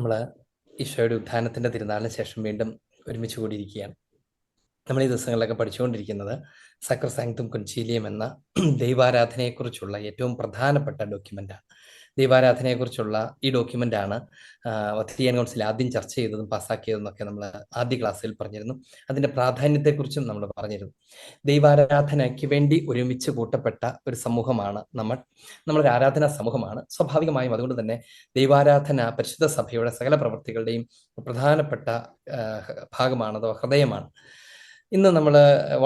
നമ്മൾ ഈശോയുടെ ഉത്ഥാനത്തിൻ്റെ തിരുനാളിന് ശേഷം വീണ്ടും ഒരുമിച്ച് കൂടിയിരിക്കുകയാണ്. നമ്മൾ ഈ ദിവസങ്ങളിലൊക്കെ പഠിച്ചുകൊണ്ടിരിക്കുന്നത് സക്രസാങ്ക്തും കൊൻചീലിയം എന്ന ദൈവാരാധനയെക്കുറിച്ചുള്ള ഏറ്റവും പ്രധാനപ്പെട്ട ഡോക്യുമെൻ്റാണ്. ദൈവാരാധനയെക്കുറിച്ചുള്ള ഈ ഡോക്യുമെൻ്റാണ് വത്തിക്കാൻ കൗൺസിൽ ആദ്യം ചർച്ച ചെയ്തതും പാസ്സാക്കിയതെന്നൊക്കെ നമ്മൾ ആദ്യ ക്ലാസ്സിൽ പറഞ്ഞിരുന്നു. അതിൻ്റെ പ്രാധാന്യത്തെക്കുറിച്ചും നമ്മൾ പറഞ്ഞിരുന്നു. ദൈവാരാധനയ്ക്ക് വേണ്ടി ഒരുമിച്ച് കൂട്ടപ്പെട്ട ഒരു സമൂഹമാണ് നമ്മളൊരു ആരാധനാ സമൂഹമാണ്. സ്വാഭാവികമായും അതുകൊണ്ട് തന്നെ ദൈവാരാധന പരിശുദ്ധ സഭയുടെ സകല പ്രവൃത്തികളുടെയും പ്രധാനപ്പെട്ട ഭാഗമാണ്, അഥവാ ഹൃദയമാണ്. ഇന്ന് നമ്മൾ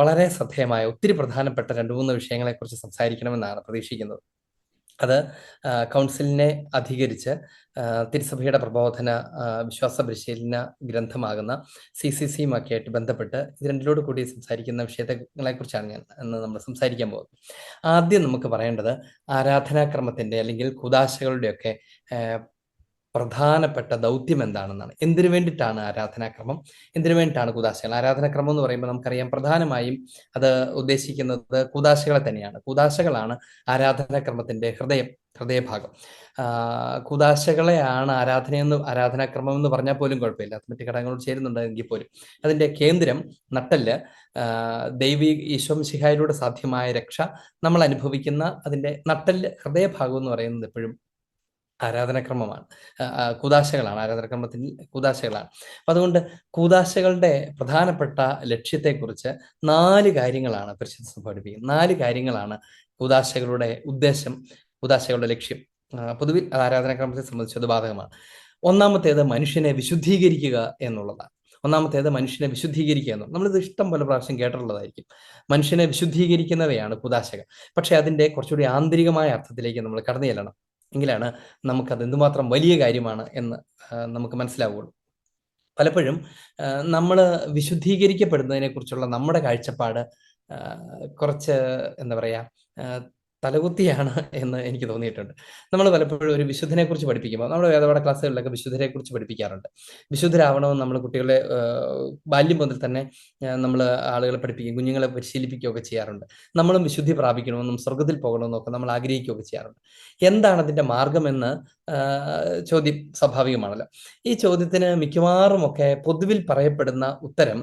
വളരെ ശ്രദ്ധേയമായ ഒത്തിരി പ്രധാനപ്പെട്ട 2-3 വിഷയങ്ങളെക്കുറിച്ച് സംസാരിക്കണമെന്നാണ് പ്രതീക്ഷിക്കുന്നത്. അത് കൗൺസിലിനെ അധികരിച്ച് തിരുസഭയുടെ പ്രബോധന വിശ്വാസ പരിശീലന ഗ്രന്ഥമാകുന്ന CCCയുമൊക്കെ ആയിട്ട് ബന്ധപ്പെട്ട് ഇത് രണ്ടിലോട് കൂടി സംസാരിക്കുന്ന വിഷയങ്ങളെക്കുറിച്ചാണ് നമ്മൾ സംസാരിക്കാൻ പോകുന്നത്. ആദ്യം നമുക്ക് പറയേണ്ടത് ആരാധനാക്രമത്തിൻ്റെ അല്ലെങ്കിൽ കുദാശകളുടെയൊക്കെ പ്രധാനപ്പെട്ട ദൗത്യം എന്താണെന്നാണ്. എന്തിനു വേണ്ടിയിട്ടാണ് ആരാധനാക്രമം, എന്തിനു വേണ്ടിയിട്ടാണ് കുദാശകൾ? ആരാധനാക്രമം എന്ന് പറയുമ്പോൾ നമുക്കറിയാം പ്രധാനമായും അത് ഉദ്ദേശിക്കുന്നത് കുദാശകളെ തന്നെയാണ്. കുദാശകളാണ് ആരാധനാക്രമത്തിൻ്റെ ഹൃദയഭാഗം. കുദാശകളെയാണ് ആരാധനാക്രമം എന്ന് പറഞ്ഞാൽ പോലും കുഴപ്പമില്ല, മറ്റു ഘടകങ്ങളോട് ചേരുന്നുണ്ടെങ്കിൽ പോലും അതിൻ്റെ കേന്ദ്രം, നട്ടെല്ല്, ഈശോ മിശിഹായിലൂടെ സാധ്യമായ രക്ഷ നമ്മൾ അനുഭവിക്കുന്ന അതിൻ്റെ നട്ടെല്ല്, ഹൃദയഭാഗം എന്ന് പറയുന്നത് എപ്പോഴും ആരാധനാക്രമമാണ്, കൂദാശകളാണ്. ആരാധനാക്രമത്തിൽ കൂദാശകളാണ്. അപ്പം അതുകൊണ്ട് കൂദാശകളുടെ പ്രധാനപ്പെട്ട ലക്ഷ്യത്തെക്കുറിച്ച് 4 കാര്യങ്ങളാണ് പരിശുദ്ധ സഭ പഠിപ്പിക്കുന്നത്. 4 കാര്യങ്ങളാണ് കൂദാശകളുടെ ഉദ്ദേശം, കൂദാശകളുടെ ലക്ഷ്യം. പൊതുവിൽ ആരാധനാക്രമത്തെ സംബന്ധിച്ച് അത് ബാധകമാണ്. ഒന്നാമത്തേത് മനുഷ്യനെ വിശുദ്ധീകരിക്കുക എന്നുള്ളതാണ്. നമ്മളിത് ഇഷ്ടം പോലെ പ്രാവശ്യം കേട്ടിട്ടുള്ളതായിരിക്കും. മനുഷ്യനെ വിശുദ്ധീകരിക്കുന്നവയാണ് കൂദാശകൾ. പക്ഷെ അതിൻ്റെ കുറച്ചുകൂടി ആന്തരികമായ അർത്ഥത്തിലേക്ക് നമ്മൾ കടന്നു ചെല്ലണം. എങ്കിലാണ് നമുക്കത് എന്തുമാത്രം വലിയ കാര്യമാണ് എന്ന് നമുക്ക് മനസ്സിലാവുകയുള്ളൂ. പലപ്പോഴും നമ്മൾ വിശുദ്ധീകരിക്കപ്പെടുന്നതിനെ കുറിച്ചുള്ള നമ്മുടെ കാഴ്ചപ്പാട് കുറച്ച് എന്താ പറയുക, തലകുത്തിയാണ് എന്ന് എനിക്ക് തോന്നിയിട്ടുണ്ട്. നമ്മൾ പലപ്പോഴും ഒരു വിശുദ്ധനെ കുറിച്ച് പഠിപ്പിക്കുമ്പോൾ, നമ്മുടെ വേദപാഠ ക്ലാസ്സുകളിലൊക്കെ വിശുദ്ധരെ കുറിച്ച് പഠിപ്പിക്കാറുണ്ട്. വിശുദ്ധരാവണമെന്ന് നമ്മൾ കുട്ടികളെ ബാല്യം മുതൽ തന്നെ നമ്മൾ ആളുകളെ പഠിപ്പിക്കും, കുഞ്ഞുങ്ങളെ പരിശീലിപ്പിക്കുകയൊക്കെ ചെയ്യാറുണ്ട്. നമ്മളും വിശുദ്ധി പ്രാപിക്കണമെന്നും സ്വർഗത്തിൽ പോകണമെന്നും ഒക്കെ നമ്മൾ ആഗ്രഹിക്കുകയൊക്കെ ചെയ്യാറുണ്ട്. എന്താണ് അതിൻ്റെ മാർഗമെന്ന് ചോദ്യം സ്വാഭാവികമാണല്ലോ. ഈ ചോദ്യത്തിന് മിക്കവാറും ഒക്കെ പൊതുവിൽ പറയപ്പെടുന്ന ഉത്തരം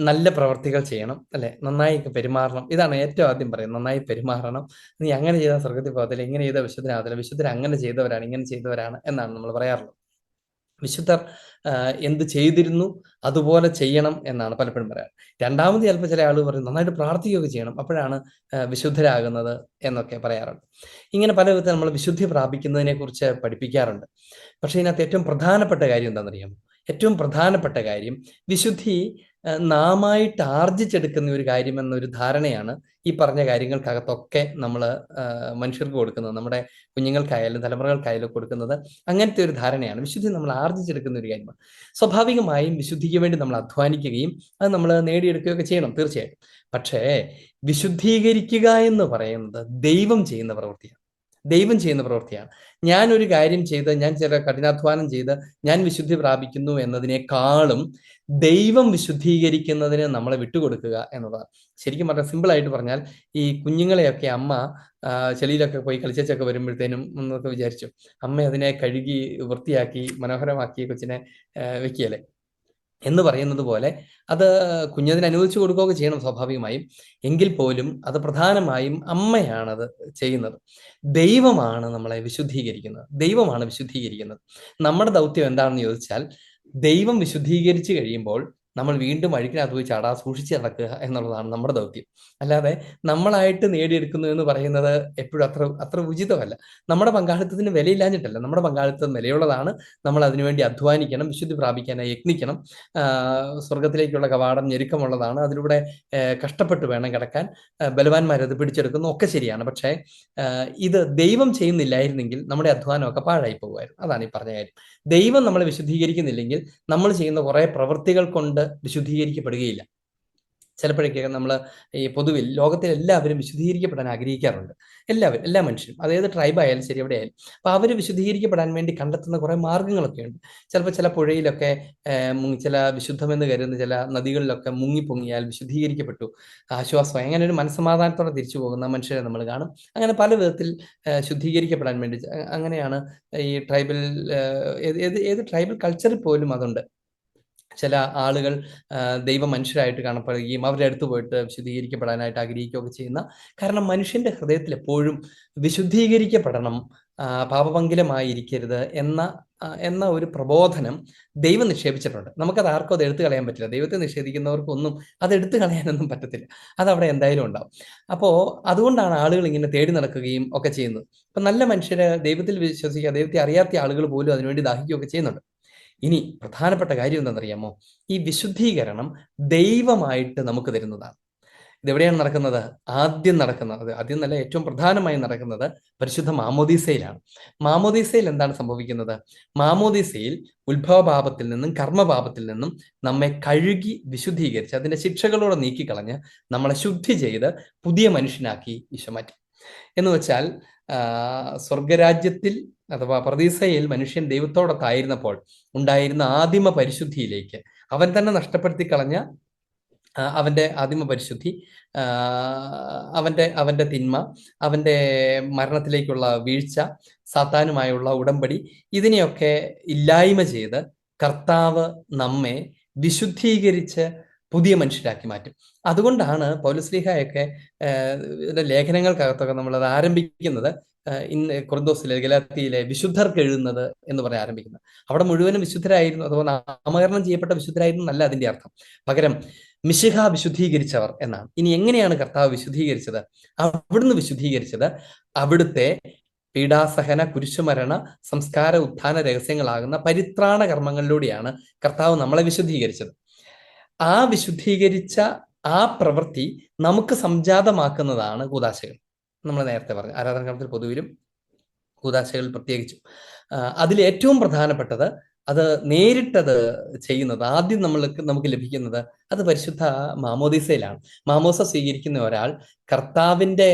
നല്ല പ്രവർത്തികൾ ചെയ്യണം, അല്ലെ, നന്നായി പെരുമാറണം. ഇതാണ് ഏറ്റവും ആദ്യം പറയുന്നത്. നന്നായി പെരുമാറണം, നീ അങ്ങനെ ചെയ്താൽ സ്വർഗത്തിൽ പോകത്തില്ല, ഇങ്ങനെ ചെയ്താൽ വിശുദ്ധനാകത്തില്ല, വിശുദ്ധർ അങ്ങനെ ചെയ്തവരാണ്, ഇങ്ങനെ ചെയ്തവരാണ് എന്നാണ് നമ്മൾ പറയാറുള്ളത്. വിശുദ്ധർ എന്ത് ചെയ്തിരുന്നു അതുപോലെ ചെയ്യണം എന്നാണ് പലപ്പോഴും പറയാറ്. രണ്ടാമത് ചിലപ്പോൾ ചില ആളുകൾ പറയും നന്നായിട്ട് പ്രാർത്ഥിക്കുകയൊക്കെ ചെയ്യണം, അപ്പോഴാണ് വിശുദ്ധരാകുന്നത് എന്നൊക്കെ പറയാറുണ്ട്. ഇങ്ങനെ പല വിധത്തിൽ നമ്മൾ വിശുദ്ധി പ്രാപിക്കുന്നതിനെ കുറിച്ച് പഠിപ്പിക്കാറുണ്ട്. പക്ഷേ ഇതിനകത്ത് ഏറ്റവും പ്രധാനപ്പെട്ട കാര്യം എന്താണെന്നറിയാമോ? ഏറ്റവും പ്രധാനപ്പെട്ട കാര്യം വിശുദ്ധി നാമായിട്ട് ആർജിച്ചെടുക്കുന്ന ഒരു കാര്യം എന്നൊരു ധാരണയാണ് ഈ പറഞ്ഞ കാര്യങ്ങൾക്കകത്തൊക്കെ നമ്മൾ മനുഷ്യർക്ക് കൊടുക്കുന്നത്, നമ്മുടെ കുഞ്ഞുങ്ങൾക്കായാലും തലമുറകൾക്കായാലും കൊടുക്കുന്നത് അങ്ങനത്തെ ഒരു ധാരണയാണ്. വിശുദ്ധി നമ്മൾ ആർജിച്ചെടുക്കുന്ന ഒരു കാര്യമാണ്. സ്വാഭാവികമായും വിശുദ്ധിക്ക് വേണ്ടി നമ്മൾ അധ്വാനിക്കുകയും അത് നമ്മൾ നേടിയെടുക്കുകയൊക്കെ ചെയ്യണം, തീർച്ചയായിട്ടും. പക്ഷേ വിശുദ്ധീകരിക്കുക എന്ന് പറയുന്നത് ദൈവം ചെയ്യുന്ന പ്രവൃത്തിയാണ്. ഞാനൊരു കാര്യം ചെയ്ത്, ഞാൻ ചില കഠിനാധ്വാനം ചെയ്ത് ഞാൻ വിശുദ്ധി പ്രാപിക്കുന്നു എന്നതിനേക്കാളും ദൈവം വിശുദ്ധീകരിക്കുന്നതിന് നമ്മളെ വിട്ടുകൊടുക്കുക എന്നുള്ളതാണ്. ശരിക്കും പറഞ്ഞാൽ, സിമ്പിളായിട്ട് പറഞ്ഞാൽ, ഈ കുഞ്ഞുങ്ങളെയൊക്കെ അമ്മ ചെളിയിലൊക്കെ പോയി കളിച്ചൊക്കെ വരുമ്പോഴത്തേനും എന്നൊക്കെ വിചാരിച്ചു, അമ്മ അതിനെ കഴുകി വൃത്തിയാക്കി മനോഹരമാക്കി കൊച്ചിനെ വെക്കുകയല്ലേ എന്ന് പറയുന്നത് പോലെ അത് കുഞ്ഞതിന് അനുവദിച്ചു കൊടുക്കുകയൊക്കെ ചെയ്യണം സ്വാഭാവികമായും. എങ്കിൽ പോലും അത് പ്രധാനമായും അമ്മയാണത് ചെയ്യുന്നത്. ദൈവമാണ് നമ്മളെ വിശുദ്ധീകരിക്കുന്നത്. നമ്മുടെ ദൗത്യം എന്താണെന്ന് ചോദിച്ചാൽ, ദൈവം വിശുദ്ധീകരിച്ചു കഴിയുമ്പോൾ നമ്മൾ വീണ്ടും അഴുക്കിനകത്ത് പോയി സൂക്ഷിച്ച് നടക്കുക എന്നുള്ളതാണ് നമ്മുടെ ദൗത്യം. അല്ലാതെ നമ്മളായിട്ട് നേടിയെടുക്കുന്നു എന്ന് പറയുന്നത് എപ്പോഴും അത്ര ഉചിതമല്ല. നമ്മുടെ പങ്കാളിത്തത്തിന് വിലയില്ലാഞ്ഞിട്ടല്ല, നമ്മുടെ പങ്കാളിത്തം വിലയുള്ളതാണ്. നമ്മൾ അതിനുവേണ്ടി അധ്വാനിക്കണം, വിശുദ്ധി പ്രാപിക്കാനായി യത്നിക്കണം. സ്വർഗത്തിലേക്കുള്ള കവാടം ഞെരുക്കമുള്ളതാണ്, അതിലൂടെ കഷ്ടപ്പെട്ട് വേണം കിടക്കാൻ. ബലവാന്മാരത് പിടിച്ചെടുക്കുന്നു, ഒക്കെ ശരിയാണ്. പക്ഷേ ഇത് ദൈവം ചെയ്യുന്നില്ലായിരുന്നെങ്കിൽ നമ്മുടെ അധ്വാനമൊക്കെ പാഴായി പോകുമായിരുന്നു. അതാണ് ഈ പറഞ്ഞ കാര്യം. ദൈവം നമ്മളെ വിശുദ്ധീകരിക്കുന്നില്ലെങ്കിൽ നമ്മൾ ചെയ്യുന്ന കുറേ പ്രവൃത്തികൾ കൊണ്ട് വിശുദ്ധീകരിക്കപ്പെടുകയില്ല. ചിലപ്പോഴൊക്കെ നമ്മൾ ഈ പൊതുവിൽ ലോകത്തിൽ എല്ലാവരും വിശുദ്ധീകരിക്കപ്പെടാൻ ആഗ്രഹിക്കാറുണ്ട്. എല്ലാവരും, എല്ലാ മനുഷ്യരും, അതേത് ട്രൈബ് ആയാലും ശരി, എവിടെ ആയാലും. അപ്പോൾ അവർ വിശുദ്ധീകരിക്കപ്പെടാൻ വേണ്ടി കണ്ടെത്തുന്ന കുറേ മാർഗ്ഗങ്ങളൊക്കെ ഉണ്ട്. ചിലപ്പോൾ ചില പുഴയിലൊക്കെ ചില വിശുദ്ധമെന്ന് കരുതുന്ന ചില നദികളിലൊക്കെ മുങ്ങിപ്പൊങ്ങിയാൽ വിശുദ്ധീകരിക്കപ്പെട്ടു, ആശ്വാസമായി, അങ്ങനെ ഒരു മനസ്സമാധാനത്തോടെ തിരിച്ചു പോകുന്ന മനുഷ്യരെ നമ്മൾ കാണും. അങ്ങനെ പല വിധത്തിൽ ശുദ്ധീകരിക്കപ്പെടാൻ വേണ്ടി അങ്ങനെയാണ് ഈ ട്രൈബൽ, ഏത് ട്രൈബൽ കൾച്ചറിൽ പോലും അതുണ്ട്. ചില ആളുകൾ ദൈവ മനുഷ്യരായിട്ട് കാണപ്പെടുകയും അവരുടെ അടുത്ത് പോയിട്ട് വിശുദ്ധീകരിക്കപ്പെടാനായിട്ട് ആഗ്രഹിക്കുകയൊക്കെ ചെയ്യുന്ന, കാരണം മനുഷ്യന്റെ ഹൃദയത്തിൽ എപ്പോഴും വിശുദ്ധീകരിക്കപ്പെടണം, പാപപങ്കിലമായിരിക്കരുത് എന്ന ഒരു പ്രബോധനം ദൈവം നിക്ഷേപിച്ചിട്ടുണ്ട്. നമുക്കത് ആർക്കും അത് എടുത്തു കളയാൻ പറ്റില്ല. ദൈവത്തെ നിഷേധിക്കുന്നവർക്കൊന്നും അത് എടുത്തു കളയാനൊന്നും പറ്റത്തില്ല. അതവിടെ എന്തായാലും ഉണ്ടാവും. അപ്പോൾ അതുകൊണ്ടാണ് ആളുകൾ ഇങ്ങനെ തേടി നടക്കുകയും ഒക്കെ ചെയ്യുന്നത്. അപ്പൊ നല്ല മനുഷ്യര്, ദൈവത്തിൽ വിശ്വസിക്കുക, ദൈവത്തെ അറിയാത്ത ആളുകൾ പോലും അതിനുവേണ്ടി ദാഹിക്കുകയൊക്കെ ചെയ്യുന്നുണ്ട്. ഇനി പ്രധാനപ്പെട്ട കാര്യം എന്താണെന്നറിയാമോ? ഈ വിശുദ്ധീകരണം ദൈവമായിട്ട് നമുക്ക് തരുന്നതാണ്. ഇതെവിടെയാണ് നടക്കുന്നത്? ആദ്യം നടക്കുന്നത്, ആദ്യം നല്ല ഏറ്റവും പ്രധാനമായി നടക്കുന്നത് പരിശുദ്ധ മാമോദീസയിലാണ്. മാമോദീസയിൽ എന്താണ് സംഭവിക്കുന്നത്? മാമോദീസയിൽ ഉത്ഭവപാപത്തിൽ നിന്നും കർമ്മപാപത്തിൽ നിന്നും നമ്മെ കഴുകി വിശുദ്ധീകരിച്ച് അതിന്റെ ശിക്ഷകളോടെ നീക്കിക്കളഞ്ഞ് നമ്മളെ ശുദ്ധി ചെയ്ത് പുതിയ മനുഷ്യനാക്കി ഈശോ മാറ്റി. എന്ന് വെച്ചാൽ സ്വർഗരാജ്യത്തിൽ അഥവാ പർദീസയിൽ മനുഷ്യൻ ദൈവത്തോടൊത്തായിരുന്നപ്പോൾ ഉണ്ടായിരുന്ന ആദിമ പരിശുദ്ധിയിലേക്ക് അവൻ തന്നെ നഷ്ടപ്പെടുത്തി കളഞ്ഞ അവന്റെ ആദിമ പരിശുദ്ധി, അവന്റെ തിന്മ, അവന്റെ മരണത്തിലേക്കുള്ള വീഴ്ച, സാത്താനുമായുള്ള ഉടമ്പടി, ഇതിനെയൊക്കെ ഇല്ലായ്മ ചെയ്ത് കർത്താവ് നമ്മെ വിശുദ്ധീകരിച്ച് പുതിയ മനുഷ്യരാക്കി മാറ്റും. അതുകൊണ്ടാണ് പൗലോസ്ലീഹായൊക്കെ ലേഖനങ്ങൾക്കകത്തൊക്കെ നമ്മളത് ആരംഭിക്കുന്നത് ഇന്ന് കൊറിന്തോസിലെ, ഗലാത്യയിലെ വിശുദ്ധർക്ക് എഴുതുന്നത് എന്ന് പറയാൻ ആരംഭിക്കുന്നത്. അവിടെ മുഴുവനും വിശുദ്ധരായിരുന്നു, അഥവാ നാമകരണം ചെയ്യപ്പെട്ട വിശുദ്ധരായിരുന്നു എന്നല്ല അതിന്റെ അർത്ഥം. പകരം മിശിഹ വിശുദ്ധീകരിച്ചവർ എന്നാണ്. ഇനി എങ്ങനെയാണ് കർത്താവ് വിശുദ്ധീകരിച്ചത്? അവിടുന്ന് വിശുദ്ധീകരിച്ചത് അവിടുത്തെ പീഡാസഹന, കുരിശുമരണ, സംസ്കാര, ഉത്ഥാന രഹസ്യങ്ങളാകുന്ന പരിത്രാണ കർമ്മങ്ങളിലൂടെയാണ് കർത്താവ് നമ്മളെ വിശുദ്ധീകരിച്ചത്. ആ വിശുദ്ധീകരിച്ച ആ പ്രവൃത്തി നമുക്ക് സംജാതമാക്കുന്നതാണ് കൂദാശകൾ. നമ്മൾ നേരത്തെ പറഞ്ഞു, ആരാധനാക്രമത്തിൽ പൊതുവിലും കൂദാശകൾ പ്രത്യേകിച്ചും. അതിലേറ്റവും പ്രധാനപ്പെട്ടത്, അത് നേരിട്ടത് ചെയ്യുന്നത്, ആദ്യം നമുക്ക് ലഭിക്കുന്നത് അത് പരിശുദ്ധ മാമോദീസയിലാണ്. മാമോസ സ്വീകരിക്കുന്ന ഒരാൾ കർത്താവിന്റെ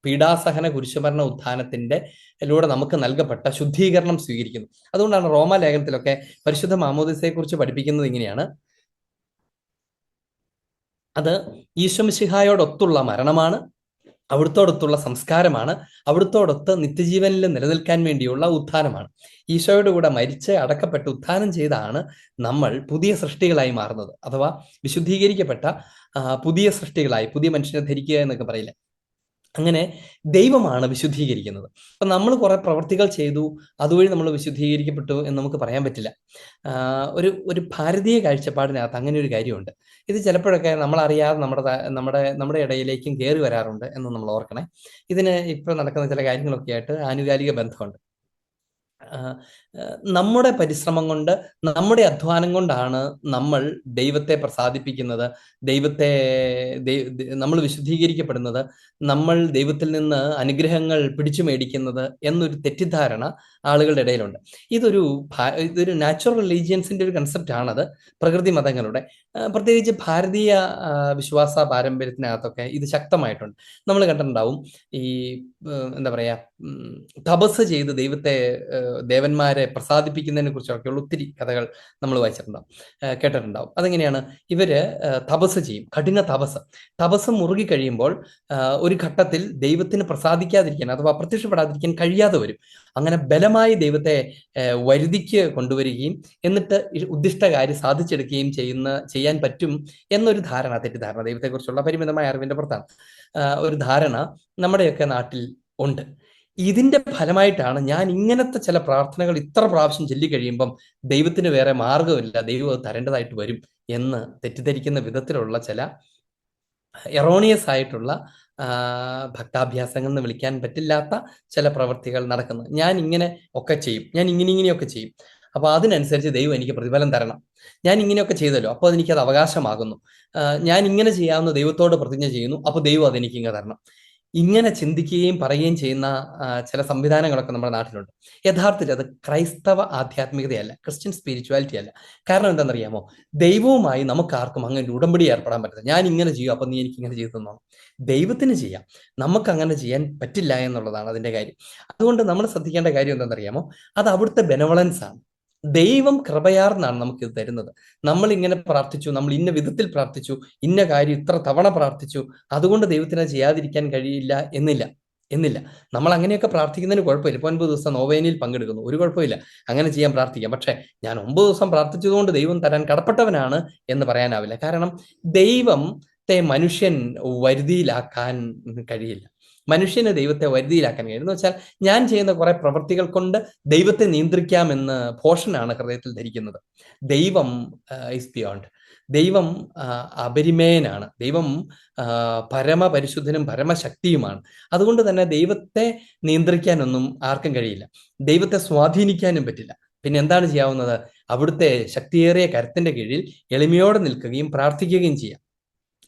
പീഡാസഹന, കുരിശുമരണ, ഉത്ഥാനത്തിന്റെ ലൂടെ നമുക്ക് നൽകപ്പെട്ട ശുദ്ധീകരണം സ്വീകരിക്കുന്നു. അതുകൊണ്ടാണ് റോമാ ലേഖനത്തിലൊക്കെ പരിശുദ്ധ മാമോദീസയെ കുറിച്ച് പഠിപ്പിക്കുന്നത് ഇങ്ങനെയാണ്: അത് ഈശോമിശിഹായോടൊത്തുള്ള മരണമാണ്, അവിടുത്തോടൊത്തുള്ള സംസ്കാരമാണ്, അവിടുത്തോടൊത്ത് നിത്യജീവനിൽ നിലനിൽക്കാൻ വേണ്ടിയുള്ള ഉത്ഥാനമാണ്. ഈശോയുടെ കൂടെ മരിച്ച് അടക്കപ്പെട്ട് ഉത്ഥാനം ചെയ്താണ് നമ്മൾ പുതിയ സൃഷ്ടികളായി മാറുന്നത്. അഥവാ വിശുദ്ധീകരിക്കപ്പെട്ട പുതിയ സൃഷ്ടികളായി, പുതിയ മനുഷ്യനെ ധരിക്കുക എന്നൊക്കെ പറയില്ലേ, അങ്ങനെ ദൈവമാണ് വിശുദ്ധീകരിക്കുന്നത്. അപ്പൊ നമ്മൾ കുറെ പ്രവർത്തികൾ ചെയ്തു, അതുവഴി നമ്മൾ വിശുദ്ധീകരിക്കപ്പെട്ടു എന്ന് നമുക്ക് പറയാൻ പറ്റില്ല. ഒരു ഭാരതീയ കാഴ്ചപ്പാടിനകത്ത് അങ്ങനെ ഒരു കാര്യമുണ്ട്. ഇത് ചിലപ്പോഴൊക്കെ നമ്മളറിയാതെ നമ്മുടെ ഇടയിലേക്കും കയറി വരാറുണ്ട് എന്ന് നമ്മൾ ഓർക്കണേ. ഇതിന് ഇപ്പൊ നടക്കുന്ന ചില കാര്യങ്ങളൊക്കെ ആയിട്ട് ആനുകാലിക ബന്ധമുണ്ട്. നമ്മുടെ പരിശ്രമം കൊണ്ട്, നമ്മുടെ അധ്വാനം കൊണ്ടാണ് നമ്മൾ ദൈവത്തെ പ്രസാദിപ്പിക്കുന്നത്, നമ്മൾ വിശുദ്ധീകരിക്കപ്പെടുന്നത്, നമ്മൾ ദൈവത്തിൽ നിന്ന് അനുഗ്രഹങ്ങൾ പിടിച്ചു മേടിക്കുന്നത് എന്നൊരു തെറ്റിദ്ധാരണ ആളുകളുടെ ഇടയിലുണ്ട്. ഇതൊരു നാച്ചുറൽ റിലീജിയൻസിന്റെ ഒരു കൺസെപ്റ്റ് ആണത്. പ്രകൃതി മതങ്ങളുടെ, പ്രത്യേകിച്ച് ഭാരതീയ വിശ്വാസ പാരമ്പര്യത്തിനകത്തൊക്കെ ഇത് ശക്തമായിട്ടുണ്ട്. നമ്മൾ കണ്ടിട്ടുണ്ടാവും, ഈ എന്താ പറയാ, തപസ് ചെയ്ത് ദേവന്മാരെ പ്രസാദിപ്പിക്കുന്നതിനെ കുറിച്ചൊക്കെയുള്ള ഒത്തിരി കഥകൾ നമ്മൾ വായിച്ചിട്ടുണ്ടാവും, കേട്ടിട്ടുണ്ടാവും. അതെങ്ങനെയാണ്? ഇവര് തപസ് ചെയ്യും, കഠിന തപസ് മുറുകി കഴിയുമ്പോൾ ഒരു ഘട്ടത്തിൽ ദൈവത്തിന് പ്രസാദിക്കാതിരിക്കാൻ അഥവാ പ്രത്യക്ഷപ്പെടാതിരിക്കാൻ കഴിയാതെ വരും. അങ്ങനെ ബലമായി ദൈവത്തെ വരുതിക്ക് കൊണ്ടുവരികയും എന്നിട്ട് ഉദ്ദിഷ്ട കാര്യം സാധിച്ചെടുക്കുകയും ചെയ്യാൻ പറ്റും എന്നൊരു ധാരണ, തെറ്റിദ്ധാരണ, ദൈവത്തെക്കുറിച്ചുള്ള പരിമിതമായ അറിവിന്റെ പുറത്താണ് ഒരു ധാരണ നമ്മുടെയൊക്കെ നാട്ടിൽ ഉണ്ട്. ഇതിന്റെ ഫലമായിട്ടാണ് ഞാൻ ഇങ്ങനത്തെ ചില പ്രാർത്ഥനകൾ ഇത്ര പ്രാവശ്യം ചൊല്ലിക്കഴിയുമ്പം ദൈവത്തിന് വേറെ മാർഗമില്ല, ദൈവം അത് തരേണ്ടതായിട്ട് വരും എന്ന് തെറ്റിദ്ധരിക്കുന്ന വിധത്തിലുള്ള ചില എറോണിയസ് ആയിട്ടുള്ള ഭക്താഭ്യാസങ്ങൾ എന്ന് വിളിക്കാൻ പറ്റില്ലാത്ത ചില പ്രവൃത്തികൾ നടക്കുന്നത്. ഞാൻ ഇങ്ങനെ ഒക്കെ ചെയ്യും, ഞാൻ ഇങ്ങനെയൊക്കെ ചെയ്യും, അപ്പൊ അതിനനുസരിച്ച് ദൈവം എനിക്ക് പ്രതിഫലം തരണം. ഞാൻ ഇങ്ങനെയൊക്കെ ചെയ്തല്ലോ, അപ്പോൾ അതെനിക്കത് അവകാശമാകുന്നു. ഞാൻ ഇങ്ങനെ ചെയ്യാവുന്ന ദൈവത്തോട് പ്രതിജ്ഞ ചെയ്യുന്നു, അപ്പോൾ ദൈവം അതെനിക്ക് ഇങ്ങനെ തരണം. ഇങ്ങനെ ചിന്തിക്കുകയും പറയുകയും ചെയ്യുന്ന ചില സംവിധാനങ്ങളൊക്കെ നമ്മുടെ നാട്ടിലുണ്ട്. യഥാർത്ഥത്തിൽ അത് ക്രൈസ്തവ ആധ്യാത്മികതയല്ല, ക്രിസ്ത്യൻ സ്പിരിച്വാലിറ്റി അല്ല. കാരണം എന്താണെന്നറിയാമോ? ദൈവവുമായി നമുക്ക് ആർക്കും അങ്ങനെ ഒരു ഉടമ്പടി ഏർപ്പെടാൻ പറ്റില്ല. ഞാൻ ഇങ്ങനെ ചെയ്യും, അപ്പം നീ എനിക്ക് ഇങ്ങനെ ചെയ്തു തന്നോ. ദൈവത്തിന് ചെയ്യാം, നമുക്ക് അങ്ങനെ ചെയ്യാൻ പറ്റില്ല എന്നുള്ളതാണ് അതിന്റെ കാര്യം. അതുകൊണ്ട് നമ്മൾ ശ്രദ്ധിക്കേണ്ട കാര്യം എന്താണെന്നറിയാമോ? അത് അവിടുത്തെ ബെനവളൻസ് ആണ്. ദൈവം കൃപയാർന്നാണ് നമുക്കിത് തരുന്നത്. നമ്മൾ ഇങ്ങനെ പ്രാർത്ഥിച്ചു, നമ്മൾ ഇന്ന വിധത്തിൽ പ്രാർത്ഥിച്ചു, ഇന്ന കാര്യം ഇത്ര തവണ പ്രാർത്ഥിച്ചു, അതുകൊണ്ട് ദൈവത്തിന് ചെയ്യാതിരിക്കാൻ കഴിയില്ല എന്നില്ല എന്നില്ല. നമ്മൾ അങ്ങനെയൊക്കെ പ്രാർത്ഥിക്കുന്നതിന് കുഴപ്പമില്ല. ഇപ്പോൾ 9 ദിവസം നോവേനയിൽ പങ്കെടുക്കുന്നു, ഒരു കുഴപ്പമില്ല, അങ്ങനെ ചെയ്യാൻ പ്രാർത്ഥിക്കാം. പക്ഷേ ഞാൻ 9 ദിവസം പ്രാർത്ഥിച്ചതുകൊണ്ട് ദൈവം തരാൻ കടപ്പെട്ടവനാണ് എന്ന് പറയാനാവില്ല. കാരണം ദൈവത്തെ മനുഷ്യൻ വരുതിയിലാക്കാൻ കഴിയില്ല. മനുഷ്യന് ദൈവത്തെ വരുതിയിലാക്കാൻ കഴിയും എന്ന് വെച്ചാൽ, ഞാൻ ചെയ്യുന്ന കുറെ പ്രവൃത്തികൾ കൊണ്ട് ദൈവത്തെ നിയന്ത്രിക്കാമെന്ന് ഭോഷനാണ് ഹൃദയത്തിൽ ധരിക്കുന്നത്. ദൈവം ഈസ് ബിയോണ്ട്. ദൈവം അപരിമേയനാണ്. ദൈവം പരമപരിശുദ്ധനും പരമശക്തിയുമാണ്. അതുകൊണ്ട് തന്നെ ദൈവത്തെ നിയന്ത്രിക്കാനൊന്നും ആർക്കും കഴിയില്ല, ദൈവത്തെ സ്വാധീനിക്കാനും പറ്റില്ല. പിന്നെ എന്താണ് ചെയ്യാവുന്നത്? അവിടുത്തെ ശക്തിയേറിയ കരത്തിന്റെ കീഴിൽ എളിമയോടെ നിൽക്കുകയും പ്രാർത്ഥിക്കുകയും ചെയ്യാം.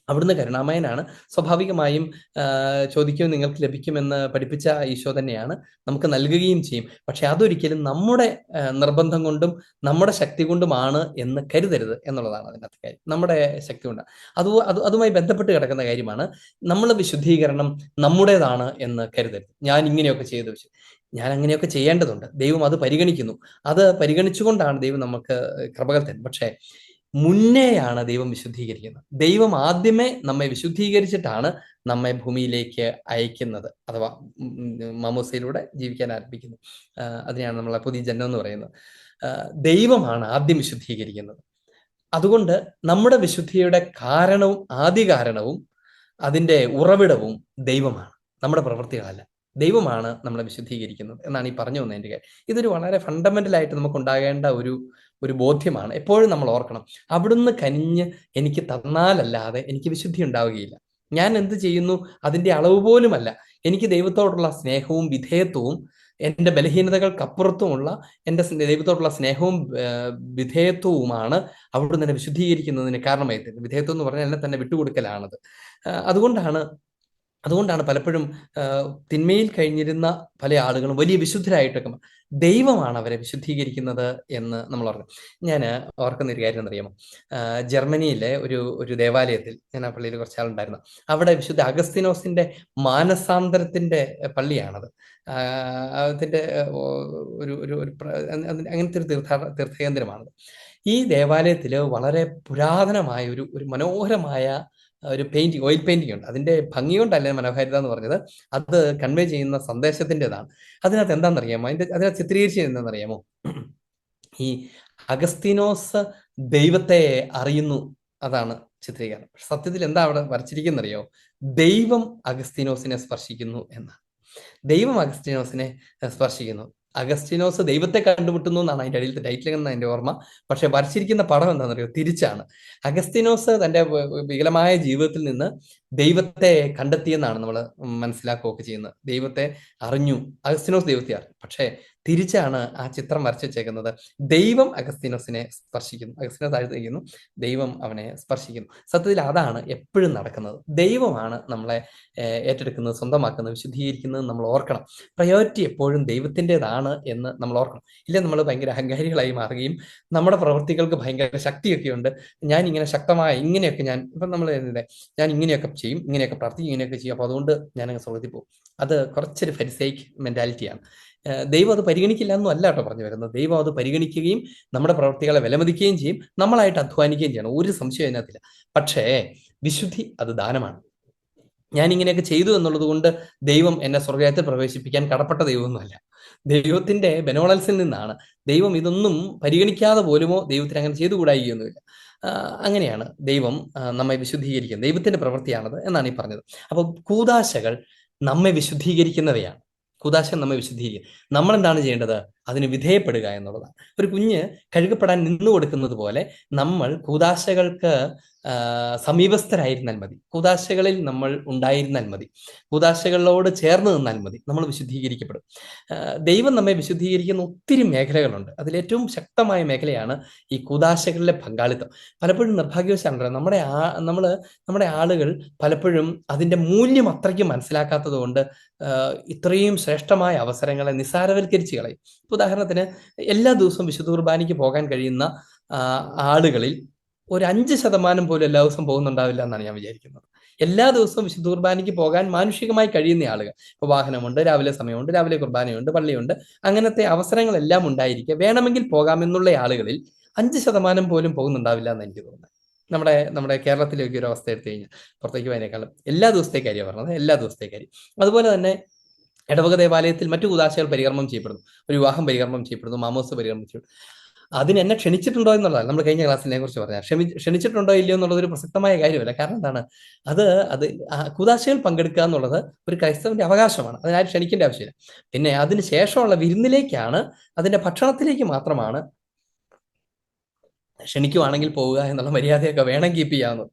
അവിടുന്ന് കരുണാമയനാണ്. സ്വാഭാവികമായും ചോദിക്കും നിങ്ങൾക്ക് ലഭിക്കുമെന്ന് പഠിപ്പിച്ച ഈശോ തന്നെയാണ്, നമുക്ക് നൽകുകയും ചെയ്യും. പക്ഷെ അതൊരിക്കലും നമ്മുടെ നിർബന്ധം കൊണ്ടും നമ്മുടെ ശക്തി കൊണ്ടുമാണ് എന്ന് കരുതരുത് എന്നുള്ളതാണ് അതിനകത്ത് കാര്യം. നമ്മുടെ ശക്തി കൊണ്ടാണ്. അതുമായി ബന്ധപ്പെട്ട് കിടക്കുന്ന കാര്യമാണ്. നമ്മൾ വിശുദ്ധീകരണം നമ്മുടേതാണ് എന്ന് കരുതരുത്. ഞാൻ ഇങ്ങനെയൊക്കെ ചെയ്തു വെച്ചു, ഞാൻ അങ്ങനെയൊക്കെ ചെയ്യേണ്ടതുണ്ട്. ദൈവം അത് പരിഗണിക്കുന്നു. അത് പരിഗണിച്ചുകൊണ്ടാണ് ദൈവം നമുക്ക് കൃപകൾ തരുന്നത്. പക്ഷേ മുന്നേയാണ് ദൈവം വിശുദ്ധീകരിക്കുന്നത്. ദൈവം ആദ്യമേ നമ്മെ വിശുദ്ധീകരിച്ചിട്ടാണ് നമ്മെ ഭൂമിയിലേക്ക് അയക്കുന്നത്, അഥവാ മാമോസയിലൂടെ ജീവിക്കാൻ ആരംഭിക്കുന്നു. അതിനെയാണ് നമ്മളെ പുതിയ ജന്മം എന്ന് പറയുന്നത്. ദൈവമാണ് ആദ്യം വിശുദ്ധീകരിക്കുന്നത്. അതുകൊണ്ട് നമ്മുടെ വിശുദ്ധിയുടെ കാരണവും ആദ്യ കാരണവും അതിൻ്റെ ഉറവിടവും ദൈവമാണ്, നമ്മുടെ പ്രവൃത്തികളല്ല. ദൈവമാണ് നമ്മളെ വിശുദ്ധീകരിക്കുന്നത് എന്നാണ് ഈ പറഞ്ഞു വന്നതിൻ്റെ കാര്യം. ഇതൊരു വളരെ ഫണ്ടമെന്റലായിട്ട് നമുക്ക് ഉണ്ടാകേണ്ട ഒരു ബോധ്യമാണ്. എപ്പോഴും നമ്മൾ ഓർക്കണം, അവിടുന്ന് കനിഞ്ഞ് എനിക്ക് തന്നാലല്ലാതെ എനിക്ക് വിശുദ്ധി ഉണ്ടാവുകയില്ല. ഞാൻ എന്ത് ചെയ്യുന്നു അതിൻ്റെ അളവ് പോലുമല്ല. എനിക്ക് ദൈവത്തോടുള്ള സ്നേഹവും വിധേയത്വവും, എൻ്റെ ബലഹീനതകൾക്കപ്പുറത്തുമുള്ള എൻ്റെ ദൈവത്തോടുള്ള സ്നേഹവും വിധേയത്വവുമാണ് അവിടുന്ന് എന്നെ വിശുദ്ധീകരിക്കുന്നതിന് കാരണമായി തരുന്നത്. വിധേയത്വം എന്ന് പറഞ്ഞാൽ എന്നെ തന്നെ വിട്ടുകൊടുക്കലാണത്. അതുകൊണ്ടാണ് പലപ്പോഴും തിന്മയിൽ കഴിഞ്ഞിരുന്ന പല ആളുകളും വലിയ വിശുദ്ധരായിട്ടൊക്കെ ദൈവമാണ് അവരെ വിശുദ്ധീകരിക്കുന്നത് എന്ന് നമ്മൾ ഓർക്കണം. ഞാൻ ഓർക്കുന്ന ഒരു കാര്യം എന്നറിയാമോ? ജർമ്മനിയിലെ ഒരു ദേവാലയത്തിൽ, ഞാൻ ആ പള്ളിയിൽ കുറച്ചാളുണ്ടായിരുന്നു. അവിടെ വിശുദ്ധ അഗസ്തീനോസിന്റെ മാനസാന്തരത്തിന്റെ പള്ളിയാണത്. അതിന്റെ അങ്ങനത്തെ ഒരു തീർത്ഥകേന്ദ്രമാണത്. ഈ ദേവാലയത്തിൽ വളരെ പുരാതനമായ ഒരു മനോഹരമായ ഒരു പെയിന്റിങ്, ഓയിൽ പെയിന്റിംഗ് ഉണ്ട്. അതിന്റെ ഭംഗി കൊണ്ടല്ല മനോഹാരിത എന്ന് പറഞ്ഞത്, അത് കൺവേ ചെയ്യുന്ന സന്ദേശത്തിൻ്റെതാണ്. അതിനകത്ത് എന്താണെന്നറിയാമോ? അതിനകത്ത് ചിത്രീകരിച്ചത് എന്താണെന്നറിയാമോ? ഈ അഗസ്തീനോസ് ദൈവത്തെ അറിയുന്നു, അതാണ് ചിത്രീകരണം. സത്യത്തിൽ എന്താ അവിടെ വരച്ചിരിക്കുന്നറിയോ? ദൈവം അഗസ്തീനോസിനെ സ്പർശിക്കുന്നു എന്നാണ്. ദൈവം അഗസ്തീനോസിനെ സ്പർശിക്കുന്നു. അഗസ്തീനോസ് ദൈവത്തെ കണ്ടുമുട്ടുന്നു എന്നാണ് അതിൻ്റെ അടിയിലത്തെ ടൈറ്റിൽ എന്ന് എൻ്റെ ഓർമ്മ. പക്ഷെ വരച്ചിരിക്കുന്ന പടം എന്താണെന്നറിയോ? തിരിച്ചാണ്. അഗസ്തീനോസ് തൻ്റെ വികലമായ ജീവിതത്തിൽ നിന്ന് ദൈവത്തെ കണ്ടെത്തിയെന്നാണ് നമ്മൾ മനസ്സിലാക്കുകയൊക്കെ ചെയ്യുന്നത്. ദൈവത്തെ അറിഞ്ഞു, അഗസ്തീനോസ് ദൈവത്തെ അറിഞ്ഞു. പക്ഷേ തിരിച്ചാണ് ആ ചിത്രം വരച്ചു വെച്ചേക്കുന്നത്. ദൈവം അഗസ്തീനോസിനെ സ്പർശിക്കുന്നു, അഗസ്തീനോസ് താഴ്ത്തിരിക്കുന്നു, ദൈവം അവനെ സ്പർശിക്കുന്നു. സത്യത്തിൽ അതാണ് എപ്പോഴും നടക്കുന്നത്. ദൈവമാണ് നമ്മളെ ഏറ്റെടുക്കുന്നത്, സ്വന്തമാക്കുന്നത്, വിശുദ്ധീകരിക്കുന്നത് നമ്മൾ ഓർക്കണം. പ്രയോറിറ്റി എപ്പോഴും ദൈവത്തിൻ്റെതാണ് എന്ന് നമ്മൾ ഓർക്കണം. ഇല്ല, നമ്മൾ ഭയങ്കര അഹങ്കാരികളായി മാറുകയും നമ്മുടെ പ്രവൃത്തികൾക്ക് ഭയങ്കര ശക്തിയൊക്കെയുണ്ട്, ഞാൻ ഇങ്ങനെ ശക്തമായ ഇങ്ങനെയൊക്കെ ഇപ്പം നമ്മൾ ഞാൻ ഇങ്ങനെയൊക്കെ ചെയ്യും, ഇങ്ങനെയൊക്കെ പ്രാർത്ഥിക്കും, ഇങ്ങനെയൊക്കെ ചെയ്യും, അപ്പോൾ അതുകൊണ്ട് ഞാനങ്ങ് സ്വർഗ്ഗത്തിൽ പോകും. അത് കുറച്ചൊരു ഫരിസൈക്ക് മെന്റാലിറ്റിയാണ്. ദൈവം അത് പരിഗണിക്കില്ല എന്നും അല്ല കേട്ടോ പറഞ്ഞു വരുന്നത്. ദൈവം അത് പരിഗണിക്കുകയും നമ്മുടെ പ്രവൃത്തികളെ വിലമതിക്കുകയും ചെയ്യും, നമ്മളായിട്ട് അധ്വാനിക്കുകയും ചെയ്യണം, ഒരു സംശയം അതിനകത്തില്ല. പക്ഷേ വിശുദ്ധി അത് ദാനമാണ്. ഞാൻ ഇങ്ങനെയൊക്കെ ചെയ്തു എന്നുള്ളത് കൊണ്ട് ദൈവം എന്നെ സ്വർഗ്ഗത്തിൽ പ്രവേശിപ്പിക്കാൻ കടപ്പെട്ട ദൈവമൊന്നുമല്ല. ദൈവത്തിന്റെ ബെനോളൻസിൽ നിന്നാണ്. ദൈവം ഇതൊന്നും പരിഗണിക്കാതെ പോലുമോ ദൈവത്തിന് അങ്ങനെ ചെയ്തു കൂടായികയൊന്നുമില്ല. അങ്ങനെയാണ് ദൈവം നമ്മെ വിശുദ്ധീകരിക്കുന്നത്. ദൈവത്തിന്റെ പ്രവൃത്തിയാണത് എന്നാണ് ഈ പറഞ്ഞത്. അപ്പോൾ കൂദാശകൾ നമ്മെ വിശുദ്ധീകരിക്കുന്നവയാണ്. കൂദാശ നമ്മെ വിശുദ്ധീകരിക്കും. നമ്മൾ എന്താണ് ചെയ്യേണ്ടത്? അതിന് വിധേയപ്പെടുക എന്നുള്ളതാണ്. ഒരു കുഞ്ഞ് കഴുകപ്പെടാൻ നിന്നു കൊടുക്കുന്നത് പോലെ നമ്മൾ കൂദാശകൾക്ക് സമീപസ്ഥരായിരുന്നാൽ മതി, കൂദാശകളിൽ നമ്മൾ ഉണ്ടായിരുന്നാൽ മതി, കൂദാശകളോട് ചേർന്ന് നിന്നാൽ മതി, നമ്മൾ വിശുദ്ധീകരിക്കപ്പെടും. ദൈവം നമ്മെ വിശുദ്ധീകരിക്കുന്ന ഒത്തിരി മേഖലകളുണ്ട്. അതിലേറ്റവും ശക്തമായ മേഖലയാണ് ഈ കൂദാശകളിലെ പങ്കാളിത്തം. പലപ്പോഴും നിർഭാഗ്യവശാണല്ലോ നമ്മുടെ ആളുകൾ പലപ്പോഴും അതിന്റെ മൂല്യം അത്രയ്ക്ക് മനസ്സിലാക്കാത്തത് കൊണ്ട് ഇത്രയും ശ്രേഷ്ഠമായ അവസരങ്ങളെ നിസ്സാരവൽക്കരിച്ച് കളയും. ഉദാഹരണത്തിന്, എല്ലാ ദിവസവും വിശുദ്ധ കുർബാനയ്ക്ക് പോകാൻ കഴിയുന്ന ആളുകളിൽ ഒരു 5% പോലും എല്ലാ ദിവസവും പോകുന്നുണ്ടാവില്ല എന്നാണ് ഞാൻ വിചാരിക്കുന്നത്. എല്ലാ ദിവസവും വിശുദ്ധ കുർബാനയ്ക്ക് പോകാൻ മാനുഷികമായി കഴിയുന്ന ആളുകൾ, ഇപ്പോൾ വാഹനമുണ്ട്, രാവിലെ സമയമുണ്ട്, രാവിലെ കുർബാനയുണ്ട്, പള്ളിയുണ്ട്, അങ്ങനത്തെ അവസരങ്ങളെല്ലാം ഉണ്ടായിരിക്കുക, വേണമെങ്കിൽ പോകാമെന്നുള്ള ആളുകളിൽ 5% പോലും പോകുന്നുണ്ടാവില്ല എന്ന് എനിക്ക് തോന്നുന്നത്. നമ്മുടെ കേരളത്തിലേക്ക് ഒരു അവസ്ഥ എടുത്തു കഴിഞ്ഞാൽ, പുറത്തേക്ക് പോയതിനേക്കാളും എല്ലാ ദിവസത്തെ കാര്യമാണ് പറഞ്ഞത്, എല്ലാ ദിവസത്തെ കാര്യം. അതുപോലെ തന്നെ ഇടവക ദേവാലയത്തിൽ മറ്റു കൂദാശകൾ പരികർമ്മം ചെയ്യപ്പെടുന്നു. ഒരു വിവാഹം പരികർമ്മം ചെയ്യപ്പെടുന്നു, മാമോസ് പരികർമ്മം ചെയ്യപ്പെടുന്നു. അതിന് എന്നെ ക്ഷണിച്ചിട്ടുണ്ടോ എന്നുള്ളതാണ് നമ്മൾ കഴിഞ്ഞ ക്ലാസ്സിനെ കുറിച്ച് പറഞ്ഞാൽ. ക്ഷണിച്ചിട്ടുണ്ടോ ഇല്ലയോ എന്നുള്ളത് ഒരു പ്രസക്തമായ കാര്യമല്ല. കാരണം എന്താണ്, അത് കൂദാശകൾ പങ്കെടുക്കുക എന്നുള്ളത് ഒരു ക്രൈസ്തവന്റെ അവകാശമാണ്. അതിനാരും ക്ഷണിക്കേണ്ട ആവശ്യമില്ല. പിന്നെ അതിന് ശേഷമുള്ള വിരുന്നിലേക്കാണ്, അതിന്റെ ഭക്ഷണത്തിലേക്ക് മാത്രമാണ് ക്ഷണിക്കുവാണെങ്കിൽ പോവുക എന്നുള്ള മര്യാദയൊക്കെ വേണം കീപ്പ് ചെയ്യാവുന്നത്.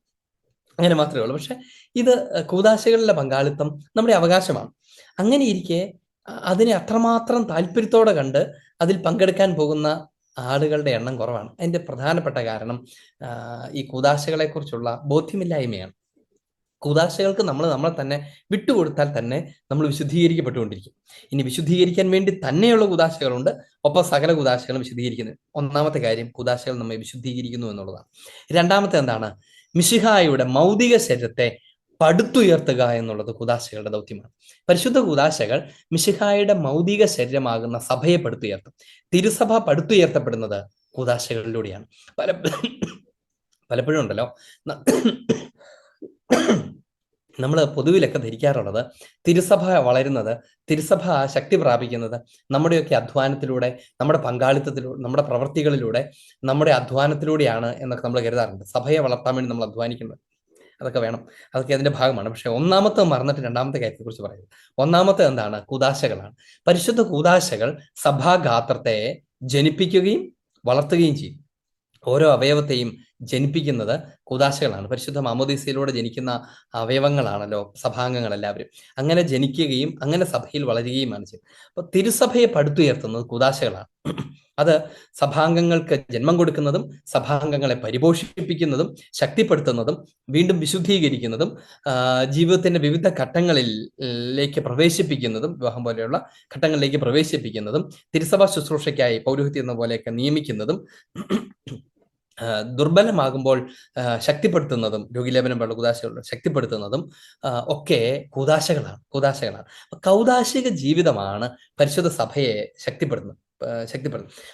അങ്ങനെ മാത്രമേ ഉള്ളൂ. പക്ഷെ ഇത് കൂദാശകളിലെ പങ്കാളിത്തം നമ്മുടെ അവകാശമാണ്. അങ്ങനെ ഇരിക്കെ അതിനെ അത്രമാത്രം താല്പര്യത്തോടെ കണ്ട് അതിൽ പങ്കെടുക്കാൻ പോകുന്ന ആളുകളുടെ എണ്ണം കുറവാണ്. അതിന്റെ പ്രധാനപ്പെട്ട കാരണം ഈ കൂദാശകളെ കുറിച്ചുള്ള ബോധ്യമില്ലായ്മയാണ്. കൂദാശകൾക്ക് നമ്മളെ തന്നെ വിട്ടുകൊടുത്താൽ തന്നെ നമ്മൾ വിശുദ്ധീകരിക്കപ്പെട്ടുകൊണ്ടിരിക്കും. ഇനി വിശുദ്ധീകരിക്കാൻ വേണ്ടി തന്നെയുള്ള കൂദാശകളുണ്ട്, ഒപ്പം സകല കൂദാശകളും വിശുദ്ധീകരിക്കുന്നത്. ഒന്നാമത്തെ കാര്യം, കൂദാശകൾ നമ്മെ വിശുദ്ധീകരിക്കുന്നു എന്നുള്ളതാണ്. രണ്ടാമത്തെ എന്താണ്, മിശിഹായുടെ മൗതിക ശരീരത്തെ പടുത്തുയർത്തുക എന്നുള്ളത് കൂദാശകളുടെ ദൗത്യമാണ്. പരിശുദ്ധ കൂദാശകൾ മിശിഹായുടെ മൗതിക ശരീരമാകുന്ന സഭയെ പടുത്തുയർത്തും. തിരുസഭ പടുത്തുയർത്തപ്പെടുന്നത് കൂദാശകളിലൂടെയാണ്. പലപ്പോഴും ഉണ്ടല്ലോ, നമ്മൾ പൊതുവിലൊക്കെ ധരിക്കാറുള്ളത് തിരുസഭ വളരുന്നത്, തിരുസഭ ശക്തി പ്രാപിക്കുന്നത് നമ്മുടെയൊക്കെ അധ്വാനത്തിലൂടെ, നമ്മുടെ പങ്കാളിത്തത്തിലൂടെ, നമ്മുടെ പ്രവൃത്തികളിലൂടെ, നമ്മുടെ അധ്വാനത്തിലൂടെയാണ് എന്നൊക്കെ നമ്മൾ കരുതാറുണ്ട്. സഭയെ വളർത്താൻ വേണ്ടി നമ്മൾ അധ്വാനിക്കുന്നത്, അതൊക്കെ വേണം, അതൊക്കെ അതിന്റെ ഭാഗമാണ്. പക്ഷെ ഒന്നാമത്തെ മറന്നിട്ട് രണ്ടാമത്തെ കാര്യത്തെക്കുറിച്ച് പറയുന്നത്. ഒന്നാമത്തെ എന്താണ്, കൂദാശകളാണ്. പരിശുദ്ധ കൂദാശകൾ സഭാഗാത്രത്തെ ജനിപ്പിക്കുകയും വളർത്തുകയും ചെയ്യും. ഓരോ അവയവത്തെയും ജനിപ്പിക്കുന്നത് കൂദാശകളാണ്. പരിശുദ്ധ മാമോദീസയിലൂടെ ജനിക്കുന്ന അവയവങ്ങളാണല്ലോ സഭാംഗങ്ങൾ എല്ലാവരും. അങ്ങനെ ജനിക്കുകയും അങ്ങനെ സഭയിൽ വളരുകയുമാണ് ചെയ്യുന്നത്. അപ്പൊ തിരുസഭയെ പടുത്തുയർത്തുന്നത് കൂദാശകളാണ്. അത് സഭാംഗങ്ങൾക്ക് ജന്മം കൊടുക്കുന്നതും സഭാംഗങ്ങളെ പരിപോഷിപ്പിക്കുന്നതും ശക്തിപ്പെടുത്തുന്നതും വീണ്ടും വിശുദ്ധീകരിക്കുന്നതും ജീവിതത്തിന്റെ വിവിധ ഘട്ടങ്ങളിലേക്ക് പ്രവേശിപ്പിക്കുന്നതും, വിവാഹം പോലെയുള്ള ഘട്ടങ്ങളിലേക്ക് പ്രവേശിപ്പിക്കുന്നതും, തിരുസഭാ ശുശ്രൂഷയ്ക്കായി പൗരോഹിത്യം എന്ന പോലെയൊക്കെ നിയമിക്കുന്നതും, ദുർബലമാകുമ്പോൾ ശക്തിപ്പെടുത്തുന്നതും, രോഗിലേപനം പോലുള്ള കൂദാശകളുടെ ശക്തിപ്പെടുത്തുന്നതും ഒക്കെ കൂദാശകളാണ്. കൗദാശിക ജീവിതമാണ് പരിശുദ്ധ സഭയെ ശക്തിപ്പെടുത്തുന്നത്.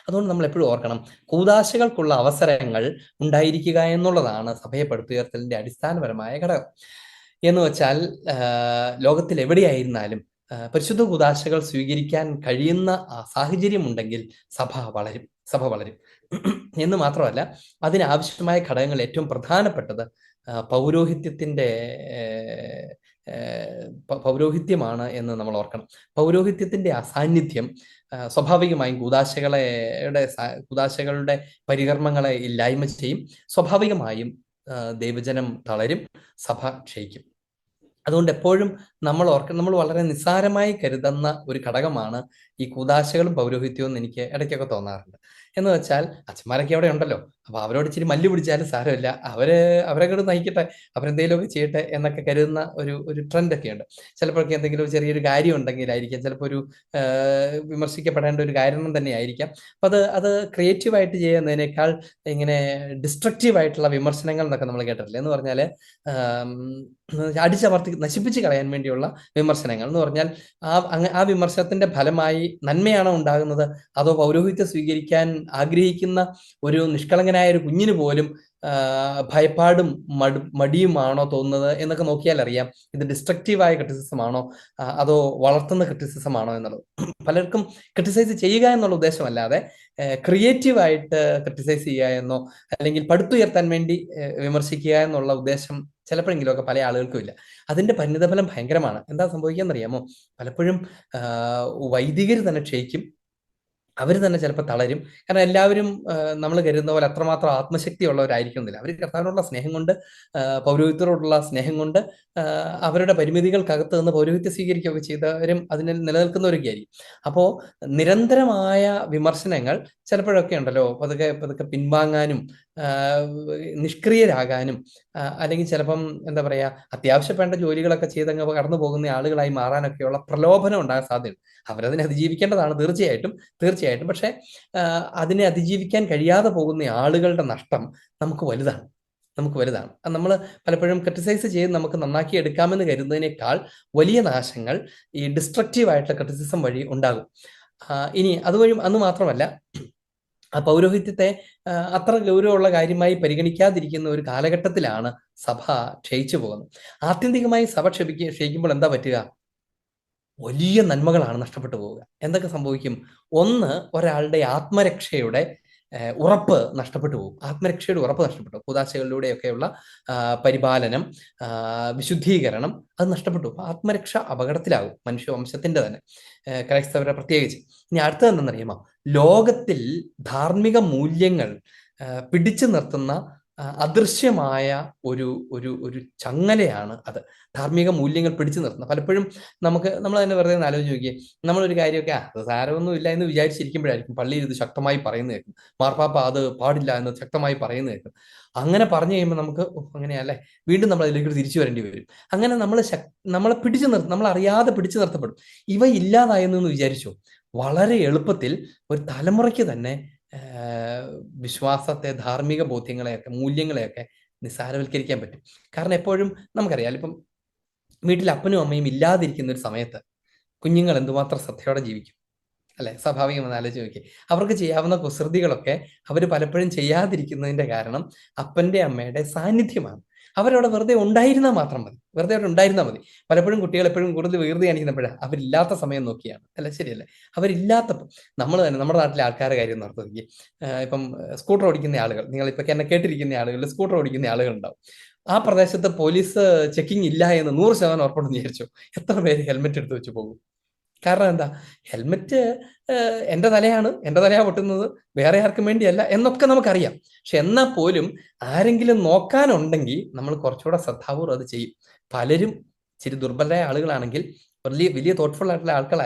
അതുകൊണ്ട് നമ്മൾ എപ്പോഴും ഓർക്കണം, കൂദാശകൾക്കുള്ള അവസരങ്ങൾ ഉണ്ടായിരിക്കുക എന്നുള്ളതാണ് സഭയെ പടുത്തുയർത്തലിന്റെ അടിസ്ഥാനപരമായ ഘടകം. എന്ന് വെച്ചാൽ ലോകത്തിൽ എവിടെയായിരുന്നാലും പരിശുദ്ധ കൂദാശകൾ സ്വീകരിക്കാൻ കഴിയുന്ന സാഹചര്യം ഉണ്ടെങ്കിൽ സഭ വളരും. എന്ന് മാത്രമല്ല, അതിനാവശ്യമായ ഘടകങ്ങൾ ഏറ്റവും പ്രധാനപ്പെട്ടത് പൗരോഹിത്യമാണ് എന്ന് നമ്മൾ ഓർക്കണം. പൗരോഹിത്യത്തിന്റെ അസാന്നിധ്യം സ്വാഭാവികമായും കൂദാശകളുടെ പരികർമ്മങ്ങളെ ഇല്ലായ്മ ചെയ്യും. സ്വാഭാവികമായും ദൈവജനം തളരും, സഭ ക്ഷയിക്കും. അതുകൊണ്ട് എപ്പോഴും നമ്മൾ വളരെ നിസ്സാരമായി കരുതുന്ന ഒരു ഘടകമാണ് ഈ കൂദാശകളും പൗരോഹിത്യവും എന്ന് എനിക്ക് ഇടയ്ക്കൊക്കെ തോന്നാറുണ്ട്. എന്ന് വെച്ചാൽ അച്ഛന്മാരൊക്കെ അവിടെ ഉണ്ടല്ലോ, അപ്പൊ അവരോട് ഇച്ചിരി മല്ലു പിടിച്ചാലും സാരമില്ല, അവരെ കൂടെ നയിക്കട്ടെ, അവരെന്തെങ്കിലുമൊക്കെ ചെയ്യട്ടെ എന്നൊക്കെ കരുതുന്ന ഒരു ട്രെൻഡൊക്കെ ഉണ്ട്. ചിലപ്പോഴൊക്കെ എന്തെങ്കിലും ഒരു ചെറിയൊരു കാര്യം ഉണ്ടെങ്കിലായിരിക്കാം, ചിലപ്പോൾ ഒരു വിമർശിക്കപ്പെടേണ്ട ഒരു കാരണം തന്നെ ആയിരിക്കാം. അപ്പൊ അത് ക്രിയേറ്റീവായിട്ട് ചെയ്യുന്നതിനേക്കാൾ ഇങ്ങനെ ഡിസ്ട്രക്റ്റീവ് ആയിട്ടുള്ള വിമർശനങ്ങൾ എന്നൊക്കെ നമ്മൾ കേട്ടിട്ടില്ല. എന്ന് പറഞ്ഞാൽ അടിച്ചമർത്തി നശിപ്പിച്ച് കളയാൻ വേണ്ടിയുള്ള വിമർശനങ്ങൾ എന്ന് പറഞ്ഞാൽ ആ വിമർശനത്തിന്റെ ഫലമായി നന്മയാണോ ഉണ്ടാകുന്നത്, അതോ പൗരോഹിത്യം സ്വീകരിക്കാൻ ആഗ്രഹിക്കുന്ന ഒരു നിഷ്കളങ്കനായ ഒരു കുഞ്ഞിന് പോലും ഭയപ്പാടും മടിയുമാണോ തോന്നുന്നത് എന്നൊക്കെ നോക്കിയാൽ അറിയാം ഇത് ഡിസ്ട്രക്റ്റീവായ ക്രിറ്റിസിസം ആണോ അതോ വളർത്തുന്ന ക്രിറ്റിസിസം ആണോ എന്നുള്ളത്. പലർക്കും ക്രിറ്റിസൈസ് ചെയ്യുക എന്നുള്ള ഉദ്ദേശമല്ലാതെ ക്രിയേറ്റീവായിട്ട് ക്രിറ്റിസൈസ് ചെയ്യുക എന്നോ അല്ലെങ്കിൽ പടുത്തുയർത്താൻ വേണ്ടി വിമർശിക്കുക എന്നുള്ള ഉദ്ദേശം ചിലപ്പോഴെങ്കിലുമൊക്കെ പല ആളുകൾക്കും ഇല്ല. അതിന്റെ പരിണിതഫലം ഭയങ്കരമാണ്. എന്താ സംഭവിക്കാന്നറിയാമോ? പലപ്പോഴും വൈദികർ തന്നെ ക്ഷയിക്കും, അവർ തന്നെ ചിലപ്പോൾ തളരും. കാരണം എല്ലാവരും നമ്മൾ കരുതുന്ന പോലെ അത്രമാത്രം ആത്മശക്തി ഉള്ളവരായിരിക്കുന്നില്ല. അവർ കർത്താവിനോടുള്ള സ്നേഹം കൊണ്ട്, പൗരോഹിത്യരോടുള്ള സ്നേഹം കൊണ്ട്, അവരുടെ പരിമിതികൾക്കകത്ത് നിന്ന് പൗരോഹിത്യം സ്വീകരിക്കുകയൊക്കെ ചെയ്തവരും അതിന് നിലനിൽക്കുന്നവരൊക്കെ ആയിരിക്കും. അപ്പോൾ നിരന്തരമായ വിമർശനങ്ങൾ ചിലപ്പോഴൊക്കെ ഉണ്ടല്ലോ, പതുക്കെ പതുക്കെ പിൻവാങ്ങാനും നിഷ്ക്രിയരാകാനും, അല്ലെങ്കിൽ ചിലപ്പം എന്താ പറയുക, അത്യാവശ്യപ്പെട്ട ജോലികളൊക്കെ ചെയ്തങ്ങ് കടന്നു പോകുന്ന ആളുകളായി മാറാനൊക്കെയുള്ള പ്രലോഭനം ഉണ്ടാകാൻ സാധ്യതയുണ്ട്. അവരതിനെ അതിജീവിക്കേണ്ടതാണ് തീർച്ചയായിട്ടും. തീർച്ചയായിട്ടും. പക്ഷെ അതിനെ അതിജീവിക്കാൻ കഴിയാതെ പോകുന്ന ആളുകളുടെ നഷ്ടം നമുക്ക് വലുതാണ്. നമുക്ക് വലുതാണ്. നമ്മൾ പലപ്പോഴും ക്രിട്ടിസൈസ് ചെയ്ത് നമുക്ക് നന്നാക്കി എടുക്കാമെന്ന് കരുതുന്നതിനേക്കാൾ വലിയ നാശങ്ങൾ ഈ ഡിസ്ട്രക്റ്റീവ് ആയിട്ടുള്ള ക്രിറ്റിസിസം വഴി ഉണ്ടാകും. ഇനി അതുവഴി അന്ന് മാത്രമല്ല, ആ പൗരോഹിത്യത്തെ അത്ര ഗൗരവമുള്ള കാര്യമായി പരിഗണിക്കാതിരിക്കുന്ന ഒരു കാലഘട്ടത്തിലാണ് സഭ ക്ഷയിച്ചു പോകുന്നത്. ആത്യന്തികമായി സഭ ക്ഷയിക്കുമ്പോൾ എന്താ പറ്റുക? വലിയ നന്മകളാണ് നഷ്ടപ്പെട്ടു പോവുക. എന്തൊക്കെ സംഭവിക്കും? ഒന്ന്, ഒരാളുടെ ആത്മരക്ഷയുടെ ഉറപ്പ് നഷ്ടപ്പെട്ടു പോകും. ആത്മരക്ഷയുടെ ഉറപ്പ് നഷ്ടപ്പെട്ടു. കൂദാശകളിലൂടെയൊക്കെയുള്ള പരിപാലനം, വിശുദ്ധീകരണം അത് നഷ്ടപ്പെട്ടു. ആത്മരക്ഷ അപകടത്തിലാകും, മനുഷ്യവംശത്തിന്റെ തന്നെ, ക്രൈസ്തവരെ പ്രത്യേകിച്ച്. ഇനി അടുത്തത് എന്തെന്നറിയാമോ? ലോകത്തിൽ ധാർമ്മിക മൂല്യങ്ങൾ പിടിച്ചു നിർത്തുന്ന അദൃശ്യമായ ഒരു ഒരു ഒരു ചങ്ങലയാണ് അത്. ധാർമ്മിക മൂല്യങ്ങൾ പിടിച്ചു നിർത്തുന്നത്. പലപ്പോഴും നമ്മൾ തന്നെ വെറുതെ ഒന്ന് ആലോചിച്ച് നോക്കിയേ. നമ്മളൊരു കാര്യമൊക്കെ അത് സാരമൊന്നും ഇല്ല എന്ന് വിചാരിച്ചിരിക്കുമ്പോഴായിരിക്കും പള്ളിയിൽ ഇത് ശക്തമായി പറയുന്നത് കേൾക്കും. മാർപ്പാപ്പ അത് പാടില്ല എന്ന് ശക്തമായി പറയുന്നത് കേൾക്കും. അങ്ങനെ പറഞ്ഞു കഴിയുമ്പോൾ നമുക്ക് അങ്ങനെയല്ലേ, വീണ്ടും നമ്മൾ അതിലേക്ക് തിരിച്ചു വരേണ്ടി വരും. അങ്ങനെ നമ്മളെ പിടിച്ചു നിർത്തും, നമ്മൾ അറിയാതെ പിടിച്ചു നിർത്തപ്പെടും. ഇവ ഇല്ലാതായെന്ന് വിചാരിച്ചു, വളരെ എളുപ്പത്തിൽ ഒരു തലമുറയ്ക്ക് തന്നെ വിശ്വാസത്തെ, ധാർമ്മിക ബോധ്യങ്ങളെയൊക്കെ, മൂല്യങ്ങളെയൊക്കെ നിസ്സാരവൽക്കരിക്കാൻ പറ്റും. കാരണം എപ്പോഴും നമുക്കറിയാം, ഇപ്പം വീട്ടിൽ അപ്പനും അമ്മയും ഇല്ലാതിരിക്കുന്ന ഒരു സമയത്ത് കുഞ്ഞുങ്ങൾ എന്തുമാത്രം ശ്രദ്ധയോടെ ജീവിക്കും, അല്ലെ? സ്വാഭാവികമെന്ന് ആലോചിച്ച് നോക്കി. അവർക്ക് ചെയ്യാവുന്ന കുസൃതികളൊക്കെ അവർ പലപ്പോഴും ചെയ്യാതിരിക്കുന്നതിന്റെ കാരണം അപ്പന്റെ അമ്മയുടെ സാന്നിധ്യമാണ്. അവരവിടെ വെറുതെ ഉണ്ടായിരുന്നാൽ മാത്രം മതി, വെറുതെ അവിടെ ഉണ്ടായിരുന്നാൽ മതി. പലപ്പോഴും കുട്ടികൾ എപ്പോഴും കൂടുതൽ വികൃതി കാണിക്കുന്നപ്പോഴാണ് അവരില്ലാത്ത സമയം നോക്കിയാണ്, അല്ല ശരിയല്ലേ? അവരില്ലാത്തപ്പോൾ നമ്മൾ തന്നെ നമ്മുടെ നാട്ടിലെ ആൾക്കാരുടെ കാര്യം നടത്തുക. ഇപ്പം സ്കൂട്ടർ ഓടിക്കുന്ന ആളുകൾ, നിങ്ങളിപ്പോൾ എന്നെ കേട്ടിരിക്കുന്ന ആളുകളിൽ സ്കൂട്ടർ ഓടിക്കുന്ന ആളുകൾ ഉണ്ടാവും. ആ പ്രദേശത്ത് പോലീസ് ചെക്കിംഗ് ഇല്ല എന്ന് 100% ഉറപ്പുണ്ടെന്ന് വിചാരിച്ചു, എത്ര പേര് ഹെൽമെറ്റ് എടുത്ത് വെച്ച് പോകും? കാരണം എന്താ? ഹെൽമെറ്റ് എൻ്റെ തലയാ പൊട്ടുന്നത്, വേറെ ആർക്കും വേണ്ടിയല്ല എന്നൊക്കെ നമുക്കറിയാം. പക്ഷെ എന്നാൽ പോലും ആരെങ്കിലും നോക്കാനുണ്ടെങ്കിൽ നമ്മൾ കുറച്ചുകൂടെ ശ്രദ്ധാപൂർവ്വം അത് ചെയ്യും. പലരും ഇച്ചിരി ദുർബലരായ ആളുകളാണെങ്കിൽ, വലിയ തോട്ട്ഫുൾ ആയിട്ടുള്ള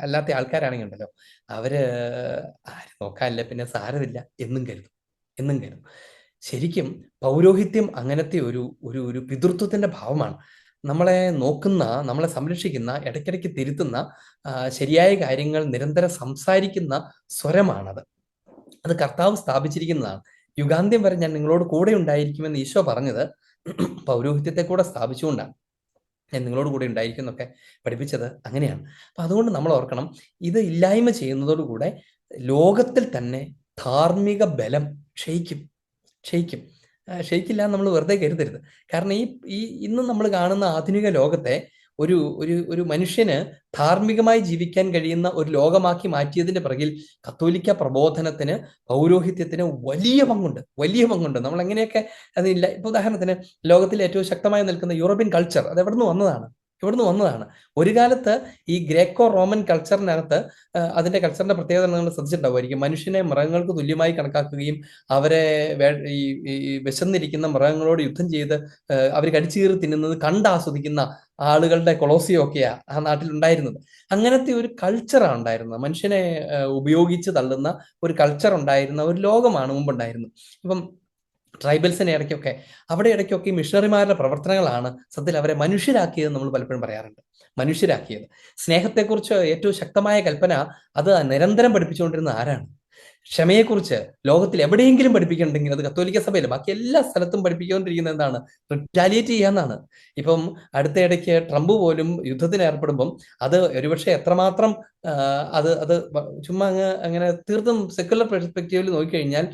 അല്ലാത്ത ആൾക്കാരാണെങ്കിൽ ഉണ്ടല്ലോ, അവര് ആരും നോക്കാനില്ല, പിന്നെ സാരമില്ല എന്നും കരുതും. ശരിക്കും പൗരോഹിത്യം അങ്ങനത്തെ ഒരു ഒരു ഒരു പിതൃത്വത്തിന്റെ ഭാവമാണ്. നമ്മളെ നോക്കുന്ന, നമ്മളെ സംരക്ഷിക്കുന്ന, ഇടയ്ക്കിടയ്ക്ക് തിരുത്തുന്ന, ശരിയായ കാര്യങ്ങൾ നിരന്തരം സംസാരിക്കുന്ന സ്വരമാണത്. അത് കർത്താവ് സ്ഥാപിച്ചിരിക്കുന്നതാണ്. യുഗാന്ത്യം വരെ ഞാൻ നിങ്ങളോട് കൂടെ ഉണ്ടായിരിക്കുമെന്ന് ഈശോ പറഞ്ഞത് പൗരോഹിത്യത്തെ കൂടെ സ്ഥാപിച്ചുകൊണ്ടാണ്. ഞാൻ നിങ്ങളോട് കൂടെ ഉണ്ടായിരിക്കും എന്നൊക്കെ പഠിപ്പിച്ചത് അങ്ങനെയാണ്. അപ്പൊ അതുകൊണ്ട് നമ്മൾ ഓർക്കണം, ഇത് ഇല്ലായ്മ ചെയ്യുന്നതോടുകൂടെ ലോകത്തിൽ തന്നെ ധാർമ്മിക ബലം ക്ഷയിക്കും. ക്ഷയിക്കില്ല എന്ന് നമ്മൾ വെറുതെ കരുതരുത്. കാരണം ഈ ഇന്ന് നമ്മൾ കാണുന്ന ആധുനിക ലോകത്തെ ഒരു ഒരു ഒരു മനുഷ്യന് ധാർമ്മികമായി ജീവിക്കാൻ കഴിയുന്ന ഒരു ലോകമാക്കി മാറ്റിയതിന്റെ പിറകിൽ കത്തോലിക്ക പ്രബോധനത്തിന്, പൗരോഹിത്യത്തിന് വലിയ പങ്കുണ്ട്. നമ്മൾ എങ്ങനെയൊക്കെ അതില്ല. ഇപ്പൊ ഉദാഹരണത്തിന്, ലോകത്തിലെ ഏറ്റവും ശക്തമായി നിൽക്കുന്ന യൂറോപ്യൻ കൾച്ചർ അത് എവിടുന്ന് വന്നതാണ്. ഒരു കാലത്ത് ഈ ഗ്രേക്കോ റോമൻ കൾച്ചറിനകത്ത്, അതിന്റെ കൾച്ചറിന്റെ പ്രത്യേകത നിങ്ങൾ ശ്രദ്ധിച്ചിട്ടുണ്ടാവുമായിരിക്കും, മനുഷ്യനെ മൃഗങ്ങൾക്ക് തുല്യമായി കണക്കാക്കുകയും അവരെ വിശന്നിരിക്കുന്ന മൃഗങ്ങളോട് യുദ്ധം ചെയ്ത് അവർ കടിച്ചു കീറി തിന്നുന്നത് കണ്ടാസ്വദിക്കുന്ന ആളുകളുടെ കൊളോസിയോ ഒക്കെയാ ആ നാട്ടിൽ ഉണ്ടായിരുന്നത്. അങ്ങനത്തെ ഒരു കൾച്ചറാണ് ഉണ്ടായിരുന്നത്. മനുഷ്യനെ ഉപയോഗിച്ച് തള്ളുന്ന ഒരു കൾച്ചർ ഉണ്ടായിരുന്ന ഒരു ലോകമാണ് മുമ്പുണ്ടായിരുന്നത്. ഇപ്പം ട്രൈബൽസിനെ ഇടയ്ക്കൊക്കെ മിഷണറിമാരുടെ പ്രവർത്തനങ്ങളാണ് സത്യത്തിൽ അവരെ മനുഷ്യരാക്കിയതെന്ന് നമ്മൾ പലപ്പോഴും പറയാറുണ്ട്. മനുഷ്യരാക്കിയത്. സ്നേഹത്തെക്കുറിച്ച് ഏറ്റവും ശക്തമായ കൽപ്പന അത് നിരന്തരം പഠിപ്പിച്ചുകൊണ്ടിരുന്ന ആരാണ്? ക്ഷമയെക്കുറിച്ച് ലോകത്തിൽ എവിടെയെങ്കിലും പഠിപ്പിക്കുന്നുണ്ടെങ്കിൽ അത് കത്തോലിക്ക സഭയില്ല, ബാക്കി എല്ലാ സ്ഥലത്തും പഠിപ്പിച്ചുകൊണ്ടിരിക്കുന്നത് എന്താണ്? റിറ്റാലിയേറ്റ് ചെയ്യാന്നാണ്. ഇപ്പം അടുത്തയിടയ്ക്ക് ട്രംപ് പോലും യുദ്ധത്തിന് ഏർപ്പെടുമ്പം അത് ഒരുപക്ഷെ എത്രമാത്രം അത് അത് ചുമ്മാ അങ്ങനെ തീർത്തും സെക്കുലർ പെർസ്പെക്റ്റീവിൽ നോക്കിക്കഴിഞ്ഞാൽ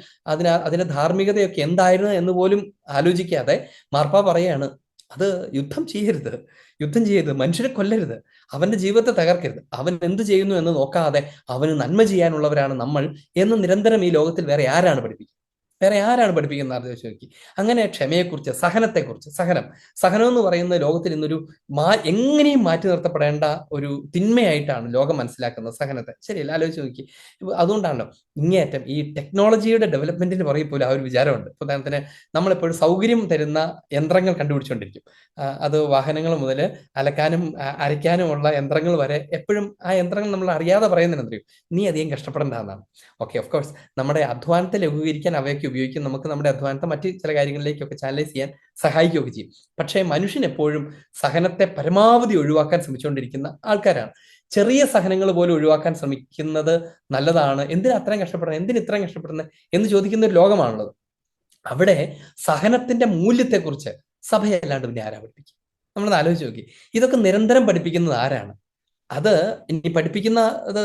അതിന്റെ ധാർമ്മികതയൊക്കെ എന്തായിരുന്നു എന്ന് പോലും ആലോചിക്കാതെ മാർപ്പാപ്പ പറയാണ്, അത് യുദ്ധം ചെയ്യരുത്, മനുഷ്യരെ കൊല്ലരുത്, അവന്റെ ജീവിതത്തെ തകർക്കരുത്, അവൻ എന്ത് ചെയ്യുന്നു എന്ന് നോക്കാതെ അവന് നന്മ ചെയ്യാനുള്ളവരാണ് നമ്മൾ എന്ന് നിരന്തരം ഈ ലോകത്തിൽ വേറെ ആരാണ് പഠിപ്പിക്കുക? വേറെ ആരാണ് പഠിപ്പിക്കുന്നത് ആലോചിച്ച് നോക്കി. അങ്ങനെ ക്ഷമയെക്കുറിച്ച്, സഹനത്തെക്കുറിച്ച്, സഹനം എന്ന് പറയുന്ന ലോകത്തിൽ ഇന്നൊരു എങ്ങനെയും മാറ്റി നിർത്തപ്പെടേണ്ട ഒരു തിന്മയായിട്ടാണ് ലോകം മനസ്സിലാക്കുന്നത് സഹനത്തെ. ശരിയല്ല? ആലോചിച്ച് നോക്കി. അതുകൊണ്ടാണല്ലോ ഇങ്ങേയറ്റം ഈ ടെക്നോളജിയുടെ ഡെവലപ്മെന്റിന് പറയും പോലും ആ ഒരു വിചാരമുണ്ട്. ഉദാഹരണത്തിന് നമ്മളെപ്പോഴും സൗകര്യം തരുന്ന യന്ത്രങ്ങൾ കണ്ടുപിടിച്ചുകൊണ്ടിരിക്കും. അത് വാഹനങ്ങൾ മുതൽ അലക്കാനും അരയ്ക്കാനുമുള്ള യന്ത്രങ്ങൾ വരെ എപ്പോഴും ആ യന്ത്രങ്ങൾ നമ്മൾ അറിയാതെ പറയുന്നതിനെന്തറിയും, നീ അധികം കഷ്ടപ്പെടേണ്ട എന്നാണ്. ഓക്കെ, ഓഫ് കോഴ്സ് നമ്മുടെ അധ്വാനത്തെ ലഘൂകരിക്കാൻ അവയൊക്കെ ഉപയോഗിക്കും. നമുക്ക് നമ്മുടെ അധ്വാനത്തെ മറ്റ് ചില കാര്യങ്ങളിലേക്കൊക്കെ ചാനലൈസ് ചെയ്യാൻ സഹായിക്കുകയൊക്കെ ചെയ്യും. പക്ഷേ മനുഷ്യൻ എപ്പോഴും സഹനത്തെ പരമാവധി ഒഴിവാക്കാൻ ശ്രമിച്ചുകൊണ്ടിരിക്കുന്ന ആൾക്കാരാണ്. ചെറിയ സഹനങ്ങൾ പോലും ഒഴിവാക്കാൻ ശ്രമിക്കുന്നത് നല്ലതാണ്. എന്തിനാ അത്രയും കഷ്ടപ്പെടുന്നത്, എന്തിന് ഇത്രയും കഷ്ടപ്പെടുന്നത് എന്ന് ചോദിക്കുന്ന ഒരു ലോകമാണുള്ളത്. അവിടെ സഹനത്തിന്റെ മൂല്യത്തെക്കുറിച്ച് സഭയല്ലാണ്ട് പിന്നെ ആരാ പഠിപ്പിക്കുക? നമ്മളൊന്ന് ആലോചിച്ച് നോക്കി. ഇതൊക്കെ നിരന്തരം പഠിപ്പിക്കുന്നത് ആരാണ്? അത് ഇനി പഠിപ്പിക്കുന്നത്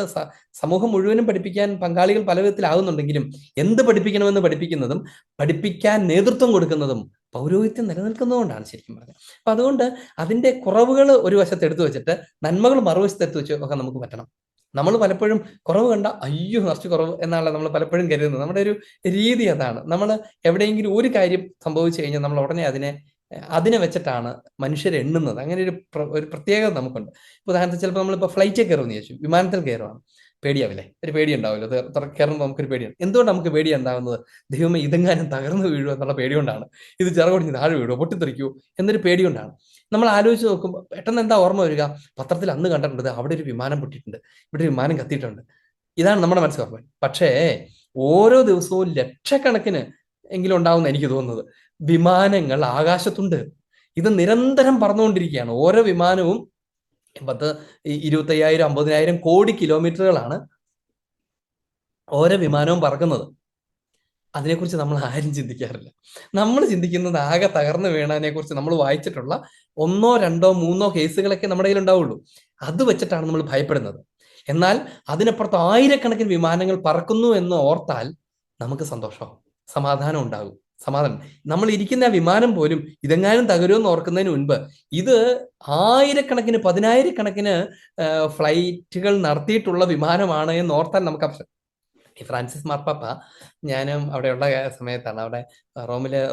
സമൂഹം മുഴുവനും പഠിപ്പിക്കാൻ പങ്കാളികൾ പല വിധത്തിലാകുന്നുണ്ടെങ്കിലും എന്ത് പഠിപ്പിക്കണമെന്ന് പഠിപ്പിക്കുന്നതും പഠിപ്പിക്കാൻ നേതൃത്വം കൊടുക്കുന്നതും പൗരോഹിത്യം നിലനിൽക്കുന്നതുകൊണ്ടാണ് ശരിക്കും പറഞ്ഞത്. അപ്പൊ അതുകൊണ്ട് അതിന്റെ കുറവുകൾ ഒരു വശത്ത് എടുത്തു വെച്ചിട്ട് നന്മകൾ മറുവശത്ത് എടുത്തു വെച്ച് ഒക്കെ നമുക്ക് പറ്റണം. നമ്മൾ പലപ്പോഴും കുറവ് കണ്ട അയ്യോ നിറച്ച് കുറവ് എന്നാണ് നമ്മൾ പലപ്പോഴും കരുതുന്നത്. നമ്മുടെ ഒരു രീതി അതാണ്. നമ്മൾ എവിടെയെങ്കിലും ഒരു കാര്യം സംഭവിച്ചു കഴിഞ്ഞാൽ നമ്മൾ ഉടനെ അതിനെ വെച്ചിട്ടാണ് മനുഷ്യർ എണ്ണുന്നത്. അങ്ങനെ ഒരു പ്രത്യേകത നമുക്കുണ്ട്. ഉദാഹരണത്തിന് ചിലപ്പോൾ നമ്മളിപ്പോൾ ഫ്ലൈറ്റിൽ കയറുമെന്ന് ചോദിച്ചു, വിമാനത്തിൽ കയറുവാണ്, പേടിയാവില്ലേ? ഒരു പേടി ഉണ്ടാവില്ല. കയറുമ്പോൾ നമുക്കൊരു പേടിയാണ്. എന്തുകൊണ്ട് നമുക്ക് പേടി ഉണ്ടാകുന്നത്? ദൈവമേ ഇതെങ്ങാനും തകർന്നു വീഴുമോ എന്നുള്ള പേടികൊണ്ടാണ്. ഇത് ചിറകൊടിഞ്ഞ് താഴെ വീഴുമോ, പൊട്ടിത്തെറിക്കുമോ എന്നൊരു പേടികൊണ്ടാണ്. നമ്മൾ ആലോചിച്ച് നോക്കുമ്പോൾ പെട്ടെന്ന് എന്താ ഓർമ്മ വരിക? പത്രത്തിൽ അന്ന് കണ്ടിട്ടുണ്ട്, അവിടെ ഒരു വിമാനം പൊട്ടിയിട്ടുണ്ട്, ഇവിടെ ഒരു വിമാനം കത്തിയിട്ടുണ്ട്. ഇതാണ് നമ്മുടെ മനസ്സിൽ ഓർമ്മ. പക്ഷേ ഓരോ ദിവസവും ലക്ഷക്കണക്കിന് എങ്കിലും ഉണ്ടാവുമെന്ന് എനിക്ക് തോന്നുന്നത് വിമാനങ്ങൾ ആകാശത്തുണ്ട്. ഇത് നിരന്തരം പറന്നുകൊണ്ടിരിക്കുകയാണ്. ഓരോ വിമാനവും 25,000 50,000 കോടി കിലോമീറ്ററുകളാണ് ഓരോ വിമാനവും പറക്കുന്നത്. അതിനെക്കുറിച്ച് നമ്മൾ ആരും ചിന്തിക്കാറില്ല. നമ്മൾ ചിന്തിക്കുന്നത് ആകെ തകർന്നു വീണതിനെ കുറിച്ച് നമ്മൾ വായിച്ചിട്ടുള്ള 1 2 3 കേസുകളൊക്കെ നമ്മുടെ കയ്യിൽ ഉണ്ടാവുള്ളൂ. അത് വെച്ചിട്ടാണ് നമ്മൾ ഭയപ്പെടുന്നത്. എന്നാൽ അതിനപ്പുറത്ത് ആയിരക്കണക്കിന് വിമാനങ്ങൾ പറക്കുന്നു എന്ന് ഓർത്താൽ നമുക്ക് സന്തോഷമാവും, സമാധാനം ഉണ്ടാകും. സമാധാനം. നമ്മൾ ഇരിക്കുന്ന വിമാനം പോലും ഇതെങ്ങാനും തകരുമെന്ന് ഓർക്കുന്നതിന് മുൻപ് ഇത് ആയിരക്കണക്കിന് പതിനായിരക്കണക്കിന് ഫ്ലൈറ്റുകൾ നടത്തിയിട്ടുള്ള വിമാനമാണ് എന്ന് ഓർത്താൽ നമുക്ക് ഈ ഫ്രാൻസിസ് മാർപ്പാപ്പ, ഞാനും അവിടെയുള്ള സമയത്താണ്, അവിടെ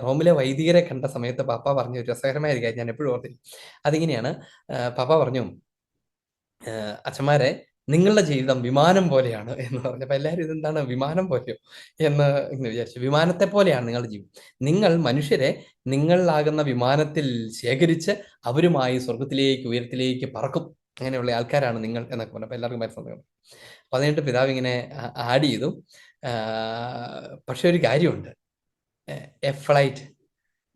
റോമിലെ വൈദികരെ കണ്ട സമയത്ത് പാപ്പ പറഞ്ഞ ഒരു രസകരമായ ഒരു കാര്യം ഞാൻ എപ്പോഴും ഓർത്തിരിക്കും. അതിങ്ങനെയാണ്. പാപ്പ പറഞ്ഞു, അച്ഛന്മാരെ നിങ്ങളുടെ ജീവിതം വിമാനം പോലെയാണ് എന്ന് പറഞ്ഞപ്പോൾ എല്ലാവരും ഇതെന്താണ് വിമാനം പോലെയോ എന്ന് ഇങ്ങനെ വിചാരിച്ചു. വിമാനത്തെ പോലെയാണ് നിങ്ങളുടെ ജീവിതം. നിങ്ങൾ മനുഷ്യരെ നിങ്ങളിലാകുന്ന വിമാനത്തിൽ ശേഖരിച്ച് അവരുമായി സ്വർഗത്തിലേക്ക് ഉയരത്തിലേക്ക് പറക്കും. അങ്ങനെയുള്ള ആൾക്കാരാണ് നിങ്ങൾ എന്നൊക്കെ പറഞ്ഞപ്പോൾ എല്ലാവർക്കും മനസ്സിലാകും. അപ്പൊ അതിനായിട്ട് പിതാവ് ഇങ്ങനെ ആഡ് ചെയ്തു, പക്ഷെ ഒരു കാര്യമുണ്ട്, A flight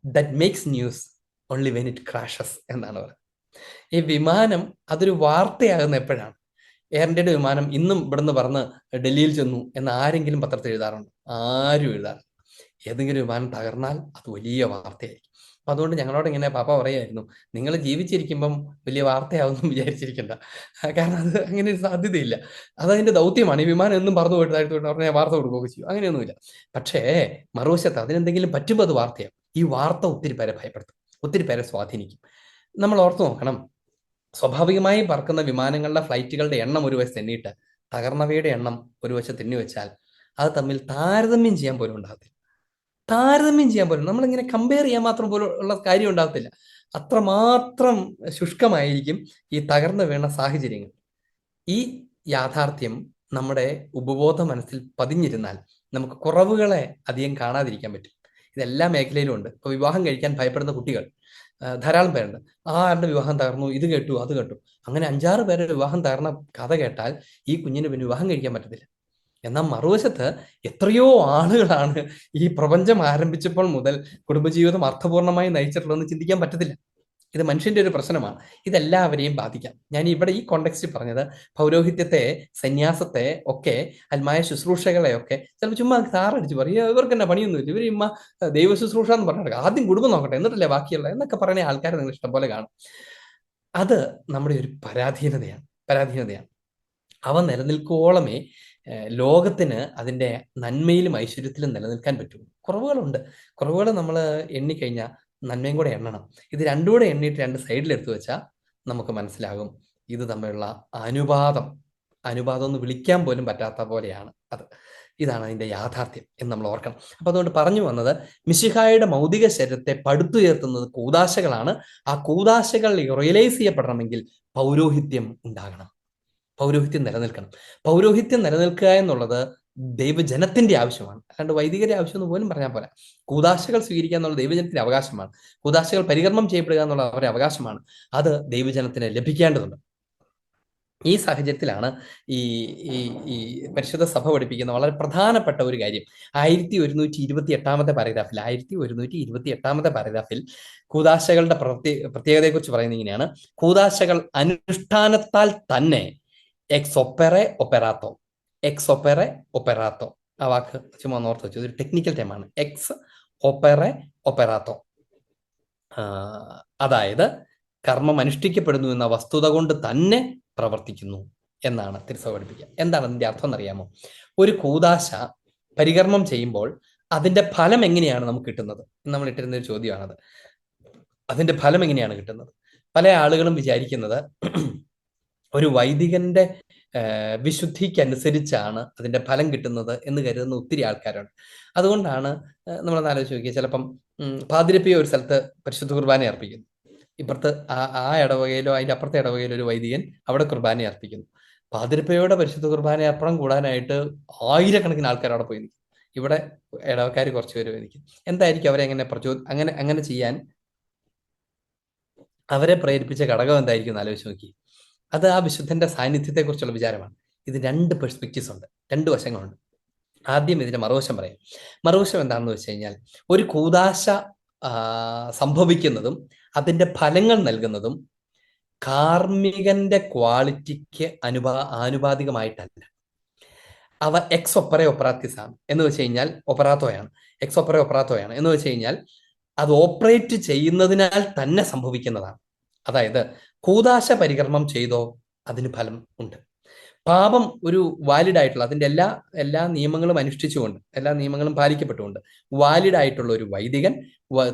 that makes news only when it crashes എന്നാണ് പറയുന്നത്. ഈ വിമാനം അതൊരു വാർത്തയാകുന്ന എപ്പോഴാണ്? എയർ ഇന്ത്യയുടെ വിമാനം ഇന്നും ഇവിടുന്ന് പറന്ന് ഡൽഹിയിൽ ചെന്നു എന്ന് ആരെങ്കിലും പത്രത്തിൽ എഴുതാറുണ്ട്? ആരും എഴുതാറില്ല. ഏതെങ്കിലും വിമാനം തകർന്നാൽ അത് വലിയ വാർത്തയായിരിക്കും. അപ്പൊ അതുകൊണ്ട് ഞങ്ങളോട് ഇങ്ങനെ പാപ്പ പറയായിരുന്നു, നിങ്ങൾ ജീവിച്ചിരിക്കുമ്പം വലിയ വാർത്തയാവുമെന്നും വിചാരിച്ചിരിക്കണ്ട. കാരണം അത് അങ്ങനെ ഒരു സാധ്യതയില്ല. അതതിന്റെ ദൗത്യമാണ്. ഈ വിമാനം എന്നും പറന്നു പോയിട്ട് താഴ്ത്തു പോയിട്ട് പറഞ്ഞാൽ വാർത്ത കൊടുക്കുകയൊക്കെ ചെയ്യും. അങ്ങനെയൊന്നുമില്ല. പക്ഷേ മറുവശത്ത് അതിനെന്തെങ്കിലും പറ്റുമ്പോൾ അത് വാർത്തയാവും. ഈ വാർത്ത ഒത്തിരി പേരെ ഭയപ്പെടുത്തും, ഒത്തിരി പേരെ സ്വാധീനിക്കും. നമ്മൾ ഓർത്തു നോക്കണം, സ്വാഭാവികമായി പറക്കുന്ന വിമാനങ്ങളുടെ ഫ്ലൈറ്റുകളുടെ എണ്ണം ഒരു വശത്ത് എണ്ണിയിട്ട് തകർന്നവയുടെ എണ്ണം ഒരു വശത്ത് എണ്ണി വെച്ചാൽ അത് തമ്മിൽ താരതമ്യം ചെയ്യാൻ പോലും ഉണ്ടാകത്തില്ല. താരതമ്യം ചെയ്യാൻ പോലും, നമ്മളിങ്ങനെ കമ്പയർ ചെയ്യാൻ മാത്രം പോലും ഉള്ള കാര്യം ഉണ്ടാകത്തില്ല. അത്രമാത്രം ശുഷ്കമായിരിക്കും ഈ തകർന്നു വീണ സാഹചര്യങ്ങൾ. ഈ യാഥാർത്ഥ്യം നമ്മുടെ ഉപബോധ മനസ്സിൽ പതിഞ്ഞിരുന്നാൽ നമുക്ക് കുറവുകളെ അധികം കാണാതിരിക്കാൻ പറ്റും. ഇതെല്ലാ മേഖലയിലും ഉണ്ട്. ഇപ്പൊ വിവാഹം കഴിക്കാൻ ഭയപ്പെടുന്ന കുട്ടികൾ ധാരാളം പേരുണ്ട്. ആരുടെ വിവാഹം തകർന്നു, ഇത് കേട്ടു അത് കേട്ടു. അങ്ങനെ 5-6 പേരുടെ വിവാഹം തകർന്ന കഥ കേട്ടാൽ ഈ കുഞ്ഞിന് പിന്നെ വിവാഹം കഴിക്കാൻ പറ്റത്തില്ല. എന്നാൽ മറുവശത്ത് എത്രയോ ആളുകളാണ് ഈ പ്രപഞ്ചം ആരംഭിച്ചപ്പോൾ മുതൽ കുടുംബജീവിതം അർത്ഥപൂർണമായി നയിച്ചിട്ടുള്ളതെന്ന് ചിന്തിക്കാൻ പറ്റത്തില്ല. ഇത് മനുഷ്യന്റെ ഒരു പ്രശ്നമാണ്. ഇതെല്ലാവരെയും ബാധിക്കാം. ഞാൻ ഇവിടെ ഈ കോണ്ടെക്സ്റ്റ് പറഞ്ഞത് പൗരോഹിത്യത്തെ, സന്യാസത്തെ ഒക്കെ, ആത്മായ ശുശ്രൂഷകളെയൊക്കെ ചിലപ്പോൾ ചുമ്മാ താറടിച്ച് പറയും, ഇവർക്ക് തന്നെ പണിയൊന്നുമില്ല, ഇവർ ചുമ്മാ ദൈവ ശുശ്രൂഷ എന്ന് പറഞ്ഞിട്ട് ആദ്യം കുടുംബം നോക്കട്ടെ എന്നിട്ടല്ലേ ബാക്കിയുള്ള എന്നൊക്കെ പറയുന്ന ആൾക്കാരെ നിങ്ങൾ ഇഷ്ടംപോലെ കാണും. അത് നമ്മുടെ ഒരു പരാധീനതയാണ്. അവ നിലനിൽക്കുവോളമേ ലോകത്തിന് അതിൻ്റെ നന്മയിലും ഐശ്വര്യത്തിലും നിലനിൽക്കാൻ പറ്റും. കുറവുകളുണ്ട്. കുറവുകൾ നമ്മൾ എണ്ണിക്കഴിഞ്ഞാൽ നന്മയും കൂടെ എണ്ണണം. ഇത് രണ്ടും കൂടെ എണ്ണിയിട്ട് 2 സൈഡിലെടുത്ത് വെച്ചാൽ നമുക്ക് മനസ്സിലാകും ഇത് തമ്മിലുള്ള അനുപാതം എന്ന് വിളിക്കാൻ പോലും പറ്റാത്ത പോലെയാണ് അത്. ഇതാണ് അതിൻ്റെ യാഥാർത്ഥ്യം എന്ന് നമ്മൾ ഓർക്കണം. അപ്പൊ അതുകൊണ്ട് പറഞ്ഞു വന്നത്, മിശിഹായുടെ ഭൗതിക ശരീരത്തെ പടുത്തുയർത്തുന്നത് കൂദാശകളാണ്. ആ കൂദാശകൾ റിയലൈസ് ചെയ്യപ്പെടണമെങ്കിൽ പൗരോഹിത്യം ഉണ്ടാകണം, പൗരോഹിത്യം നിലനിൽക്കണം. പൗരോഹിത്യം നിലനിൽക്കുക എന്നുള്ളത് ദൈവജനത്തിന്റെ ആവശ്യമാണ്, അല്ലാണ്ട് വൈദികരുടെ ആവശ്യം എന്ന് പോലും പറഞ്ഞാൽ പോരാ. കൂദാശകൾ സ്വീകരിക്കുക എന്നുള്ള ദൈവജനത്തിന്റെ അവകാശമാണ്. കൂദാശകൾ പരികർമ്മം ചെയ്യപ്പെടുക എന്നുള്ള അവരുടെ അവകാശമാണ്. അത് ദൈവജനത്തിന് ലഭിക്കേണ്ടതുണ്ട്. ഈ സാഹചര്യത്തിലാണ് ഈ ഈ ഈ പരിശുദ്ധ സഭ പഠിപ്പിക്കുന്ന വളരെ പ്രധാനപ്പെട്ട ഒരു കാര്യം 1128 പാരഗ്രാഫിൽ 1128 പാരഗ്രാഫിൽ കൂദാശകളുടെ പ്രത്യേകതയെക്കുറിച്ച് പറയുന്നത് ഇങ്ങനെയാണ്: കൂദാശകൾ അനുഷ്ഠാനത്താൽ തന്നെ എക്സ് ഒപ്പെറെ ഒപ്പെറാത്തോ. എക്സ് ഒപ്പെറെ ഒപ്പെറാത്തോ, ആ വാക്ക് ചുമ്മാ ഓർത്ത് വെച്ചു, ഇതൊരു ടെക്നിക്കൽ ടൈമാണ്. എക്സ് ഒപ്പെറെ ഒപ്പെറാത്തോ, അതായത് കർമ്മം അനുഷ്ഠിക്കപ്പെടുന്നു എന്ന വസ്തുത കൊണ്ട് തന്നെ പ്രവർത്തിക്കുന്നു എന്നാണ് തിരുസഭ പഠിപ്പിക്കുക. എന്താണ് അതിന്റെ അർത്ഥം എന്നറിയാമോ? ഒരു കൂദാശ പരികർമ്മം ചെയ്യുമ്പോൾ അതിന്റെ ഫലം എങ്ങനെയാണ് നമുക്ക് കിട്ടുന്നത്? നമ്മൾ ഇട്ടിരുന്ന ഒരു ചോദ്യമാണത്. അതിന്റെ ഫലം എങ്ങനെയാണ് കിട്ടുന്നത്? പല ആളുകളും വിചാരിക്കുന്നത് ഒരു വൈദികന്റെ വിശുദ്ധിക്കനുസരിച്ചാണ് അതിന്റെ ഫലം കിട്ടുന്നത് എന്ന് കരുതുന്ന ഒത്തിരി ആൾക്കാരുണ്ട്. അതുകൊണ്ടാണ് നമ്മളൊന്ന് ആലോചിച്ച് നോക്കിയാൽ, ചിലപ്പം പാതിരപ്പിയ ഒരു സ്ഥലത്ത് പരിശുദ്ധ കുർബാന അർപ്പിക്കുന്നു, ഇപ്പുറത്ത് ആ ഇടവകയിലോ അതിന്റെ അപ്പുറത്തെ ഇടവകയിലോ ഒരു വൈദികൻ അവിടെ കുർബാന അർപ്പിക്കുന്നു. പാതിരപ്പയോടെ പരിശുദ്ധ കുർബാന അർപ്പണം കൂടാനായിട്ട് ആയിരക്കണക്കിന് ആൾക്കാർ അവിടെ പോയി നിൽക്കും. ഇവിടെ ഇടവക്കാർ കുറച്ച് പേര് നിൽക്കും. എന്തായിരിക്കും അവരെ അങ്ങനെ ചെയ്യാൻ അവരെ പ്രേരിപ്പിച്ച ഘടകം എന്തായിരിക്കും എന്ന് ആലോചിച്ച് നോക്കി. അത് ആ വിശുദ്ധന്റെ സാന്നിധ്യത്തെ കുറിച്ചുള്ള വിചാരമാണ്. ഇത് രണ്ട് പെർസ്പെക്റ്റീവ്സ് ഉണ്ട്, രണ്ട് വശങ്ങളുണ്ട്. ആദ്യം ഇതിന്റെ മറുവശം പറയാം. മറുവശം എന്താണെന്ന് വെച്ച് കഴിഞ്ഞാൽ, ഒരു കൂദാശ സംഭവിക്കുന്നതും അതിന്റെ ഫലങ്ങൾ നൽകുന്നതും കാർമികന്റെ ക്വാളിറ്റിക്ക് ആനുപാതികമായിട്ടല്ല. അവ എക്സ് ഒപ്പറെ ഒപ്പറാത്തിസ് ആണ് എന്ന് വെച്ച് കഴിഞ്ഞാൽ, ഒപ്പറാത്തോയാണ്, എക്സ് ഒപ്പറെ ഒപ്പറാത്തോയാണ് എന്ന് വെച്ച് കഴിഞ്ഞാൽ അത് ഓപ്പറേറ്റ് ചെയ്യുന്നതിനാൽ തന്നെ സംഭവിക്കുന്നതാണ്. അതായത് കൂദാശ പരികർമ്മം ചെയ്തോ അതിന് ഫലം ഉണ്ട്. പാപം ഒരു വാലിഡ് ആയിട്ടുള്ള, അതിൻ്റെ എല്ലാ നിയമങ്ങളും അനുഷ്ഠിച്ചുകൊണ്ട്, എല്ലാ നിയമങ്ങളും പാലിക്കപ്പെട്ടുകൊണ്ട് വാലിഡ് ആയിട്ടുള്ള ഒരു വൈദികൻ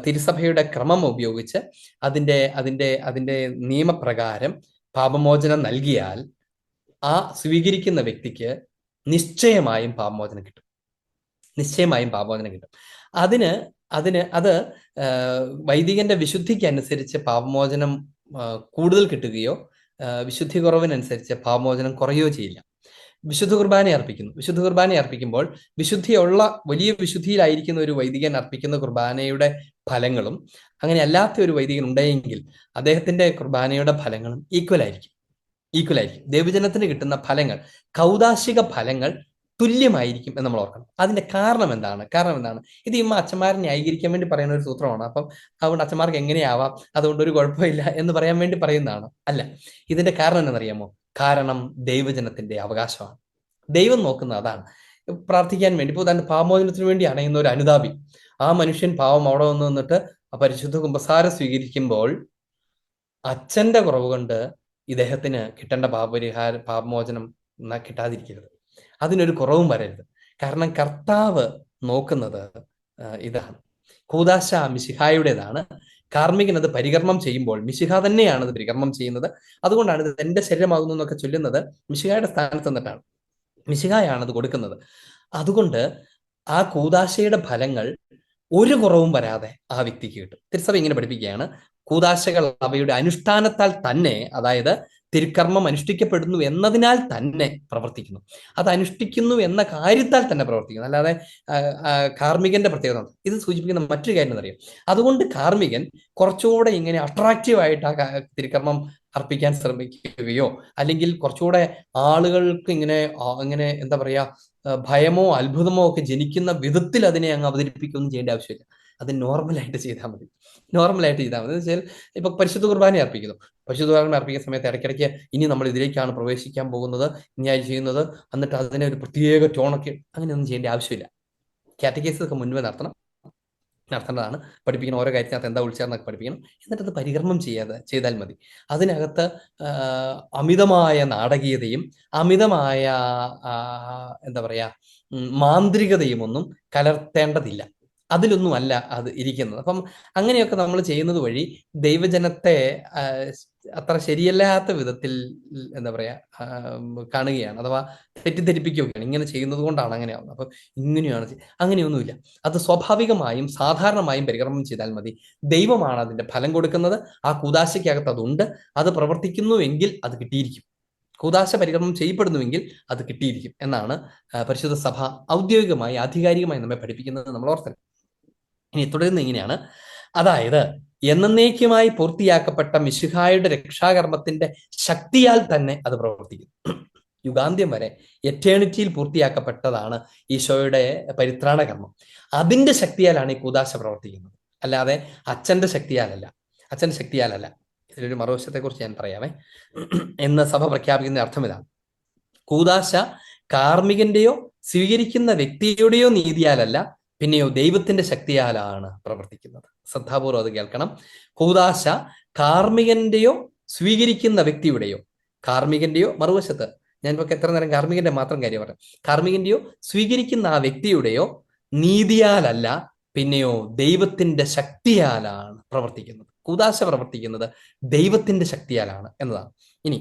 തിരുസഭയുടെ ക്രമം ഉപയോഗിച്ച് അതിൻ്റെ നിയമപ്രകാരം പാപമോചനം നൽകിയാൽ ആ സ്വീകരിക്കുന്ന വ്യക്തിക്ക് നിശ്ചയമായും പാപമോചനം കിട്ടും, നിശ്ചയമായും പാപമോചനം കിട്ടും. അത് വൈദികന്റെ വിശുദ്ധിക്ക് അനുസരിച്ച് പാപമോചനം കൂടുതൽ കിട്ടുകയോ വിശുദ്ധി കുറവിനനുസരിച്ച് പാപമോചനം കുറയുകയോ ചെയ്യില്ല. വിശുദ്ധ കുർബാന അർപ്പിക്കുന്നു. വിശുദ്ധ കുർബാന അർപ്പിക്കുമ്പോൾ വിശുദ്ധിയുള്ള, വലിയ വിശുദ്ധിയിലായിരിക്കുന്ന ഒരു വൈദികൻ അർപ്പിക്കുന്ന കുർബാനയുടെ ഫലങ്ങളും അങ്ങനെ അല്ലാത്ത ഒരു വൈദികൻ ഉണ്ടെങ്കിൽ അദ്ദേഹത്തിന്റെ കുർബാനയുടെ ഫലങ്ങളും ഈക്വൽ ആയിരിക്കും. ദൈവജനത്തിന് കിട്ടുന്ന ഫലങ്ങൾ, കൗദാശിക ഫലങ്ങൾ തുല്യമായിരിക്കും എന്ന് നമ്മൾ ഓർക്കണം. അതിന്റെ കാരണം എന്താണ്? ഇത് അച്ഛന്മാരെ ന്യായീകരിക്കാൻ വേണ്ടി പറയുന്ന ഒരു സൂത്രമാണ്. അപ്പം അതുകൊണ്ട് അച്ഛന്മാർക്ക് എങ്ങനെയാവാം, അതുകൊണ്ട് ഒരു കുഴപ്പമില്ല എന്ന് പറയാൻ വേണ്ടി പറയുന്നതാണ് അല്ല. ഇതിന്റെ കാരണം എന്താണെന്നറിയാമോ? കാരണം ദൈവജനത്തിന്റെ അവകാശമാണ്. ദൈവം നോക്കുന്നത് അതാണ്. പ്രാർത്ഥിക്കാൻ വേണ്ടി, ഇപ്പോൾ തന്റെ പാപമോചനത്തിന് വേണ്ടി അണയുന്ന ഒരു അനുതാപി, ആ മനുഷ്യൻ പാവം അവിടെ വന്ന് നിന്നിട്ട് പരിശുദ്ധ കുമ്പസാരം സ്വീകരിക്കുമ്പോൾ അച്ഛന്റെ കുറവ് കൊണ്ട് ഇദ്ദേഹത്തിന് കിട്ടേണ്ട പാപമോചനം കിട്ടാതിരിക്കരുത്, അതിനൊരു കുറവും വരരുത്. കാരണം കർത്താവ് നോക്കുന്നത് ഇതാണ്. കൂദാശ മിശിഹായുടേതാണ്. കാർമികൻ അത് പരികർമ്മം ചെയ്യുമ്പോൾ മിശിഹ തന്നെയാണ് അത് പരികർമ്മം ചെയ്യുന്നത്. അതുകൊണ്ടാണ് ഇത് എന്റെ ശരീരമാകുന്നു എന്നൊക്കെ ചൊല്ലുന്നത് മിശിഹായുടെ സ്ഥാനത്ത് നിന്നിട്ടാണ്. മിശിഹായാണ് അത് കൊടുക്കുന്നത്. അതുകൊണ്ട് ആ കൂദാശയുടെ ഫലങ്ങൾ ഒരു കുറവും വരാതെ ആ വ്യക്തിക്ക് കിട്ടും. തിരുസഭ ഇങ്ങനെ പഠിപ്പിക്കുകയാണ്: കൂദാശകൾ അവയുടെ അനുഷ്ഠാനത്താൽ തന്നെ, അതായത് തിരുക്കർമ്മം അനുഷ്ഠിക്കപ്പെടുന്നു എന്നതിനാൽ തന്നെ പ്രവർത്തിക്കുന്നു. അത് അനുഷ്ഠിക്കുന്നു എന്ന കാര്യത്താൽ തന്നെ പ്രവർത്തിക്കുന്നു, അല്ലാതെ കാർമികന്റെ പ്രത്യേകത. ഇത് സൂചിപ്പിക്കുന്ന മറ്റൊരു കാര്യം എന്നറിയാം. അതുകൊണ്ട് കാർമികൻ കുറച്ചുകൂടെ ഇങ്ങനെ അട്രാക്റ്റീവായിട്ട് ആ തിരുക്കർമ്മം അർപ്പിക്കാൻ ശ്രമിക്കുകയോ, അല്ലെങ്കിൽ കുറച്ചുകൂടെ ആളുകൾക്ക് ഇങ്ങനെ എന്താ പറയാ, ഭയമോ അത്ഭുതമോ ഒക്കെ ജനിക്കുന്ന വിധത്തിൽ അതിനെ അങ്ങ് അവതരിപ്പിക്കുകയൊന്നും ചെയ്യേണ്ട ആവശ്യമില്ല. അത് നോർമലായിട്ട് ചെയ്താൽ മതി. എന്ന് വെച്ചാൽ, ഇപ്പൊ പരിശുദ്ധ കുർബാന അർപ്പിക്കുന്നു. പരിശുദ്ധ കുർബാന അർപ്പിക്കുന്ന സമയത്ത് ഇടയ്ക്കിടയ്ക്ക് ഇനി നമ്മൾ ഇതിലേക്കാണ് പ്രവേശിക്കാൻ പോകുന്നത്, ഇനി ചെയ്യുന്നത്, എന്നിട്ട് അതിനെ ഒരു പ്രത്യേക ടോണൊക്കെ, അങ്ങനെയൊന്നും ചെയ്യേണ്ട ആവശ്യമില്ല. കാറ്റഗൈസസ് ഒക്കെ മുൻപേ നടത്തേണ്ടതാണ്. പഠിപ്പിക്കണം, ഓരോ കാര്യത്തിനകത്ത് എന്താ വിളിച്ചാന്നൊക്കെ പഠിപ്പിക്കണം. എന്നിട്ട് അത് പരികർമ്മം ചെയ്താൽ മതി. അതിനകത്ത് അമിതമായ നാടകീയതയും അമിതമായ എന്താ പറയാ മാന്ത്രികതയും ഒന്നും കലർത്തേണ്ടതില്ല. അതിലൊന്നും അല്ല അത് ഇരിക്കുന്നത്. അപ്പം അങ്ങനെയൊക്കെ നമ്മൾ ചെയ്യുന്നത് വഴി ദൈവജനത്തെ അത്ര ശരിയല്ലാത്ത വിധത്തിൽ എന്താ പറയാ കാണുകയാണ്, അഥവാ തെറ്റിദ്ധരിപ്പിക്കുകയാണ്. ഇങ്ങനെ ചെയ്യുന്നത് കൊണ്ടാണ് അങ്ങനെയാവുന്നത്, അപ്പൊ ഇങ്ങനെയാണ് അങ്ങനെയൊന്നുമില്ല. അത് സ്വാഭാവികമായും സാധാരണമായും പരികർമ്മം ചെയ്താൽ മതി. ദൈവമാണ് അതിന്റെ ഫലം കൊടുക്കുന്നത്. ആ കൂദാശയ്ക്കകത്ത് അതുണ്ട്. അത് പ്രവർത്തിക്കുന്നുവെങ്കിൽ അത് കിട്ടിയിരിക്കും. കൂദാശ പരികർമ്മം ചെയ്യപ്പെടുന്നുവെങ്കിൽ അത് കിട്ടിയിരിക്കും എന്നാണ് പരിശുദ്ധ സഭ ഔദ്യോഗികമായി ആധികാരികമായി നമ്മെ പഠിപ്പിക്കുന്നത്. നമ്മൾ ഓർത്തത്. ഇനി തുടരുന്ന ഇങ്ങനെയാണ്, അതായത് എന്നേക്കുമായി പൂർത്തിയാക്കപ്പെട്ട മിശിഹായുടെ രക്ഷാകർമ്മത്തിന്റെ ശക്തിയാൽ തന്നെ അത് പ്രവർത്തിക്കുന്നു. യുഗാന്ത്യം വരെ എറ്റേണിറ്റിയിൽ പൂർത്തിയാക്കപ്പെട്ടതാണ് ഈശോയുടെ പരിത്രാണ കർമ്മം. അതിന്റെ ശക്തിയാലാണ് ഈ കൂദാശ പ്രവർത്തിക്കുന്നത്, അല്ലാതെ അച്ഛന്റെ ശക്തിയാലല്ല. അച്ഛന്റെ ശക്തിയാലല്ല. ഇതിലൊരു മറുവശത്തെ കുറിച്ച് ഞാൻ പറയാമേ. എന്ന് സഭ പ്രഖ്യാപിക്കുന്ന അർത്ഥം ഇതാണ്: കൂദാശ കാർമികന്റെയോ സ്വീകരിക്കുന്ന വ്യക്തിയുടെയോ നീതിയാലല്ല, പിന്നെയോ ദൈവത്തിന്റെ ശക്തിയാലാണ് പ്രവർത്തിക്കുന്നത്. ശ്രദ്ധാപൂർവ്വം അത് കേൾക്കണം. കൂദാശ കാർമികന്റെയോ സ്വീകരിക്കുന്ന വ്യക്തിയുടെയോ, കാർമികന്റെയോ മറുവശത്ത്, ഞാനിപ്പോ എത്ര നേരം കാർമികന്റെ മാത്രം കാര്യം പറയാം, കാർമികന്റെയോ സ്വീകരിക്കുന്ന ആ വ്യക്തിയുടെയോ നീതിയാലല്ല, പിന്നെയോ ദൈവത്തിന്റെ ശക്തിയാലാണ് പ്രവർത്തിക്കുന്നത്. കൂദാശ പ്രവർത്തിക്കുന്നത് ദൈവത്തിന്റെ ശക്തിയാലാണ് എന്നതാണ്. ഇനി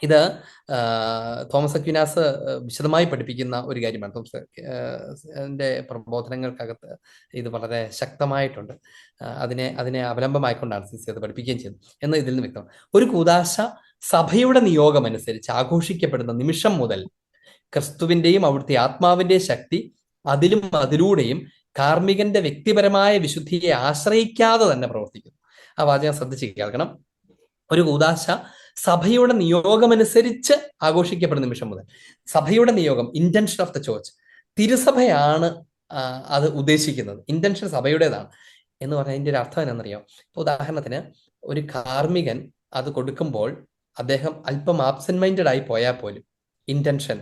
ഇത് തോമസ് അക്വിനാസ് വിശദമായി പഠിപ്പിക്കുന്ന ഒരു കാര്യമാണ്. തോമസിന്റെ പ്രബോധനങ്ങൾക്കകത്ത് ഇത് വളരെ ശക്തമായിട്ടുണ്ട്. അതിനെ അവലംബമായിക്കൊണ്ടാണ് സിസി അത് പഠിപ്പിക്കുകയും ചെയ്യുന്നത് എന്ന് ഇതിൽ നിന്ന് വ്യക്തമാണ്. ഒരു കൂദാശ സഭയുടെ നിയോഗം അനുസരിച്ച് ആഘോഷിക്കപ്പെടുന്ന നിമിഷം മുതൽ ക്രിസ്തുവിന്റെയും അവിടുത്തെ ആത്മാവിന്റെയും ശക്തി അതിലും അതിലൂടെയും കാർമികന്റെ വ്യക്തിപരമായ വിശുദ്ധിയെ ആശ്രയിക്കാതെ തന്നെ പ്രവർത്തിക്കുന്നു. ആ വാചകം ശ്രദ്ധിച്ച് കേൾക്കണം. ഒരു കൂദാശ സഭയുടെ നിയോഗമനുസരിച്ച് ആഘോഷിക്കപ്പെടുന്ന നിമിഷം മുതൽ, സഭയുടെ നിയോഗം, ഇന്റൻഷൻ ഓഫ് ദ ചേർച്ച്, തിരുസഭയാണ് അത് ഉദ്ദേശിക്കുന്നത്. ഇന്റൻഷൻ സഭയുടേതാണ് എന്ന് പറഞ്ഞാൽ അതിൻ്റെ ഒരു അർത്ഥം എന്നാണെന്നറിയാം. ഉദാഹരണത്തിന് ഒരു കാർമികൻ അത് കൊടുക്കുമ്പോൾ അദ്ദേഹം അല്പം ആബ്സെന്റ് മൈൻഡഡ് ആയി പോയാൽ പോലും ഇന്റൻഷൻ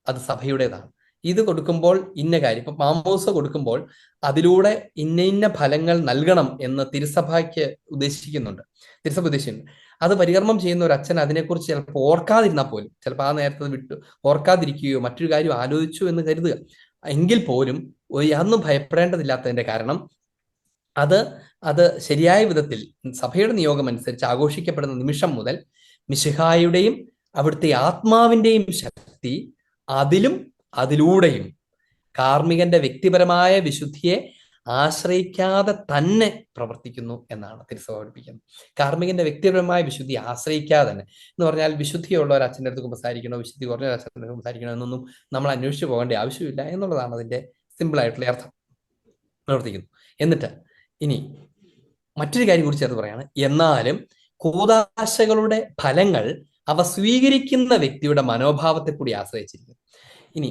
അത് സഭയുടേതാണ്. ഇത് കൊടുക്കുമ്പോൾ ഇന്ന കാര്യം, ഇപ്പൊ മാമോസ കൊടുക്കുമ്പോൾ അതിലൂടെ ഇന്ന ഇന്ന ഫലങ്ങൾ നൽകണം എന്ന് തിരുസഭയ്ക്ക് ഉദ്ദേശിക്കുന്നുണ്ട്, തിരുസഭ ഉദ്ദേശിക്കുന്നുണ്ട്. അത് പരികർമ്മം ചെയ്യുന്ന ഒരു അച്ഛൻ അതിനെക്കുറിച്ച് ചിലപ്പോൾ ഓർക്കാതിരുന്നാൽ പോലും, ചിലപ്പോൾ ആ നേരത്തെ വിട്ടു ഓർക്കാതിരിക്കുകയോ മറ്റൊരു കാര്യം ആലോചിച്ചു എന്ന് കരുതുക, എങ്കിൽ പോലും യാതൊന്നും ഭയപ്പെടേണ്ടതില്ലാത്തതിന്റെ കാരണം അത് ശരിയായ വിധത്തിൽ സഭയുടെ നിയോഗം അനുസരിച്ച് ആഘോഷിക്കപ്പെടുന്ന നിമിഷം മുതൽ മിശിഹായുടെയും അവിടുത്തെ ആത്മാവിന്റെയും ശക്തി അതിലും അതിലൂടെയും കാർമികന്റെ വ്യക്തിപരമായ വിശുദ്ധിയെ ആശ്രയിക്കാതെ തന്നെ പ്രവർത്തിക്കുന്നു എന്നാണ് തിരുസഭ പഠിപ്പിക്കുന്നത്. കാർമികന്റെ വ്യക്തിപരമായ വിശുദ്ധി ആശ്രയിക്കാതെ തന്നെ എന്ന് പറഞ്ഞാൽ വിശുദ്ധിയുള്ള ഒരു അച്ഛൻ്റെ അടുത്ത് സംസാരിക്കണോ, വിശുദ്ധി കുറഞ്ഞ ഒരു അച്ഛൻ്റെ അടുത്ത് സംസാരിക്കണോ എന്നൊന്നും നമ്മൾ അന്വേഷിച്ചു പോകേണ്ട ആവശ്യമില്ല എന്നുള്ളതാണ് അതിന്റെ സിമ്പിൾ ആയിട്ടുള്ള അർത്ഥം. പ്രവർത്തിക്കുന്നു. എന്നിട്ട് ഇനി മറ്റൊരു കാര്യം കൂടി ചേർത്ത് പറയാണ്, എന്നാലും കൂദാശകളുടെ ഫലങ്ങൾ അവ സ്വീകരിക്കുന്ന വ്യക്തിയുടെ മനോഭാവത്തെ കൂടി ആശ്രയിച്ചിരിക്കുന്നു. ഇനി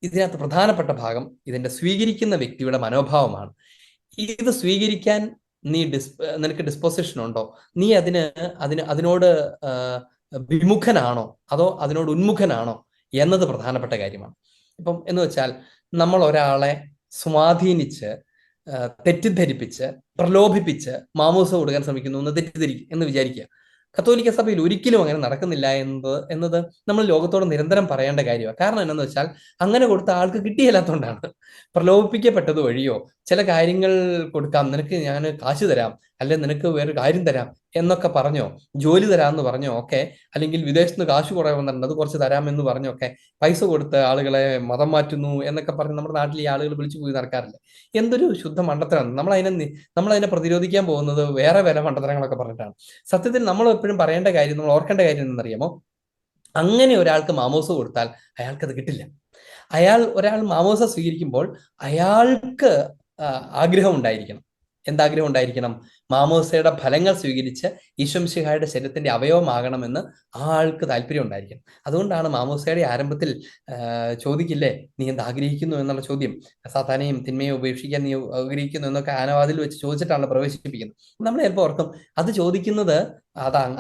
ഇതിനകത്ത് പ്രധാനപ്പെട്ട ഭാഗം ഇതിന്റെ സ്വീകരിക്കുന്ന വ്യക്തിയുടെ മനോഭാവമാണ്. ഇത് സ്വീകരിക്കാൻ നിനക്ക് ഡിസ്പോസിഷൻ ഉണ്ടോ, നീ അതിനോട് വിമുഖനാണോ അതോ അതിനോട് ഉന്മുഖനാണോ എന്നത് പ്രധാനപ്പെട്ട കാര്യമാണ്. ഇപ്പം എന്ന് വെച്ചാൽ നമ്മൾ ഒരാളെ സ്വാധീനിച്ച് തെറ്റിദ്ധരിപ്പിച്ച് പ്രലോഭിപ്പിച്ച് മാമോസ കൊടുക്കാൻ ശ്രമിക്കുന്നു എന്ന് വിചാരിക്കുക. കത്തോലിക്ക സഭയിൽ ഒരിക്കലും അങ്ങനെ നടക്കുന്നില്ല എന്നത് നമ്മൾ ലോകത്തോട് നിരന്തരം പറയേണ്ട കാര്യമാണ്. കാരണം എന്താണെന്ന് വെച്ചാൽ അങ്ങനെ കൊടുത്ത ആൾക്ക് കിട്ടിയില്ലാത്തതുകൊണ്ടാണ്. പ്രലോഭിപ്പിക്കപ്പെട്ടത് വഴിയോ ചില കാര്യങ്ങൾ കൊടുക്കാം, നിനക്ക് ഞാൻ കാശ് തരാം, അല്ലെങ്കിൽ നിനക്ക് വേറെ കാര്യം തരാം എന്നൊക്കെ പറഞ്ഞോ, ജോലി തരാമെന്ന് പറഞ്ഞോ ഒക്കെ, അല്ലെങ്കിൽ വിദേശത്ത് നിന്ന് കാശ് കുറേ വന്നിട്ടുണ്ട് അത് കുറച്ച് തരാമെന്ന് പറഞ്ഞോ ഒക്കെ പൈസ കൊടുത്ത് ആളുകളെ മതം മാറ്റുന്നു എന്നൊക്കെ പറഞ്ഞ് നമ്മുടെ നാട്ടിൽ ഈ ആളുകൾ വിളിച്ചു പോയി നടക്കാറില്ല. എന്തൊരു ശുദ്ധ മണ്ടത്തരമാണ്. നമ്മളതിനെ പ്രതിരോധിക്കാൻ പോകുന്നത് വേറെ വില മണ്ടത്തരങ്ങളൊക്കെ പറഞ്ഞിട്ടാണ്. സത്യത്തിൽ നമ്മൾ എപ്പോഴും പറയേണ്ട കാര്യം, നമ്മൾ ഓർക്കേണ്ട കാര്യം എന്നറിയാമോ, അങ്ങനെ ഒരാൾക്ക് മാമോസ കൊടുത്താൽ അയാൾക്കത് കിട്ടില്ല. ഒരാൾ മാമോസ സ്വീകരിക്കുമ്പോൾ അയാൾക്ക് ആഗ്രഹം ഉണ്ടായിരിക്കണം. എന്താഗ്രഹം ഉണ്ടായിരിക്കണം? മാമോസയുടെ ഫലങ്ങൾ സ്വീകരിച്ച് ഈശോ മിശിഹായുടെ ശരീരത്തിന്റെ അവയവമാകണമെന്ന് ആ ആൾക്ക് താല്പര്യം ഉണ്ടായിരിക്കണം. അതുകൊണ്ടാണ് മാമോസയുടെ ആരംഭത്തിൽ ചോദിക്കില്ലേ, നീ എന്ത് ആഗ്രഹിക്കുന്നു എന്നുള്ള ചോദ്യം, സാത്താനെയും തിന്മയും ഉപേക്ഷിക്കാൻ നീ ആഗ്രഹിക്കുന്നു എന്നൊക്കെ ആനവാതിൽ വെച്ച് ചോദിച്ചിട്ടാണ് പ്രവേശിപ്പിക്കുന്നത്. നമ്മൾ ചിലപ്പോൾ ഓർക്കും അത് ചോദിക്കുന്നത്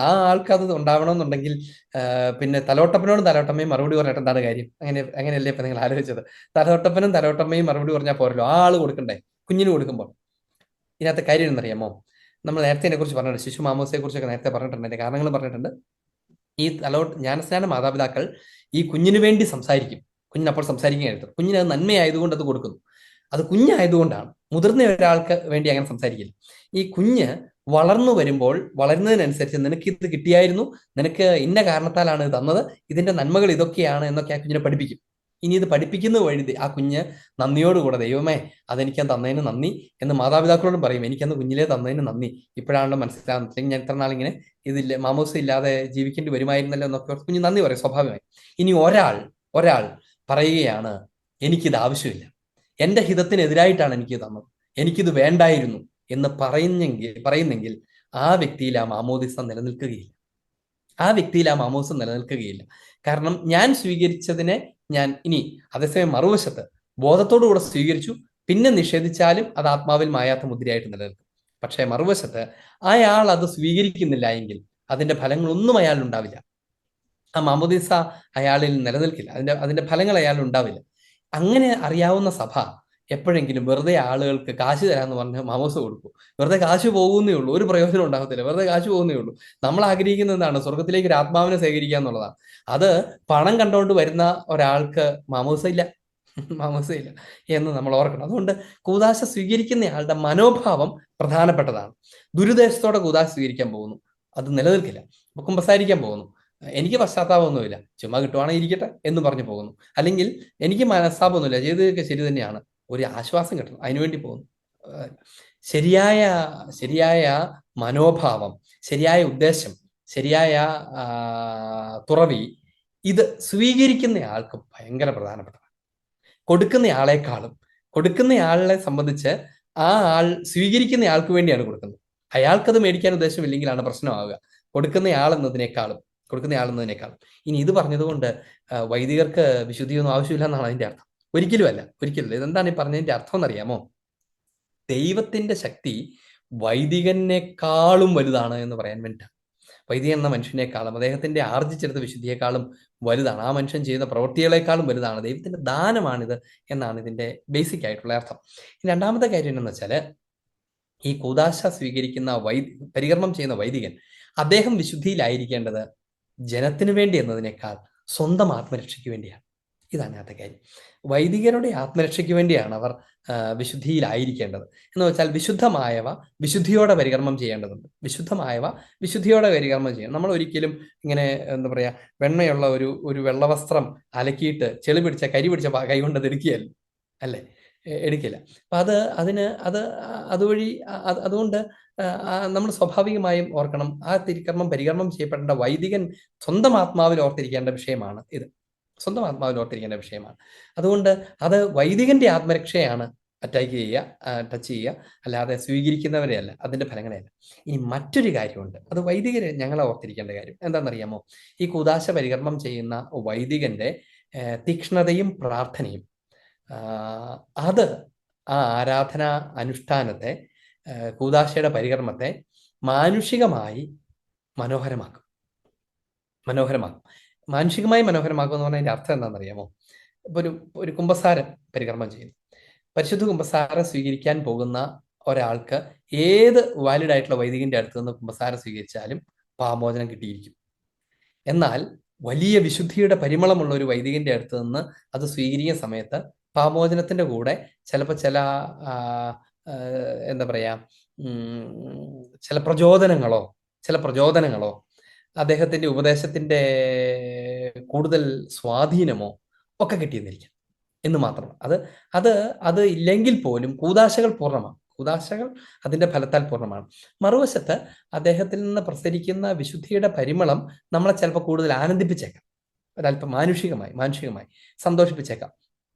ആ ആൾക്ക് അത് ഉണ്ടാവണമെന്നുണ്ടെങ്കിൽ പിന്നെ തലോട്ടപ്പനോടും തലോട്ടമ്മയും മറുപടി പറഞ്ഞിട്ട് എന്താണ് കാര്യം? അങ്ങനെയല്ലേ ഇപ്പൊ നിങ്ങൾ ആലോചിച്ചത്? തലോട്ടപ്പനും തലോട്ടമ്മയും മറുപടി പറഞ്ഞാൽ പോരല്ലോ, ആ ആള് കൊടുക്കണ്ടേ കുഞ്ഞിന് കൊടുക്കുമ്പോൾ? ഇതിനകത്ത് കാര്യം എന്നറിയാമോ, നമ്മൾ നേരത്തെ ഇതിനെക്കുറിച്ച് പറഞ്ഞിട്ടുണ്ട്, ശിശു മാമോസയെ കുറിച്ചൊക്കെ നേരത്തെ പറഞ്ഞിട്ടുണ്ട്, അതിന്റെ കാരണങ്ങൾ പറഞ്ഞിട്ടുണ്ട്. ഈ ജ്ഞാനസ്നാന മാതാപിതാക്കൾ ഈ കുഞ്ഞിന് വേണ്ടി സംസാരിക്കും, കുഞ്ഞിനപ്പോൾ സംസാരിക്കുകയായിരുന്നു. കുഞ്ഞിന് അത് നന്മയായതുകൊണ്ട് അത് കൊടുക്കുന്നു, അത് കുഞ്ഞായതുകൊണ്ടാണ്. മുതിർന്ന ഒരാൾക്ക് വേണ്ടി അങ്ങനെ സംസാരിക്കില്ല. ഈ കുഞ്ഞ് വളർന്നു വരുമ്പോൾ വളരുന്നതിനനുസരിച്ച് നിനക്ക് ഇത് കിട്ടിയായിരുന്നു, നിനക്ക് ഇന്ന കാരണത്താലാണ് ഇത് തന്നത്, ഇതിന്റെ നന്മകൾ ഇതൊക്കെയാണ് എന്നൊക്കെ ആ കുഞ്ഞിനെ പഠിപ്പിക്കും. ഇനി ഇത് പഠിപ്പിക്കുന്ന വഴി ആ കുഞ്ഞ് നന്ദിയോടുകൂടെ ദൈവമേ അതെനിക്ക് തന്നതിന് നന്ദി എന്ന് മാതാപിതാക്കളോടും പറയും. എനിക്കന്ന് കുഞ്ഞിലേ തന്നതിന് നന്ദി, ഇപ്പോഴാണല്ലോ മനസ്സിലാകുന്നില്ലെങ്കിൽ ഞാൻ ഇത്ര നാളിങ്ങനെ ഇതില്ല മാമോസ് ഇല്ലാതെ ജീവിക്കേണ്ടി വരുമായിരുന്നല്ലോ എന്നൊക്കെ കുഞ്ഞ് നന്ദി പറയും സ്വാഭാവികമായി. ഇനി ഒരാൾ പറയുകയാണ് എനിക്കിത് ആവശ്യമില്ല, എൻ്റെ ഹിതത്തിനെതിരായിട്ടാണ് എനിക്ക് തന്നത്, എനിക്കിത് വേണ്ടായിരുന്നു എന്ന് പറയുന്നെങ്കിൽ ആ വ്യക്തിയിൽ ആ മാമോദിസ നിലനിൽക്കുകയില്ല. ആ വ്യക്തിയിൽ ആ മാമോദിസ നിലനിൽക്കുകയില്ല. കാരണം ഞാൻ സ്വീകരിച്ചതിനെ ഞാൻ ഇനി അതേസമയം മറുവശത്ത് ബോധത്തോടുകൂടെ സ്വീകരിച്ചു, പിന്നെ നിഷേധിച്ചാലും അത് ആത്മാവിൽ മായാത്ത മുദ്രയായിട്ട് നിലനിൽക്കും. പക്ഷേ മറുവശത്ത് അയാൾ അത് സ്വീകരിക്കുന്നില്ല എങ്കിൽ അതിന്റെ ഫലങ്ങളൊന്നും അയാളിൽ ഉണ്ടാവില്ല. ആ മാമോദിസ അയാളിൽ നിലനിൽക്കില്ല, അതിന്റെ ഫലങ്ങൾ അയാളിൽ ഉണ്ടാവില്ല. അങ്ങനെ അറിയാവുന്ന സഭ എപ്പോഴെങ്കിലും വെറുതെ ആളുകൾക്ക് കാശ് തരാന്ന് പറഞ്ഞ് മാമോസ കൊടുക്കും. വെറുതെ കാശ് പോകുന്നേ ഉള്ളൂ, ഒരു പ്രയോജനം ഉണ്ടാകത്തില്ല, വെറുതെ കാശ് പോകുന്നേ ഉള്ളൂ. നമ്മൾ ആഗ്രഹിക്കുന്നത് എന്താണ്? സ്വർഗത്തിലേക്ക് ഒരു ആത്മാവിനെ ശേഖരിക്കുക എന്നുള്ളതാണ്. അത് പണം കണ്ടുകൊണ്ട് വരുന്ന ഒരാൾക്ക് മാമോസ ഇല്ല എന്ന് നമ്മൾ ഓർക്കണം. അതുകൊണ്ട് കൂദാശ സ്വീകരിക്കുന്നയാളുടെ മനോഭാവം പ്രധാനപ്പെട്ടതാണ്. ദുരുദ്ദേശത്തോടെ കൂദാശ സ്വീകരിക്കാൻ പോകുന്നു, അത് നിലനിൽക്കില്ല. കുമ്പസാരിക്കാൻ പോകുന്നു, എനിക്ക് പശ്ചാത്താപമൊന്നുമില്ല, ചുമ്മാ കിട്ടുവാണെങ്കിൽ ഇരിക്കട്ടെ എന്ന് പറഞ്ഞു പോകുന്നു. അല്ലെങ്കിൽ എനിക്ക് മനസ്താപമൊന്നുമില്ല, ചെയ്തതൊക്കെ ശരി തന്നെയാണ്, ഒരു ആശ്വാസം കിട്ടണം, അതിനുവേണ്ടി പോകുന്നു. ശരിയായ മനോഭാവം, ശരിയായ ഉദ്ദേശം, ശരിയായ തുറവി, ഇത് സ്വീകരിക്കുന്ന ആൾക്ക് ഭയങ്കര പ്രധാനപ്പെട്ടതാണ്. കൊടുക്കുന്നയാളെ സംബന്ധിച്ച് ആ ആൾ സ്വീകരിക്കുന്ന ആൾക്ക് വേണ്ടിയാണ് കൊടുക്കുന്നത്. അയാൾക്കത് മേടിക്കാൻ ഉദ്ദേശമില്ലെങ്കിലാണ് പ്രശ്നമാവുക, കൊടുക്കുന്നയാൾ എന്നതിനേക്കാളും. ഇനി ഇത് പറഞ്ഞതുകൊണ്ട് വൈദികർക്ക് വിശുദ്ധിയൊന്നും ആവശ്യമില്ല എന്നാണ് അതിന്റെ അർത്ഥം? ഒരിക്കലുമല്ല. ഇതെന്താണ് ഈ പറഞ്ഞതിന്റെ അർത്ഥം എന്നറിയാമോ? ദൈവത്തിന്റെ ശക്തി വൈദികനേക്കാളും വലുതാണ് എന്ന് പറയാൻ വേണ്ടിയിട്ടാണ്. വൈദികൻ എന്ന മനുഷ്യനേക്കാളും, അദ്ദേഹത്തിന്റെ ആർജിച്ചെടുത്ത വിശുദ്ധിയെക്കാളും വലുതാണ്, ആ മനുഷ്യൻ ചെയ്യുന്ന പ്രവൃത്തികളെക്കാളും വലുതാണ്, ദൈവത്തിന്റെ ദാനമാണിത് എന്നാണ് ഇതിന്റെ ബേസിക് ആയിട്ടുള്ള അർത്ഥം. രണ്ടാമത്തെ കാര്യം എന്താണെന്ന് വെച്ചാല്, ഈ കൂദാശ സ്വീകരിക്കുന്ന പരികർമ്മം ചെയ്യുന്ന വൈദികൻ, അദ്ദേഹം വിശുദ്ധിയിലായിരിക്കേണ്ടത് ജനത്തിനു വേണ്ടി എന്നതിനേക്കാൾ സ്വന്തം ആത്മരക്ഷയ്ക്ക് വേണ്ടിയാണ്. ഇതാണ് അടുത്ത കാര്യം. വൈദികരുടെ ആത്മരക്ഷയ്ക്ക് വേണ്ടിയാണ് അവർ വിശുദ്ധിയിലായിരിക്കേണ്ടത്. എന്ന് വെച്ചാൽ വിശുദ്ധമായവ വിശുദ്ധിയോടെ പരികർമ്മം ചെയ്യേണ്ടതുണ്ട്. വിശുദ്ധിയോടെ പരികർമ്മം ചെയ്യണം. നമ്മൾ ഒരിക്കലും ഇങ്ങനെ എന്താ പറയാ, വെണ്മയുള്ള ഒരു വെള്ളവസ്ത്രം അലക്കിയിട്ട് ചെളി പിടിച്ച കരി പിടിച്ച കൈ കൊണ്ട് അത് എടുക്കുകയല്ല, അല്ലേ? എടുക്കില്ല. അപ്പൊ അതുവഴി അതുകൊണ്ട് നമ്മൾ സ്വാഭാവികമായും ഓർക്കണം, ആ പരികർമ്മം ചെയ്യപ്പെടേണ്ട വൈദികൻ സ്വന്തം ആത്മാവിൽ ഓർത്തിരിക്കേണ്ട വിഷയമാണ് ഇത്. അതുകൊണ്ട് അത് വൈദികന്റെ ആത്മരക്ഷയാണ് ടച്ച് ചെയ്യുക, അല്ലാതെ സ്വീകരിക്കുന്നവരെയല്ല, അതിന്റെ ഫലങ്ങളെയല്ല. ഇനി മറ്റൊരു കാര്യമുണ്ട്, അത് വൈദികരെ ഞങ്ങളെ ഓർത്തിരിക്കേണ്ട കാര്യം എന്താണെന്നറിയാമോ? ഈ കൂദാശ പരികർമ്മം ചെയ്യുന്ന വൈദികന്റെ തീക്ഷ്ണതയും പ്രാർത്ഥനയും അത് ആ ആരാധന അനുഷ്ഠാനത്തെ, കൂദാശയുടെ പരികർമ്മത്തെ മാനുഷികമായി മനോഹരമാക്കും. മാനുഷികമായി മനോഹരമാക്കും എന്ന് പറഞ്ഞാൽ അതിന്റെ അർത്ഥം എന്താണെന്നറിയാമോ? ഇപ്പൊ ഒരു കുമ്പസാരം പരികർമ്മം ചെയ്യുന്നു. പരിശുദ്ധ കുമ്പസാരം സ്വീകരിക്കാൻ പോകുന്ന ഒരാൾക്ക് ഏത് വാലിഡ് ആയിട്ടുള്ള വൈദികന്റെ അടുത്ത് നിന്ന് കുമ്പസാരം സ്വീകരിച്ചാലും പാപമോചനം കിട്ടിയിരിക്കും. എന്നാൽ വലിയ വിശുദ്ധിയുടെ പരിമളമുള്ള ഒരു വൈദികന്റെ അടുത്ത് നിന്ന് അത് സ്വീകരിക്കുന്ന സമയത്ത് പാപമോചനത്തിന്റെ കൂടെ ചിലപ്പോൾ എന്താ പറയാ, ചില പ്രചോദനങ്ങളോ അദ്ദേഹത്തിന്റെ ഉപദേശത്തിന്റെ കൂടുതൽ സ്വാധീനമോ ഒക്കെ കിട്ടിയെന്നിരിക്കും എന്ന് മാത്രം. അത് ഇല്ലെങ്കിൽ പോലും കൂദാശകൾ അതിന്റെ ഫലത്താൽ പൂർണ്ണമാണ്. മറുവശത്ത് അദ്ദേഹത്തിൽ നിന്ന് പ്രസരിക്കുന്ന വിശുദ്ധിയുടെ പരിമളം നമ്മളെ ചിലപ്പോൾ കൂടുതൽ ആനന്ദിപ്പിച്ചേക്കാം, ഒരല്പം മാനുഷികമായി സന്തോഷിപ്പിച്ചേക്കാം.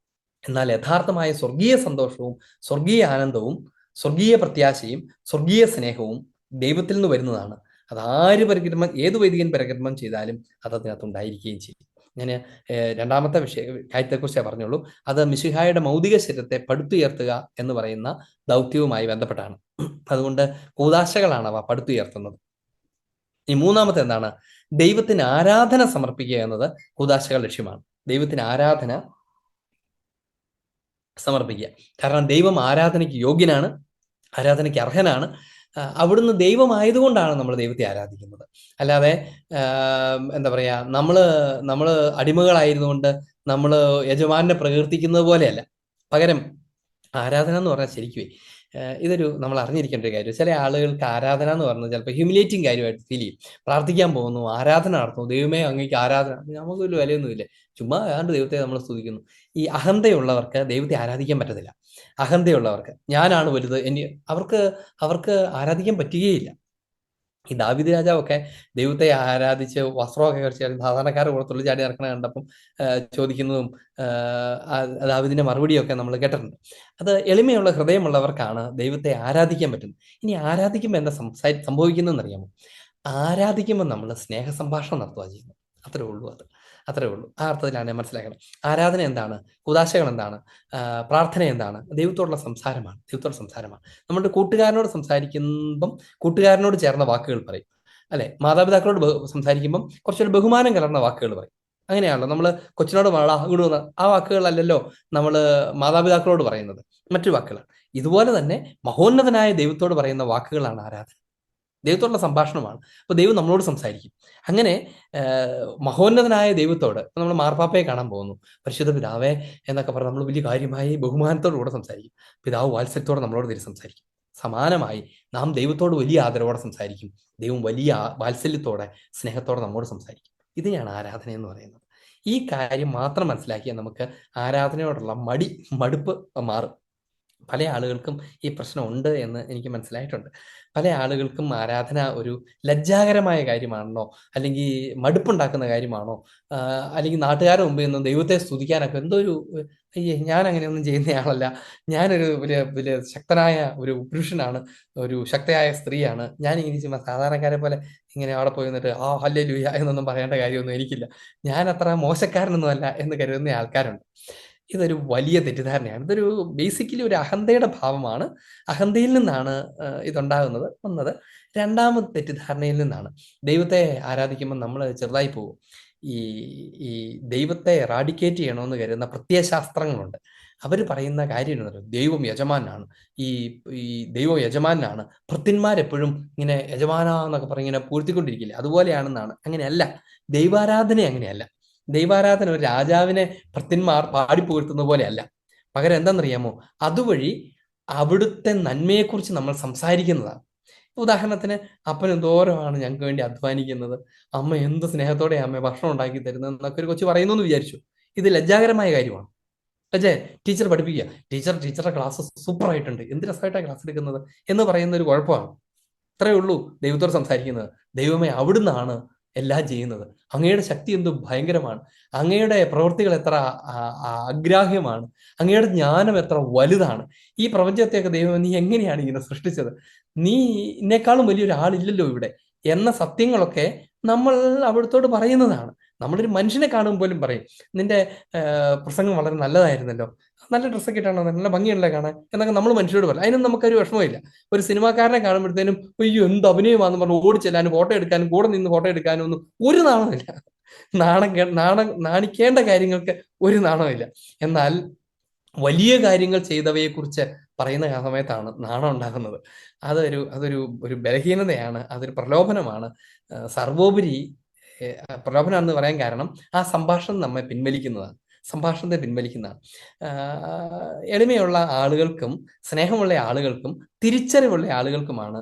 എന്നാൽ യഥാർത്ഥമായ സ്വർഗീയ സന്തോഷവും സ്വർഗീയ ആനന്ദവും സ്വർഗീയ പ്രത്യാശയും സ്വർഗീയ സ്നേഹവും ദൈവത്തിൽ നിന്ന് വരുന്നതാണ്. അത് ഏത് വൈദികൻ പരികർമ്മം ചെയ്താലും അത് അതിനകത്ത് ഉണ്ടായിരിക്കുകയും ചെയ്യും. ഞാൻ രണ്ടാമത്തെ കാര്യത്തെക്കുറിച്ചേ പറഞ്ഞുള്ളൂ. അത് മിശിഹായുടെ മൗതിക ശരീരത്തെ പടുത്തുയർത്തുക എന്ന് പറയുന്ന ദൗത്യവുമായി ബന്ധപ്പെട്ടാണ്. അതുകൊണ്ട് കൂദാശകളാണ് അവ പടുത്തുയർത്തുന്നത്. ഈ മൂന്നാമത്തെ എന്താണ്? ദൈവത്തിന് ആരാധന സമർപ്പിക്കുക എന്നത് കൂദാശകൾ ലക്ഷ്യമാണ്. ദൈവത്തിന് ആരാധന സമർപ്പിക്കുക. കാരണം ദൈവം ആരാധനയ്ക്ക് യോഗ്യനാണ്, ആരാധനയ്ക്ക് അർഹനാണ്. അവിടുന്ന് ദൈവമായതുകൊണ്ടാണ് നമ്മൾ ദൈവത്തെ ആരാധിക്കുന്നത്. അല്ലാതെ എന്താ പറയാ, നമ്മള് അടിമകളായിരുന്നുകൊണ്ട് നമ്മൾ യജമാനെ പ്രകീർത്തിക്കുന്നത് പോലെയല്ല. പകരം ആരാധന എന്ന് പറഞ്ഞാൽ ശരിക്കും ഇതൊരു നമ്മൾ അറിഞ്ഞിരിക്കേണ്ട ഒരു കാര്യം. ചില ആളുകൾക്ക് ആരാധന എന്ന് പറഞ്ഞാൽ ചിലപ്പോൾ ഹ്യൂമിലേറ്റിംഗ് കാര്യമായിട്ട് ഫീൽ ചെയ്യും. പ്രാർത്ഥിക്കാൻ പോകുന്നു, ആരാധന നടത്തുന്നു, ദൈവമേ അങ്ങേക്ക് ആരാധന, നമുക്കൊരു വിലയൊന്നുമില്ല, ചുമ്മാ ഏതാണ്ട് ദൈവത്തെ നമ്മൾ സ്തുതിക്കുന്നു. ഈ അഹന്തയുള്ളവർക്ക് ദൈവത്തെ ആരാധിക്കാൻ പറ്റത്തില്ല. അഹന്തയുള്ളവർക്ക് ഞാനാണ് വലുത്, അവർക്ക് അവർക്ക് ആരാധിക്കാൻ പറ്റുകയില്ല. ഈ ദാവീദ് രാജാവൊക്കെ ദൈവത്തെ ആരാധിച്ച് വസ്ത്രമൊക്കെ ധരിച്ച് സാധാരണക്കാരുടെ കൂടെ തുള്ളി ചാടി നടക്കണ കണ്ടപ്പം ചോദിക്കുന്നതും ദാവീദിന്റെ മറുപടിയൊക്കെ നമ്മൾ കേട്ടിട്ടുണ്ട്. അത് എളിമയുള്ള ഹൃദയമുള്ളവർക്കാണ് ദൈവത്തെ ആരാധിക്കാൻ പറ്റുന്നത്. ഇനി ആരാധിക്കുമ്പോൾ എന്താ സംഭവിക്കുന്നതെന്ന് അറിയാമോ? ആരാധിക്കുമ്പോൾ നമ്മൾ സ്നേഹ സംഭാഷണം നടത്തുക ചെയ്യുന്നത്. അത്രേ ഉള്ളൂ. അത്രേ ഉള്ളൂ. ആ അർത്ഥത്തിലാണ് ഞാൻ മനസ്സിലാക്കണം. ആരാധന എന്താണ്? കുദാശകൾ എന്താണ്? പ്രാർത്ഥന എന്താണ്? ദൈവത്തോടുള്ള സംസാരമാണ്. ദൈവത്തോട് സംസാരമാണ്. നമ്മുടെ കൂട്ടുകാരനോട് സംസാരിക്കുമ്പം കൂട്ടുകാരനോട് ചേർന്ന വാക്കുകൾ പറയും, അല്ലെ? മാതാപിതാക്കളോട് സംസാരിക്കുമ്പം കുറച്ചൊരു ബഹുമാനം കലർന്ന വാക്കുകൾ പറയും. അങ്ങനെയാണല്ലോ നമ്മൾ കൊച്ചിനോട് ഇടുന്ന ആ വാക്കുകളല്ലല്ലോ നമ്മൾ മാതാപിതാക്കളോട് പറയുന്നത്, മറ്റു വാക്കുകളാണ്. ഇതുപോലെ തന്നെ മഹോന്നതനായ ദൈവത്തോട് പറയുന്ന വാക്കുകളാണ് ആരാധന. ദൈവത്തോടുള്ള സംഭാഷണമാണ്. അപ്പോൾ ദൈവം നമ്മളോട് സംസാരിക്കും. അങ്ങനെ മഹോന്നതനായ ദൈവത്തോട് നമ്മൾ മാർപ്പാപ്പയെ കാണാൻ പോകുന്നു, പരിശുദ്ധ പിതാവേ എന്നൊക്കെ പറഞ്ഞ് നമ്മൾ വലിയ കാര്യമായി ബഹുമാനത്തോടു കൂടെ സംസാരിക്കും. പിതാവ് വാത്സല്യത്തോടെ നമ്മളോട് തിരി സംസാരിക്കും. സമാനമായി നാം ദൈവത്തോട് വലിയ ആദരവോടെ സംസാരിക്കും. ദൈവം വലിയ വാത്സല്യത്തോടെ, സ്നേഹത്തോടെ നമ്മോട് സംസാരിക്കും. ഇതിനെയാണ് ആരാധന എന്ന് പറയുന്നത്. ഈ കാര്യം മാത്രം മനസ്സിലാക്കിയാൽ നമുക്ക് ആരാധനയോടുള്ള മടുപ്പ് മാറും. പല ആളുകൾക്കും ഈ പ്രശ്നം ഉണ്ട് എന്ന് എനിക്ക് മനസ്സിലായിട്ടുണ്ട്. പല ആളുകൾക്കും ആരാധന ഒരു ലജ്ജാകരമായ കാര്യമാണോ, അല്ലെങ്കിൽ മടുപ്പുണ്ടാക്കുന്ന കാര്യമാണോ, അല്ലെങ്കിൽ നാട്ടുകാരുടെ മുമ്പിൽ നിന്ന് ദൈവത്തെ സ്തുതിക്കാനൊക്കെ എന്തോ ഒരു അയ്യേ, ഞാൻ അങ്ങനെയൊന്നും ചെയ്യുന്നയാളല്ല, ഞാനൊരു വലിയ വലിയ ശക്തനായ ഒരു പുരുഷനാണ്, ഒരു ശക്തയായ സ്ത്രീയാണ്, ഞാനിങ്ങനെ ചുമ്മാ സാധാരണക്കാരെ പോലെ ഇങ്ങനെ അവിടെ പോയി നിന്നിട്ട് ആ ഹല്ലേലൂയ എന്നൊന്നും പറയേണ്ട കാര്യമൊന്നും എനിക്കില്ല, ഞാൻ അത്ര മോശക്കാരനൊന്നുമല്ല എന്ന് കരുതുന്ന ആൾക്കാരുണ്ട്. ഇതൊരു വലിയ തെറ്റിദ്ധാരണയാണ്. ഇതൊരു ബേസിക്കലി ഒരു അഹന്തയുടെ ഭാവമാണ്. അഹന്തയിൽ നിന്നാണ് വന്നത്. രണ്ടാമത് തെറ്റിദ്ധാരണയിൽ നിന്നാണ്. ദൈവത്തെ ആരാധിക്കുമ്പോൾ നമ്മൾ ചെറുതായി പോകും. ഈ ഈ ദൈവത്തെ റാഡിക്കേറ്റ് ചെയ്യണമെന്ന് കരുതുന്ന പ്രത്യയശാസ്ത്രങ്ങളുണ്ട്. അവർ പറയുന്ന കാര്യം എന്താ? ദൈവം യജമാനാണ്. ഈ ഈ ദൈവം യജമാനാണ്. ഭൃത്യന്മാരെപ്പോഴും ഇങ്ങനെ യജമാന എന്നൊക്കെ പറഞ്ഞ് ഇങ്ങനെ പൂഴ്ത്തിക്കൊണ്ടിരിക്കില്ലേ, അതുപോലെയാണെന്നാണ്. അങ്ങനെയല്ല. ദൈവാരാധന അങ്ങനെയല്ല. ദൈവാരാധന ഒരു രാജാവിനെ ഭൃത്യന്മാർ പാടിപ്പുകഴ്ത്തുന്ന പോലെയല്ല. പകരം എന്താണെന്നറിയാമോ? അതുവഴി അവിടുത്തെ നന്മയെക്കുറിച്ച് നമ്മൾ സംസാരിക്കുന്നതാണ്. ഉദാഹരണത്തിന്, അപ്പൻ എന്തോരമാണ് ഞങ്ങൾക്ക് വേണ്ടി അധ്വാനിക്കുന്നത്, അമ്മ എന്ത് സ്നേഹത്തോടെ അമ്മ ഭക്ഷണം ഉണ്ടാക്കി തരുന്നത് എന്നൊക്കെ ഒരു കൊച്ചു പറയുന്നു എന്ന് വിചാരിച്ചു. ഇത് ലജ്ജാകരമായ കാര്യമാണ്. അല്ലേ? ടീച്ചർ പഠിപ്പിക്കുക, ടീച്ചറുടെ ക്ലാസ് സൂപ്പർ ആയിട്ടുണ്ട്, എന്ത് രസമായിട്ടാണ് ക്ലാസ് എടുക്കുന്നത് എന്ന് പറയുന്ന ഒരു കുഴപ്പമാണ്. അത്രയേ ഉള്ളൂ ദൈവത്തോട് സംസാരിക്കുന്നത്. ദൈവമേ, അവിടുന്നാണ് എല്ലാം ചെയ്യുന്നത്. അങ്ങയുടെ ശക്തി എന്ത് ഭയങ്കരമാണ്, അങ്ങയുടെ പ്രവൃത്തികൾ എത്ര അഗ്രാഹ്യമാണ്, അങ്ങയുടെ ജ്ഞാനം എത്ര വലുതാണ്, ഈ പ്രപഞ്ചത്തെയൊക്കെ ദൈവം നീ എങ്ങനെയാണ് ഇങ്ങനെ സൃഷ്ടിച്ചത്, നീ എന്നെക്കാളും വലിയൊരാളില്ലല്ലോ ഇവിടെ എന്ന സത്യങ്ങളൊക്കെ നമ്മൾ അവിടുത്തോട് പറയുന്നതാണ്. നമ്മളൊരു മനുഷ്യനെ കാണുമ്പോൾ പോലും പറയും, നിന്റെ പ്രസംഗം വളരെ നല്ലതായിരുന്നല്ലോ, നല്ല ഡ്രസ്സൊക്കെ ഇട്ടാണോ, നല്ല ഭംഗിയുണ്ടല്ലോ കാണാൻ എന്നൊക്കെ നമ്മൾ മനുഷ്യരോട് പറയും. അതിനൊന്നും നമുക്കൊരു വിഷമമില്ല. ഒരു സിനിമാക്കാരനെ കാണുമ്പോഴത്തേനും അയ്യോ എന്ത് അഭിനയമാണെന്ന് പറഞ്ഞ് ഓടിച്ചെല്ലാനും ഫോട്ടോ എടുക്കാനും കൂടെ നിന്ന് ഫോട്ടോ എടുക്കാനും ഒന്നും ഒരു നാണമില്ല. നാണിക്കേണ്ട കാര്യങ്ങൾക്ക് ഒരു നാണമില്ല. എന്നാൽ വലിയ കാര്യങ്ങൾ ചെയ്തവയെക്കുറിച്ച് പറയുന്ന സമയത്താണ് നാണം ഉണ്ടാകുന്നത്. അതൊരു ഒരു ബലഹീനതയാണ്, അതൊരു പ്രലോഭനമാണ്. സർവോപരി പ്രലോഭനം എന്ന് പറയാൻ കാരണം ആ സംഭാഷണം നമ്മെ പിൻവലിക്കുന്നതാണ്, സംഭാഷണത്തെ പിൻവലിക്കുന്നതാണ്. എളിമയുള്ള ആളുകൾക്കും സ്നേഹമുള്ള ആളുകൾക്കും തിരിച്ചറിവുള്ള ആളുകൾക്കുമാണ്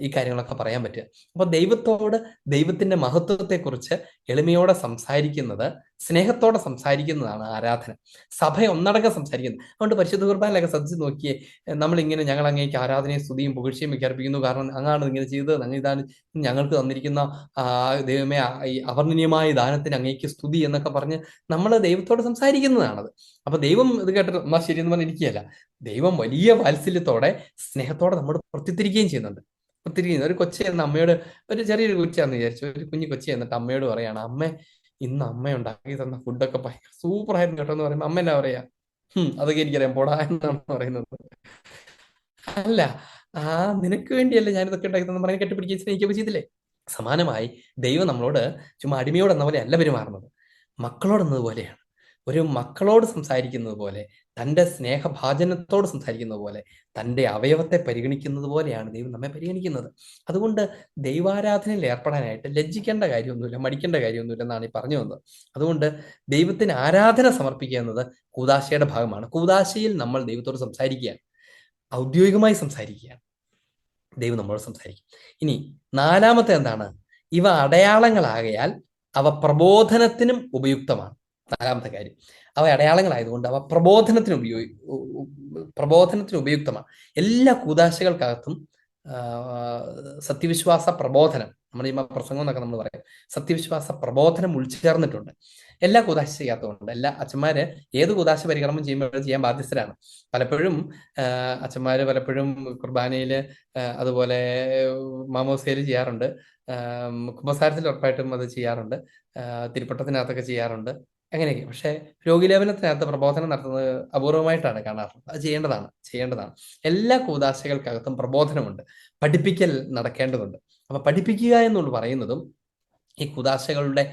ഈ കാര്യങ്ങളൊക്കെ പറയാൻ പറ്റുക. അപ്പൊ ദൈവത്തോട്, ദൈവത്തിന്റെ മഹത്വത്തെക്കുറിച്ച് എളിമയോടെ സംസാരിക്കുന്നത്, സ്നേഹത്തോടെ സംസാരിക്കുന്നതാണ് ആരാധന. സഭ ഒന്നടങ്കം സംസാരിക്കുന്നത്. അതുകൊണ്ട് പരിശുദ്ധ കുർബാനയിലൊക്കെ ശ്രദ്ധിച്ച് നോക്കിയേ, നമ്മളിങ്ങനെ ഞങ്ങൾ അങ്ങേക്ക് ആരാധനയും സ്തുതിയും പുകഴ്ചയും ഒക്കെ അർപ്പിക്കുന്നു, കാരണം അങ്ങാണ് ഇങ്ങനെ ചെയ്തത്, അങ്ങ് ഇതാണ് ഞങ്ങൾക്ക് തന്നിരിക്കുന്ന ദൈവമേ ഈ അവർണ്ണനീയമായ ദാനത്തിന് അങ്ങേക്ക് സ്തുതി എന്നൊക്കെ പറഞ്ഞ് നമ്മൾ ദൈവത്തോട് സംസാരിക്കുന്നതാണത്. അപ്പൊ ദൈവം ഇത് കേട്ടിട്ട് എന്നാ ശരിയെന്ന് പറഞ്ഞ് ഇരിക്കുകയല്ല. ദൈവം വലിയ വാത്സല്യത്തോടെ, സ്നേഹത്തോടെ നമ്മോട് പ്രത്യുത്തിരിക്കുകയും ചെയ്യുന്നുണ്ട്. ഒത്തിരിക്കുന്നു. ഒരു കൊച്ചി എന്ന അമ്മയോട്, ഒരു ചെറിയൊരു കൊച്ചാന്ന് വിചാരിച്ചു, ഒരു കുഞ്ഞു കൊച്ചി എന്നിട്ട് അമ്മയോട് പറയാണ്, അമ്മ ഇന്ന് അമ്മ ഉണ്ടാക്കി തന്ന ഫുഡൊക്കെ ഭയങ്കര സൂപ്പർ ആയിരുന്നു കേട്ടോ എന്ന് പറയുമ്പോൾ അമ്മ എന്നാ പറയാ? അതൊക്കെ എനിക്കറിയാം, പോടാ എന്നാണ് പറയുന്നത്. അല്ല, ആ നിനക്ക് വേണ്ടിയല്ലേ ഞാനിതൊക്കെ ഉണ്ടാക്കി തന്നെ പറഞ്ഞ് കെട്ടിപ്പിടിക്കുക സ്നേഹിക്കുകയൊക്കെ ചെയ്തില്ലേ? സമാനമായി ദൈവം നമ്മളോട് ചുമ്മാ അടിമയോട് എന്ന പോലെ അല്ല പെരുമാറുന്നത്, മക്കളോട് എന്നതുപോലെയാണ്. ഒരു മക്കളോട് സംസാരിക്കുന്നത് പോലെ, തൻ്റെ സ്നേഹഭാജനത്തോട് സംസാരിക്കുന്നത് പോലെ, തൻ്റെ അവയവത്തെ പരിഗണിക്കുന്നത് പോലെയാണ് ദൈവം നമ്മെ പരിഗണിക്കുന്നത്. അതുകൊണ്ട് ദൈവാരാധനയിൽ ഏർപ്പെടാനായിട്ട് ലജ്ജിക്കേണ്ട കാര്യമൊന്നുമില്ല, മടിക്കേണ്ട കാര്യമൊന്നുമില്ല എന്നാണ് ഈ പറഞ്ഞു വന്നത്. അതുകൊണ്ട് ദൈവത്തിന് ആരാധന സമർപ്പിക്കുക എന്നത് കൂദാശയുടെ ഭാഗമാണ്. കൂദാശയിൽ നമ്മൾ ദൈവത്തോട് സംസാരിക്കുകയാണ്. ഔദ്യോഗികമായി സംസാരിക്കുകയാണ്. ദൈവം നമ്മളോട് സംസാരിക്കും. ഇനി നാലാമത്തെ എന്താണ്? ഇവ അടയാളങ്ങളാകയാൽ അവ പ്രബോധനത്തിനും ഉപയുക്തമാണ്. നാലാമത്തെ കാര്യം, അവ അടയാളങ്ങളായതുകൊണ്ട് അവ പ്രബോധനത്തിന് ഉപയുക്തമാണ്. എല്ലാ കൂദാശകൾക്കകത്തും സത്യവിശ്വാസ പ്രബോധനം, നമ്മുടെ ഈ പ്രസംഗം എന്നൊക്കെ നമ്മൾ പറയും, സത്യവിശ്വാസ പ്രബോധനം ഉൾച്ചേർന്നിട്ടുണ്ട്. എല്ലാ കൂദാശ ചെയ്യാത്തതുകൊണ്ട് എല്ലാ അച്ഛന്മാര് ഏത് കൂദാശ പരിക്രമം ചെയ്യുമ്പോഴും ചെയ്യാൻ ബാധ്യസ്ഥരാണ്. പലപ്പോഴും അച്ഛന്മാര് പലപ്പോഴും കുർബാനയില് അതുപോലെ മാമോസയിൽ ചെയ്യാറുണ്ട്, കുമ്പസാരത്തിൽ ഉറപ്പായിട്ടും അത് ചെയ്യാറുണ്ട്, തിരുപ്പട്ടത്തിനകത്തൊക്കെ ചെയ്യാറുണ്ട്, അങ്ങനെയൊക്കെ. പക്ഷെ രോഗിലേപനത്തിനകത്ത് പ്രബോധനം നടത്തുന്നത് അപൂർവമായിട്ടാണ് കാണാറുള്ളത്. അത് ചെയ്യേണ്ടതാണ്. എല്ലാ കൂദാശകൾക്കകത്തും പ്രബോധനമുണ്ട്, പഠിപ്പിക്കൽ നടക്കേണ്ടതുണ്ട്. അപ്പൊ പഠിപ്പിക്കുക എന്നുള്ള പറയുന്നതും ഈ കൂദാശകളുടെ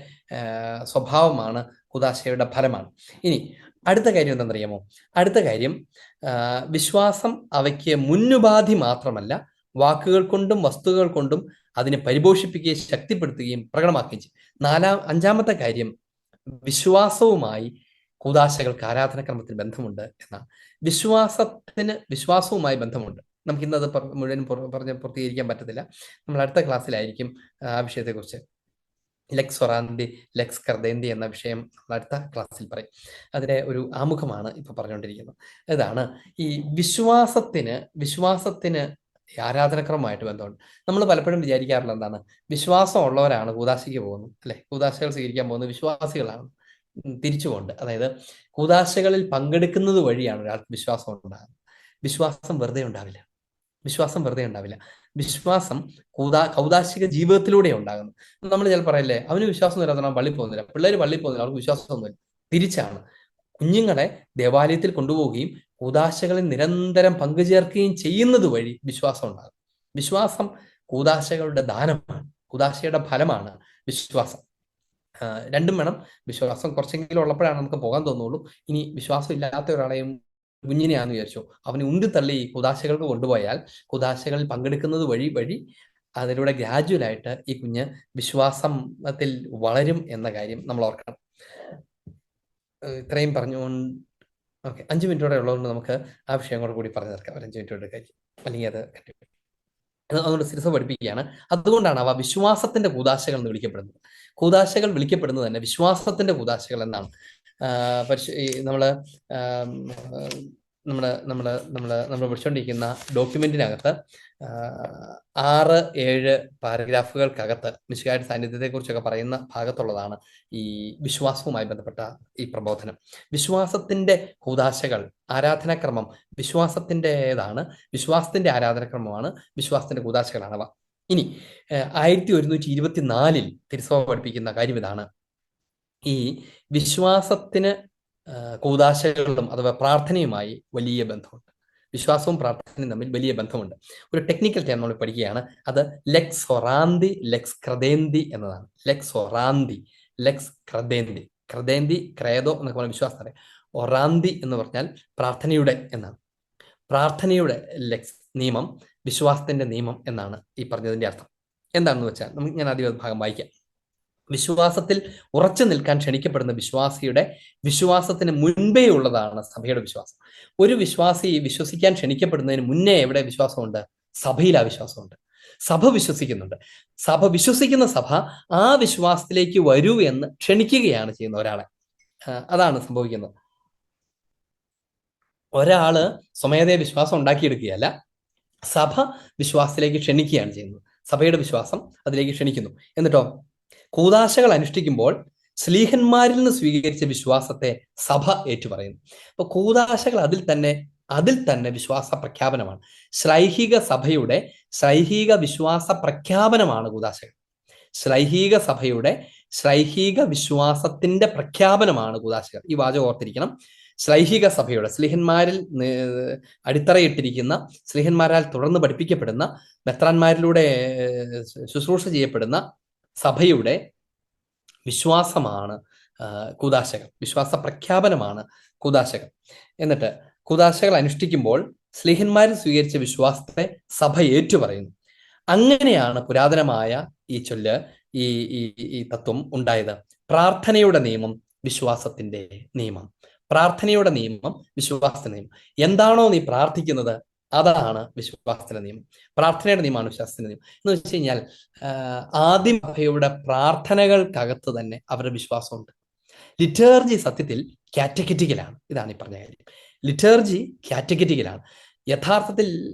സ്വഭാവമാണ്, കൂദാശയുടെ ഫലമാണ്. ഇനി അടുത്ത കാര്യം എന്താണെന്നറിയാമോ? അടുത്ത കാര്യം, വിശ്വാസം അവയ്ക്ക് മുന്നുപാധി മാത്രമല്ല, വാക്കുകൾ കൊണ്ടും വസ്തുക്കൾ കൊണ്ടും അതിനെ പരിപോഷിപ്പിക്കുകയും ശക്തിപ്പെടുത്തുകയും പ്രകടമാക്കുകയും ചെയ്യും. അഞ്ചാമത്തെ കാര്യം, വിശ്വാസവുമായി കൂദാശകൾക്ക് ആരാധനക്രമത്തിൽ ബന്ധമുണ്ട് എന്നാണ്. വിശ്വാസവുമായി ബന്ധമുണ്ട്. നമുക്ക് ഇന്നത് മുഴുവൻ പറഞ്ഞ് പൂർത്തീകരിക്കാൻ പറ്റത്തില്ല. നമ്മൾ അടുത്ത ക്ലാസ്സിലായിരിക്കും ആ വിഷയത്തെക്കുറിച്ച്, ലെക്സ് ഒറാന്തി ലെക്സ് ക്രദേന്തി എന്ന വിഷയം നമ്മൾ അടുത്ത ക്ലാസ്സിൽ പറയും. അതിലെ ഒരു ആമുഖമാണ് ഇപ്പൊ പറഞ്ഞുകൊണ്ടിരിക്കുന്നത്. ഇതാണ് ഈ വിശ്വാസത്തിന് ആരാധനക്രമമായിട്ട് ബന്ധമുണ്ട്. നമ്മൾ പലപ്പോഴും വിചാരിക്കാറുള്ള എന്താണ്, വിശ്വാസം ഉള്ളവരാണ് കൂദാശയ്ക്ക് പോകുന്നത്, അല്ലെ, കൂദാശകൾ സ്വീകരിക്കാൻ പോകുന്നത് വിശ്വാസികളാണ്. തിരിച്ചുകൊണ്ട്, അതായത് കൂദാശകളിൽ പങ്കെടുക്കുന്നത് വഴിയാണ് ഒരാൾക്ക് വിശ്വാസം ഉണ്ടാകുന്നത്. വിശ്വാസം വെറുതെ ഉണ്ടാവില്ല. വിശ്വാസം കൗദാശിക ജീവിതത്തിലൂടെ ഉണ്ടാകുന്നു. നമ്മൾ ചില പറയല്ലേ, അവന് വിശ്വാസം ഇല്ലാത്ത പള്ളി പോകുന്നില്ല, പിള്ളേർ പള്ളി പോകുന്നില്ല, അവർക്ക് വിശ്വാസമൊന്നുമില്ല. തിരിച്ചാണ്, കുഞ്ഞുങ്ങളെ ദേവാലയത്തിൽ കൊണ്ടുപോവുകയും കൂദാശകളിൽ നിരന്തരം പങ്കുചേർക്കുകയും ചെയ്യുന്നത് വഴി വിശ്വാസം ഉണ്ടാകും. വിശ്വാസം കൂദാശകളുടെ ദാനമാണ്, കൂദാശയുടെ ഫലമാണ് വിശ്വാസം. രണ്ടും വേണം. വിശ്വാസം കുറച്ചെങ്കിലും ഉള്ളപ്പോഴാണ് നമുക്ക് പോകാൻ തോന്നുള്ളൂ. ഇനി വിശ്വാസം ഇല്ലാത്ത ഒരാളെയും കുഞ്ഞിനെയാന്ന് വിചാരിച്ചു അവനെ ഉന്തിത്തള്ളി കൂദാശകൾക്ക് കൊണ്ടുപോയാൽ കൂദാശകളിൽ പങ്കെടുക്കുന്നത് വഴി അതിലൂടെ ഗ്രാജുവലായിട്ട് ഈ കുഞ്ഞ് വിശ്വാസത്തിൽ വളരും എന്ന കാര്യം നമ്മൾ ഓർക്കണം. ഇത്രയും പറഞ്ഞുകൊണ്ട് ഓക്കെ, 5 മിനിറ്റോടെ ഉള്ളതുകൊണ്ട് നമുക്ക് ആ വിഷയം കൂടി പറഞ്ഞു തീർക്കാം. 5 മിനിറ്റോടെ കാര്യം, അല്ലെങ്കിൽ അത് അതുകൊണ്ട് സിരസ പഠിപ്പിക്കുകയാണ്. അതുകൊണ്ടാണ് അവ വിശ്വാസത്തിന്റെ കൂദാശകൾ എന്ന് വിളിക്കപ്പെടുന്നത്. കൂദാശകൾ വിളിക്കപ്പെടുന്നത് തന്നെ വിശ്വാസത്തിന്റെ കൂദാശകൾ എന്നാണ്. നമ്മൾ പഠിച്ചുകൊണ്ടിരിക്കുന്ന ഡോക്യുമെന്റിനകത്ത് 6-7 പാരഗ്രാഫുകൾക്കകത്ത് മിശിഹായുടെ സാന്നിധ്യത്തെക്കുറിച്ചൊക്കെ പറയുന്ന ഭാഗത്തുള്ളതാണ് ഈ വിശ്വാസവുമായി ബന്ധപ്പെട്ട ഈ പ്രബോധനം. വിശ്വാസത്തിന്റെ കൂദാശകൾ, ആരാധനാക്രമം വിശ്വാസത്തിൻ്റെതാണ്, വിശ്വാസത്തിന്റെ വിശ്വാസത്തിന്റെ കൂദാശകളാണവ. ഇനി 1124 തിരുസഭ പഠിപ്പിക്കുന്ന കാര്യം ഇതാണ്, ഈ വിശ്വാസത്തിന് കൂദാശകളും അഥവാ പ്രാർത്ഥനയുമായി വലിയ ബന്ധമുണ്ട്. വിശ്വാസവും പ്രാർത്ഥനയും തമ്മിൽ വലിയ ബന്ധമുണ്ട്. ഒരു ടെക്നിക്കൽ ടേം നമ്മൾ പഠിക്കുകയാണ്, അത് ലെക്സ് ഒറാന്തി ലെക്സ് ക്രദേന്തി എന്നതാണ്. ലെക്സ് ഒറാന്തി ലെക്സ് ക്രദേന്തി, ക്രദേന്തി ക്രേതോ എന്നൊക്കെ പറഞ്ഞ വിശ്വാസത്തെ, ഒറാന്തി എന്ന് പറഞ്ഞാൽ പ്രാർത്ഥനയുടെ എന്നാണ്. പ്രാർത്ഥനയുടെ ലെക്സ് നിയമം, വിശ്വാസത്തിന്റെ നിയമം എന്നാണ് ഈ പറഞ്ഞതിന്റെ അർത്ഥം. എന്താണെന്ന് വെച്ചാൽ ഞാൻ ആദ്യം ഭാഗം വായിക്കാം. വിശ്വാസത്തിൽ ഉറച്ചു നിൽക്കാൻ ക്ഷണിക്കപ്പെടുന്ന വിശ്വാസിയുടെ വിശ്വാസത്തിന് മുൻപേ ഉള്ളതാണ് സഭയുടെ വിശ്വാസം. ഒരു വിശ്വാസി വിശ്വസിക്കാൻ ക്ഷണിക്കപ്പെടുന്നതിന് മുന്നേ എവിടെ വിശ്വാസമുണ്ട്? സഭയിൽ ആ വിശ്വാസമുണ്ട്. സഭ വിശ്വസിക്കുന്നുണ്ട്. വിശ്വസിക്കുന്ന സഭ ആ വിശ്വാസത്തിലേക്ക് വരൂ എന്ന് ക്ഷണിക്കുകയാണ് ചെയ്യുന്ന ഒരാളെ. അതാണ് സംഭവിക്കുന്നത്. ഒരാള് സ്വമേധയ വിശ്വാസം ഉണ്ടാക്കിയെടുക്കുകയല്ല, സഭ വിശ്വാസത്തിലേക്ക് ക്ഷണിക്കുകയാണ് ചെയ്യുന്നത്. സഭയുടെ വിശ്വാസം അതിലേക്ക് ക്ഷണിക്കുന്നു. എന്നിട്ടോ കൂദാശകൾ അനുഷ്ഠിക്കുമ്പോൾ ശ്ലീഹന്മാരിൽ നിന്ന് സ്വീകരിച്ച വിശ്വാസത്തെ സഭ ഏറ്റുപറയുന്നു. അപ്പൊ കൂദാശകൾ അതിൽ തന്നെ വിശ്വാസ പ്രഖ്യാപനമാണ്. ശ്ലൈഹിക സഭയുടെ ശ്ലൈഹിക വിശ്വാസ പ്രഖ്യാപനമാണ് കൂദാശകൾ. ശ്ലൈഹിക സഭയുടെ ശ്ലൈഹിക വിശ്വാസത്തിന്റെ പ്രഖ്യാപനമാണ് കൂദാശകൾ. ഈ വാചകം ഓർത്തിരിക്കണം. ശ്ലൈഹിക സഭയുടെ, സ്ലീഹന്മാരിൽ അടിത്തറയിട്ടിരിക്കുന്ന, സ്ലീഹന്മാരാൽ തുടർന്ന് പഠിപ്പിക്കപ്പെടുന്ന, മെത്രാന്മാരിലൂടെ ശുശ്രൂഷ ചെയ്യപ്പെടുന്ന സഭയുടെ വിശ്വാസമാണ് കൂദാശകൾ. വിശ്വാസ പ്രഖ്യാപനമാണ് കൂദാശകൾ. എന്നിട്ട് കൂദാശകൾ അനുഷ്ഠിക്കുമ്പോൾ സ്ലീഹന്മാരിൽ സ്വീകരിച്ച വിശ്വാസത്തെ സഭ ഏറ്റുപറയുന്നു. അങ്ങനെയാണ് പുരാതനമായ ഈ ചൊല്ല്, ഈ തത്വം ഉണ്ടായത്. പ്രാർത്ഥനയുടെ നിയമം വിശ്വാസത്തിന്റെ നിയമം. പ്രാർത്ഥനയുടെ നിയമം വിശ്വാസത്തിന്റെ നിയമം. എന്താണോ നീ പ്രാർത്ഥിക്കുന്നത് അതാണ് വിശ്വാസത്തിന്റെ നിയമം. പ്രാർത്ഥനയുടെ നിയമമാണ് വിശ്വാസത്തിന്റെ നിയമം എന്ന് വെച്ച് കഴിഞ്ഞാൽ ആദിമ സഭയുടെ പ്രാർത്ഥനകൾക്കകത്ത് തന്നെ അവരുടെ വിശ്വാസമുണ്ട്. ലിറ്റേർജി സത്യത്തിൽ കാറ്റഗറ്റിക്കലാണ്. ഇതാണ് ഈ പറഞ്ഞ കാര്യം. ലിറ്റേർജി കാറ്റഗറ്റിക്കലാണ്. യഥാർത്ഥത്തിൽ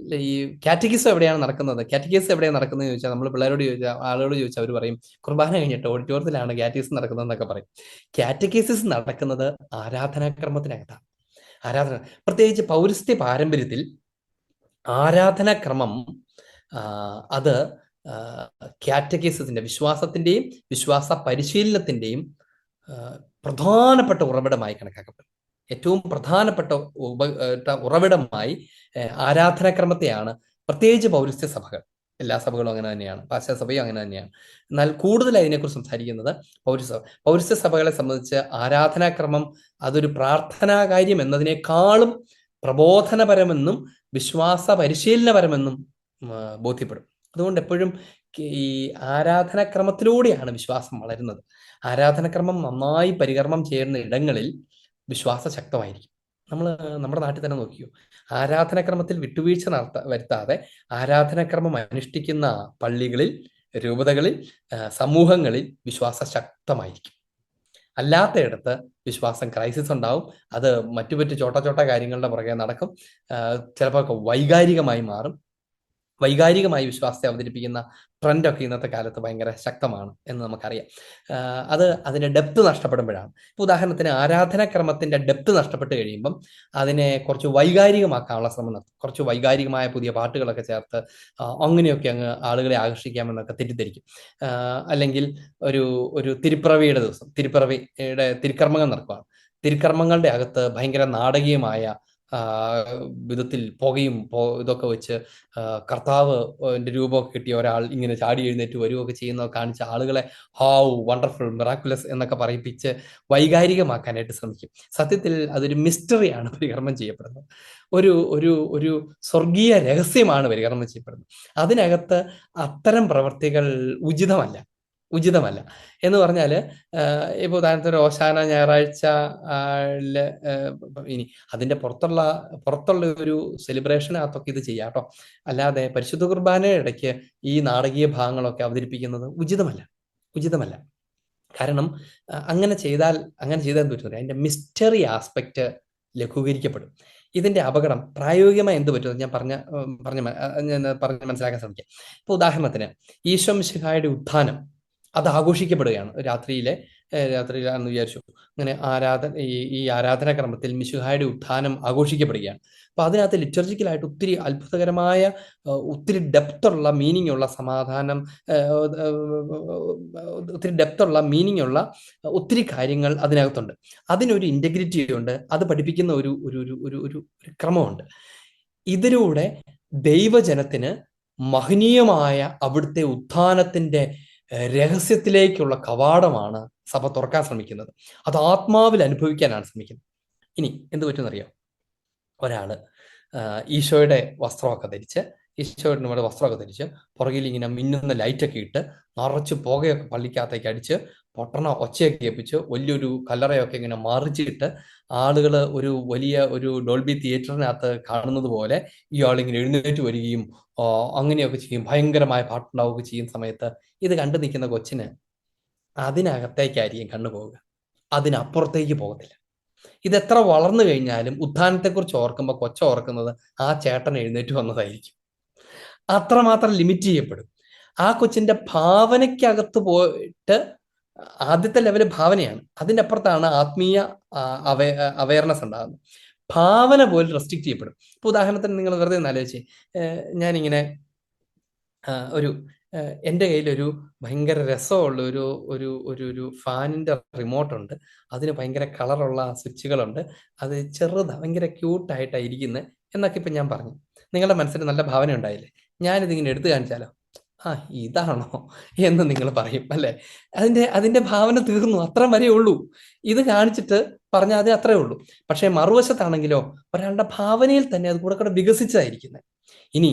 ഈ കാറ്റഗിസം എവിടെയാണ് നടക്കുന്നത്, കാറ്റഗിസം എവിടെയാണ് നടക്കുന്നത് ചോദിച്ചാൽ നമ്മൾ പിള്ളേരോട് ചോദിച്ചാൽ, ആളുകളോട് ചോദിച്ചാൽ അവർ പറയും കുർബാന കഴിഞ്ഞിട്ട് ഓഡിറ്റോറിയത്തിലാണ് കാറ്റഗിസം നടക്കുന്നത് എന്നൊക്കെ പറയും. കാറ്റഗിസിസ് നടക്കുന്നത് ആരാധനാക്രമത്തിനകത്താണ്. ആരാധന, പ്രത്യേകിച്ച് പൗരസ്ത്യ പാരമ്പര്യത്തിൽ ആരാധനാക്രമം അത് കാറ്റഗിസത്തിന്റെ, വിശ്വാസത്തിന്റെയും വിശ്വാസ പരിശീലനത്തിന്റെയും പ്രധാനപ്പെട്ട ഉറവിടമായി കണക്കാക്കപ്പെടും. ഏറ്റവും പ്രധാനപ്പെട്ട ഉറവിടമായി ആരാധനാക്രമത്തെയാണ്, പ്രത്യേകിച്ച് പൗരസ്ത്യ സഭകൾ, എല്ലാ സഭകളും അങ്ങനെ തന്നെയാണ്, പാശ്ചാത്യ സഭയും അങ്ങനെ തന്നെയാണ്. എന്നാൽ കൂടുതൽ അതിനെക്കുറിച്ച് സംസാരിക്കുന്നത് പൗരസ്ത്യ സഭകളെ സംബന്ധിച്ച് ആരാധനാക്രമം അതൊരു പ്രാർത്ഥനാ കാര്യം എന്നതിനേക്കാളും പ്രബോധനപരമെന്നും വിശ്വാസ പരിശീലനപരമെന്നും ബോധ്യപ്പെടും. അതുകൊണ്ട് എപ്പോഴും ഈ ആരാധനാക്രമത്തിലൂടെയാണ് വിശ്വാസം വളരുന്നത്. ആരാധനാക്രമം നന്നായി പരികർമ്മം ചെയ്യുന്ന ഇടങ്ങളിൽ വിശ്വാസം ശക്തമായിരിക്കും. നമ്മുടെ നാട്ടിൽ തന്നെ നോക്കിയോ, ആരാധനാക്രമത്തിൽ വിട്ടുവീഴ്ച വരുത്താതെ ആരാധനാക്രമം അനുഷ്ഠിക്കുന്ന പള്ളികളിൽ, രൂപതകളിൽ, സമൂഹങ്ങളിൽ വിശ്വാസം ശക്തമായിരിക്കും. അല്ലാത്തയിടത്ത് വിശ്വാസം ക്രൈസിസ് ഉണ്ടാവും. അത് മറ്റു ചോട്ട കാര്യങ്ങളുടെ പുറകെ നടക്കും. ചിലപ്പോൾ വൈകാരികമായി മാറും. വൈകാരികമായി വിശ്വാസത്തെ അവതരിപ്പിക്കുന്ന ട്രെൻഡൊക്കെ ഇന്നത്തെ കാലത്ത് ഭയങ്കര ശക്തമാണ് എന്ന് നമുക്കറിയാം. അതിന്റെ ഡെപ്ത് നഷ്ടപ്പെടുമ്പോഴാണ്. ഉദാഹരണത്തിന് ആരാധനാക്രമത്തിന്റെ ഡെപ്ത് നഷ്ടപ്പെട്ട് കഴിയുമ്പം അതിനെ കുറച്ച് വൈകാരികമാക്കാനുള്ള ശ്രമം നടത്തും. കുറച്ച് വൈകാരികമായ പുതിയ പാട്ടുകളൊക്കെ ചേർത്ത് അങ്ങനെയൊക്കെ അങ്ങ് ആളുകളെ ആകർഷിക്കാമെന്നൊക്കെ തെറ്റിദ്ധരിക്കും. അല്ലെങ്കിൽ ഒരു തിരുപ്പിറവിയുടെ ദിവസം, തിരുപ്പിറവിയുടെ തിരുക്കർമ്മങ്ങൾ നടക്കുകയാണ്. തിരുക്കർമ്മങ്ങളുടെ അകത്ത് ഭയങ്കര നാടകീയമായ വിധത്തിൽ പുകയും ഇതൊക്കെ വെച്ച് കർത്താവ് രൂപമൊക്കെ കിട്ടിയ ഒരാൾ ഇങ്ങനെ ചാടി എഴുന്നേറ്റ് വരികയൊക്കെ ചെയ്യുന്നതൊക്കെ കാണിച്ച് ആളുകളെ ഹൗ വണ്ടർഫുൾ മിറാക്കുലസ് എന്നൊക്കെ പറയിപ്പിച്ച് വൈകാരികമാക്കാനായിട്ട് ശ്രമിക്കും. സത്യത്തിൽ അതൊരു മിസ്റ്ററിയാണ് പരികർമ്മം ചെയ്യപ്പെടുന്നത്. ഒരു സ്വർഗീയ രഹസ്യമാണ് പരികർമ്മം ചെയ്യപ്പെടുന്നത്. അതിനകത്ത് അത്തരം പ്രവർത്തികൾ ഉചിതമല്ല എന്ന് പറഞ്ഞാൽ, ഇപ്പോൾ ഉദാഹരണത്തിന് ഓശാന ഞായറാഴ്ച ഇനി അതിന്റെ പുറത്തുള്ള ഒരു സെലിബ്രേഷനകത്തൊക്കെ ഇത് ചെയ്യാം കേട്ടോ. അല്ലാതെ പരിശുദ്ധ കുർബാനയുടെ ഇടയ്ക്ക് ഈ നാടകീയ ഭാഗങ്ങളൊക്കെ അവതരിപ്പിക്കുന്നത് ഉചിതമല്ല. കാരണം അങ്ങനെ ചെയ്താൽ പറ്റും, അതിന്റെ മിസ്റ്ററി ആസ്പെക്ട് ലഘൂകരിക്കപ്പെടും. ഇതിന്റെ അപകടം പ്രായോഗികമായി എന്ത് പറ്റും ഞാൻ പറഞ്ഞ് മനസ്സിലാക്കാൻ ശ്രമിക്കാം. ഇപ്പൊ ഉദാഹരണത്തിന് ഈശോ മിശിഹായുടെ ഉത്ഥാനം അത് ആഘോഷിക്കപ്പെടുകയാണ് രാത്രിയിലാണെന്ന് വിചാരിച്ചു. അങ്ങനെ ഈ ആരാധനാക്രമത്തിൽ മിശിഹായുടെ ഉത്ഥാനം ആഘോഷിക്കപ്പെടുകയാണ്. അപ്പൊ അതിനകത്ത് ലിറ്റർജിക്കലായിട്ട് ഒത്തിരി അത്ഭുതകരമായ, ഒത്തിരി ഡെപ്തുള്ള മീനിങ് ഉള്ള സമാധാനം, ഒത്തിരി ഡെപ്തുള്ള മീനിങ് ഉള്ള ഒത്തിരി കാര്യങ്ങൾ അതിനകത്തുണ്ട്. അതിനൊരു ഇന്റഗ്രിറ്റി ഉണ്ട്. അത് പഠിപ്പിക്കുന്ന ഒരു ക്രമമുണ്ട്. ഇതിലൂടെ ദൈവജനത്തിന് മഹനീയമായ അവിടുത്തെ ഉത്ഥാനത്തിന്റെ രഹസ്യത്തിലേക്കുള്ള കവാടമാണ് സഭ തുറക്കാൻ ശ്രമിക്കുന്നത്. അത് ആത്മാവിൽ അനുഭവിക്കാനാണ് ശ്രമിക്കുന്നത്. ഇനി എന്ത് പറ്റുമെന്നറിയാം? ഒരാള് ഈശോയുടെ വസ്ത്രമൊക്കെ ധരിച്ച് പുറകിൽ ഇങ്ങനെ മിന്നുന്ന ലൈറ്റൊക്കെ ഇട്ട് നിറച്ച് പുകയൊക്കെ പള്ളിക്കകത്തേക്ക് അടിച്ച് പൊട്ടണ ഒച്ചയൊക്കെ കേൾപ്പിച്ച് വലിയൊരു കല്ലറയൊക്കെ ഇങ്ങനെ മറിച്ചിട്ട് ആളുകൾ ഒരു ഡോൾബി തിയേറ്ററിനകത്ത് കാണുന്നത് പോലെ ഇയാളിങ്ങനെ എഴുന്നേറ്റ് വരികയും അങ്ങനെയൊക്കെ ചെയ്യും. ഭയങ്കരമായ പാട്ടുണ്ടാവുകയൊക്കെ ചെയ്യുന്ന സമയത്ത് ഇത് കണ്ടു നിൽക്കുന്ന കൊച്ചിന് അതിനകത്തേക്കായിരിക്കും കണ്ണു പോവുക, അതിനപ്പുറത്തേക്ക് പോകത്തില്ല. ഇതെത്ര വളർന്നു കഴിഞ്ഞാലും ഉത്ഥാനത്തെക്കുറിച്ച് ഓർക്കുമ്പോൾ ഓർക്കുന്നത് ആ ചേട്ടൻ എഴുന്നേറ്റ് വന്നതായിരിക്കും. അത്രമാത്രം ലിമിറ്റ് ചെയ്യപ്പെടും. ആ കൊച്ചിന്റെ ഭാവനയ്ക്കകത്ത് പോയിട്ട് ആദ്യത്തെ ലെവല് ഭാവനയാണ്. അതിൻ്റെ അപ്പുറത്താണ് ആത്മീയ അവയർനെസ് ഉണ്ടാകുന്നത്. ഭാവന പോലും റെസ്ട്രിക്ട് ചെയ്യപ്പെടും. ഇപ്പൊ ഉദാഹരണത്തിന് നിങ്ങൾ വെറുതെ ഒന്ന് ആലോചിച്ച്, ഞാനിങ്ങനെ എൻ്റെ കയ്യിലൊരു ഭയങ്കര രസമുള്ള ഒരു ഫാനിന്റെ റിമോട്ടുണ്ട്. അതിന് ഭയങ്കര കളറുള്ള സ്വിച്ചുകളുണ്ട്. അത് ഭയങ്കര ക്യൂട്ടായിട്ടാണ് ഇരിക്കുന്നത് എന്നൊക്കെ ഇപ്പം ഞാൻ പറഞ്ഞു. നിങ്ങളുടെ മനസ്സിൽ നല്ല ഭാവന ഉണ്ടായില്ലേ? ഞാനിതിങ്ങനെ എടുത്തു കാണിച്ചാലോ, ഇതാണോ എന്ന് നിങ്ങൾ പറയും അല്ലേ? അതിന്റെ ഭാവന തീർന്നു, അത്ര വരെ ഉള്ളൂ. ഇത് കാണിച്ചിട്ട് പറഞ്ഞാൽ അത് അത്രേ ഉള്ളൂ. പക്ഷെ മറുവശത്താണെങ്കിലോ ഒരാളുടെ ഭാവനയിൽ തന്നെ അത് കൂടെ വികസിച്ചതായിരിക്കുന്നത്. ഇനി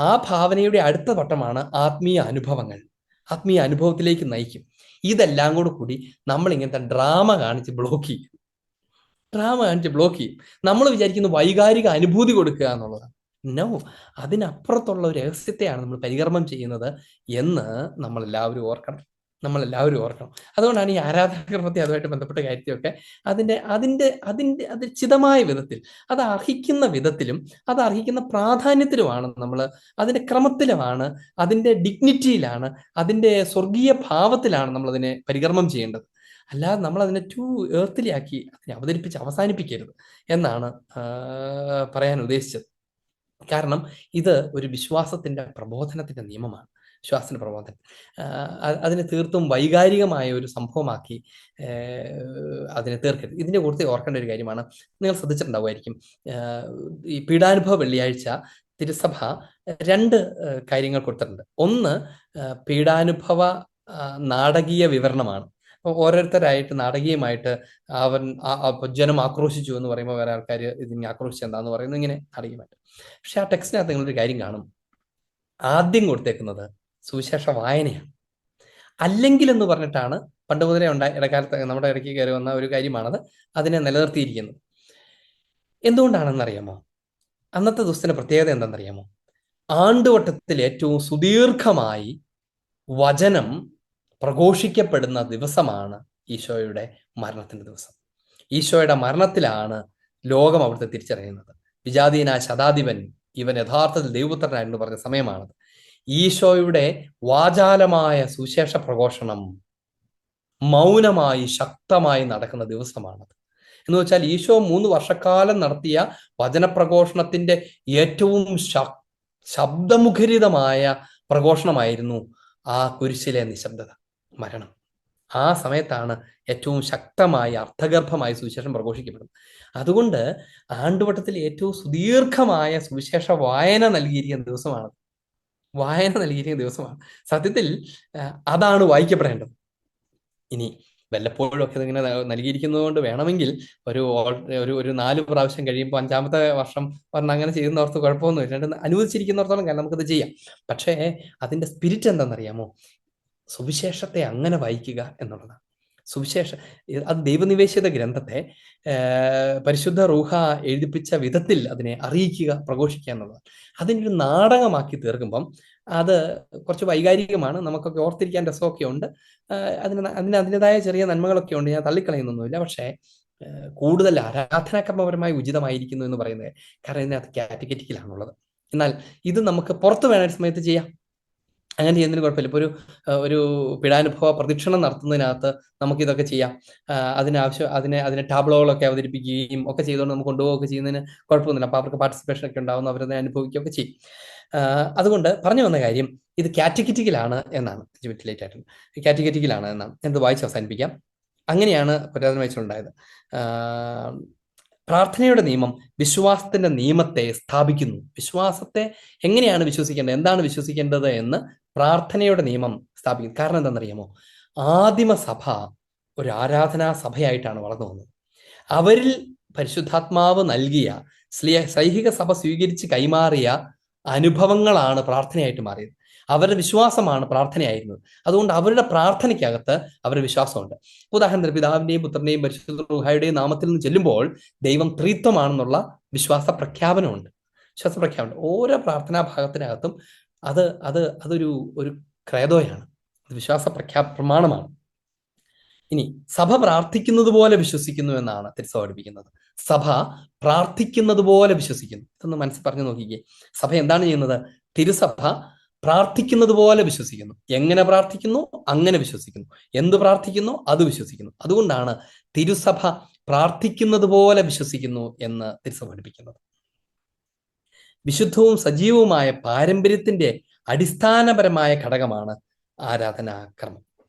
ആ ഭാവനയുടെ അടുത്ത ഘട്ടമാണ് ആത്മീയ അനുഭവത്തിലേക്ക് നയിക്കും. ഇതെല്ലാം കൂടി നമ്മൾ ഇങ്ങനത്തെ ഡ്രാമ കാണിച്ച് ബ്ലോക്ക് ചെയ്യും. നമ്മൾ വിചാരിക്കുന്ന വൈകാരിക അനുഭൂതി കൊടുക്കുക എന്നുള്ളതാണ്. നോ, അതിനപ്പുറത്തുള്ള ഒരു രഹസ്യത്തെയാണ് നമ്മൾ പരികർമ്മം ചെയ്യുന്നത് എന്ന് നമ്മളെല്ലാവരും ഓർക്കണം. അതുകൊണ്ടാണ് ഈ ആരാധനാക്രമത്തെ അതുമായിട്ട് ബന്ധപ്പെട്ട കാര്യത്തെയൊക്കെ അതിന്റെ ചിതമായ വിധത്തിൽ, അത് അർഹിക്കുന്ന വിധത്തിലും അത് അർഹിക്കുന്ന പ്രാധാന്യത്തിലുമാണ് നമ്മൾ, അതിന്റെ ക്രമത്തിലുമാണ്, അതിന്റെ ഡിഗ്നിറ്റിയിലാണ്, അതിന്റെ സ്വർഗീയ ഭാവത്തിലാണ് നമ്മൾ അതിനെ പരികർമ്മം ചെയ്യേണ്ടത്. അല്ലാതെ നമ്മൾ അതിനെ ടു ഏർത്തിലാക്കി അതിനെ അവതരിപ്പിച്ച് അവസാനിപ്പിക്കരുത് എന്നാണ് പറയാൻ ഉദ്ദേശിച്ചത്. കാരണം ഇത് ഒരു വിശ്വാസത്തിന്റെ പ്രബോധനത്തിന്റെ നിയമമാണ്. വിശ്വാസത്തിന്റെ പ്രബോധനം അതിനെ തീർത്തും വൈകാരികമായ ഒരു സംഭവമാക്കി അതിനെ തീർക്കരുത്. ഇതിന്റെ കൂടുതൽ ഓർക്കേണ്ട ഒരു കാര്യമാണ്, നിങ്ങൾ ശ്രദ്ധിച്ചിട്ടുണ്ടാവുമായിരിക്കും, ഈ പീഡാനുഭവ വെള്ളിയാഴ്ച തിരുസഭ 2 കാര്യങ്ങൾ കൊടുത്തിട്ടുണ്ട്. ഒന്ന്, പീഡാനുഭവ നാടകീയ വിവരണമാണ്. അപ്പോൾ ഓരോരുത്തരായിട്ട് നാടകീയമായിട്ട് ജനം ആക്രോശിച്ചു എന്ന് പറയുമ്പോൾ വേറെ ആൾക്കാർ ഇതിനെ ആക്രോശിച്ച് എന്താന്ന് പറയുന്നത് ഇങ്ങനെ നാടകീയമായിട്ട്. പക്ഷെ ആ ടെക്സ്റ്റിനകത്ത് നിങ്ങളൊരു കാര്യം കാണും, ആദ്യം കൊടുത്തേക്കുന്നത് സുവിശേഷ വായനയാണ്. അല്ലെങ്കിൽ എന്ന് പറഞ്ഞിട്ടാണ് പണ്ട് മുതലേ ഇടക്കാലത്ത് നമ്മുടെ ഇടയ്ക്ക് കയറി വന്ന ഒരു കാര്യമാണത്, അതിനെ നിലനിർത്തിയിരിക്കുന്നത്. എന്തുകൊണ്ടാണെന്നറിയാമോ? അന്നത്തെ ദിവസത്തിന്റെ പ്രത്യേകത എന്താണെന്നറിയാമോ? ആണ്ടുവട്ടത്തിൽ ഏറ്റവും സുദീർഘമായി വചനം പ്രഘോഷിക്കപ്പെടുന്ന ദിവസമാണ് ഈശോയുടെ മരണത്തിന്റെ ദിവസം. ഈശോയുടെ മരണത്തിലാണ് ലോകം അവിടുത്തെ തിരിച്ചറിയുന്നത്. വിജാതീന ശതാധിപൻ ഇവൻ യഥാർത്ഥത്തിൽ ദൈവപുത്രനായിരുന്നു പറഞ്ഞ സമയമാണത്. ഈശോയുടെ വാചാലമായ സുവിശേഷ പ്രഘോഷണം മൗനമായി ശക്തമായി നടക്കുന്ന ദിവസമാണത്. എന്ന് വെച്ചാൽ ഈശോ 3 വർഷക്കാലം നടത്തിയ വചനപ്രഘോഷണത്തിന്റെ ഏറ്റവും ശബ്ദമുഖരിതമായ പ്രഘോഷണമായിരുന്നു ആ കുരിശിലെ നിശബ്ദത, മരണം. ആ സമയത്താണ് ഏറ്റവും ശക്തമായി അർത്ഥഗർഭമായി സുവിശേഷം പ്രഘോഷിക്കപ്പെടുന്നത്. അതുകൊണ്ട് ആണ്ടുവട്ടത്തിൽ ഏറ്റവും സുദീർഘമായ സുവിശേഷ വായന നൽകിയിരിക്കുന്ന ദിവസമാണ്. സത്യത്തിൽ അതാണ് വായിക്കപ്പെടേണ്ടത്. ഇനി വല്ലപ്പോഴും ഒക്കെ ഇതിങ്ങനെ നൽകിയിരിക്കുന്നത് കൊണ്ട് വേണമെങ്കിൽ ഒരു 4 പ്രാവശ്യം കഴിയുമ്പോൾ 5ാമത്തെ വർഷം പറഞ്ഞ് അങ്ങനെ ചെയ്യുന്നവർക്ക് കുഴപ്പമൊന്നുമില്ല. അനുവദിച്ചിരിക്കുന്നവർത്തോളം കാലം നമുക്കത് ചെയ്യാം. പക്ഷേ അതിന്റെ സ്പിരിറ്റ് എന്താണെന്നറിയാമോ? സുവിശേഷത്തെ അങ്ങനെ വായിക്കുക എന്നുള്ളതാണ്. അത് ദൈവനിവേശിത ഗ്രന്ഥത്തെ പരിശുദ്ധ റൂഹ എഴുതിപ്പിച്ച വിധത്തിൽ അതിനെ അറിയിക്കുക, പ്രഘോഷിക്കുക എന്നുള്ളതാണ്. അതിനൊരു നാടകമാക്കി തീർക്കുമ്പം അത് കുറച്ച് വൈകാരികമാണ്, നമുക്കൊക്കെ ഓർത്തിരിക്കാൻ രസമൊക്കെ ഉണ്ട്, അതിൻ്റെതായ ചെറിയ നന്മകളൊക്കെ ഉണ്ട്, ഞാൻ തള്ളിക്കളയുന്നൊന്നുമില്ല. പക്ഷേ കൂടുതൽ ആരാധനാക്രമപരമായി ഉചിതമായിരിക്കുന്നു എന്ന് പറയുന്നത് കാരണം ഇതിനകത്ത് കാറ്റഗറ്റിക്കലാണുള്ളത്. എന്നാൽ ഇത് നമുക്ക് പുറത്ത് വേണ സമയത്ത് ചെയ്യാം, അങ്ങനെ ചെയ്യുന്നതിന് കുഴപ്പമില്ല. ഇപ്പോൾ ഒരു പീഡാനുഭവ പ്രദക്ഷിണം നടത്തുന്നതിനകത്ത് നമുക്കിതൊക്കെ ചെയ്യാം. അതിനെ ടാബ്ലോകളൊക്കെ അവതരിപ്പിക്കുകയും ഒക്കെ ചെയ്തുകൊണ്ട് നമുക്ക് കൊണ്ടുപോവുകയൊക്കെ ചെയ്യുന്നതിന് കുഴപ്പമൊന്നുമില്ല. അപ്പോൾ അവർക്ക് പാർട്ടിസിപ്പേഷൻ ഒക്കെ ഉണ്ടാവുന്നു, അവരതിനെ അനുഭവിക്കുകയൊക്കെ ചെയ്യും. അതുകൊണ്ട് പറഞ്ഞു വന്ന കാര്യം ഇത് കാറ്റഗറ്റിക്കലാണ് എന്നാണ്. കാറ്റഗറ്റിക്കലാണ് എന്നാണ്. എന്ത് വായിച്ച് അവസാനിപ്പിക്കാം. അങ്ങനെയാണ് പുരാതന വയസ്സിലുണ്ടായത്. പ്രാർത്ഥനയുടെ നിയമം വിശ്വാസത്തിന്റെ നിയമത്തെ സ്ഥാപിക്കുന്നു. വിശ്വാസത്തെ എങ്ങനെയാണ് വിശ്വസിക്കേണ്ടത്, എന്താണ് വിശ്വസിക്കേണ്ടത് എന്ന് പ്രാർത്ഥനയുടെ നിയമം സ്ഥാപിക്കുന്നു. കാരണം എന്താണെന്നറിയാമോ? ആദിമ സഭ ഒരു ആരാധനാ സഭയായിട്ടാണ് വളർന്നു വന്നത്. അവരിൽ പരിശുദ്ധാത്മാവ് നൽകിയ സൈഹിക സഭ സ്വീകരിച്ച് കൈമാറിയ അനുഭവങ്ങളാണ് പ്രാർത്ഥനയായിട്ട് മാറിയത്. അവരുടെ വിശ്വാസമാണ് പ്രാർത്ഥനയായിരുന്നത്. അതുകൊണ്ട് അവരുടെ പ്രാർത്ഥനയ്ക്കകത്ത് അവരുടെ വിശ്വാസമുണ്ട്. ഉദാഹരണത്തിന് പിതാവിന്റെയും പുത്രന്റെയും പരിശുദ്ധ റൂഹായുടെയും നാമത്തിൽ നിന്ന് ചെല്ലുമ്പോൾ ദൈവം ത്രിത്വമാണെന്നുള്ള വിശ്വാസ പ്രഖ്യാപനമുണ്ട്. ഓരോ പ്രാർത്ഥനാ ഭാഗത്തിനകത്തും അതൊരു ക്രേദോയാണ്, വിശ്വാസ പ്രമാണമാണ്. ഇനി സഭ പ്രാർത്ഥിക്കുന്നത് പോലെ വിശ്വസിക്കുന്നു എന്നാണ് തിരുസഭ പഠിപ്പിക്കുന്നത്. സഭ പ്രാർത്ഥിക്കുന്നത് പോലെ വിശ്വസിക്കുന്നു. ഇതൊന്ന് മനസ്സിൽ പറഞ്ഞു നോക്കിക്കേ. സഭ എന്താണ് ചെയ്യുന്നത്? തിരുസഭ പ്രാർത്ഥിക്കുന്നത് പോലെ വിശ്വസിക്കുന്നു. എങ്ങനെ പ്രാർത്ഥിക്കുന്നു അങ്ങനെ വിശ്വസിക്കുന്നു. എന്ത് പ്രാർത്ഥിക്കുന്നു അത് വിശ്വസിക്കുന്നു. അതുകൊണ്ടാണ് തിരുസഭ പ്രാർത്ഥിക്കുന്നത് പോലെ വിശ്വസിക്കുന്നു എന്ന് തിരുസഭ പഠിപ്പിക്കുന്നത്. വിശുദ്ധവും സജീവവുമായ പാരമ്പര്യത്തിന്റെ അടിസ്ഥാനപരമായ ഘടകമാണ് ആരാധനാക്രമം.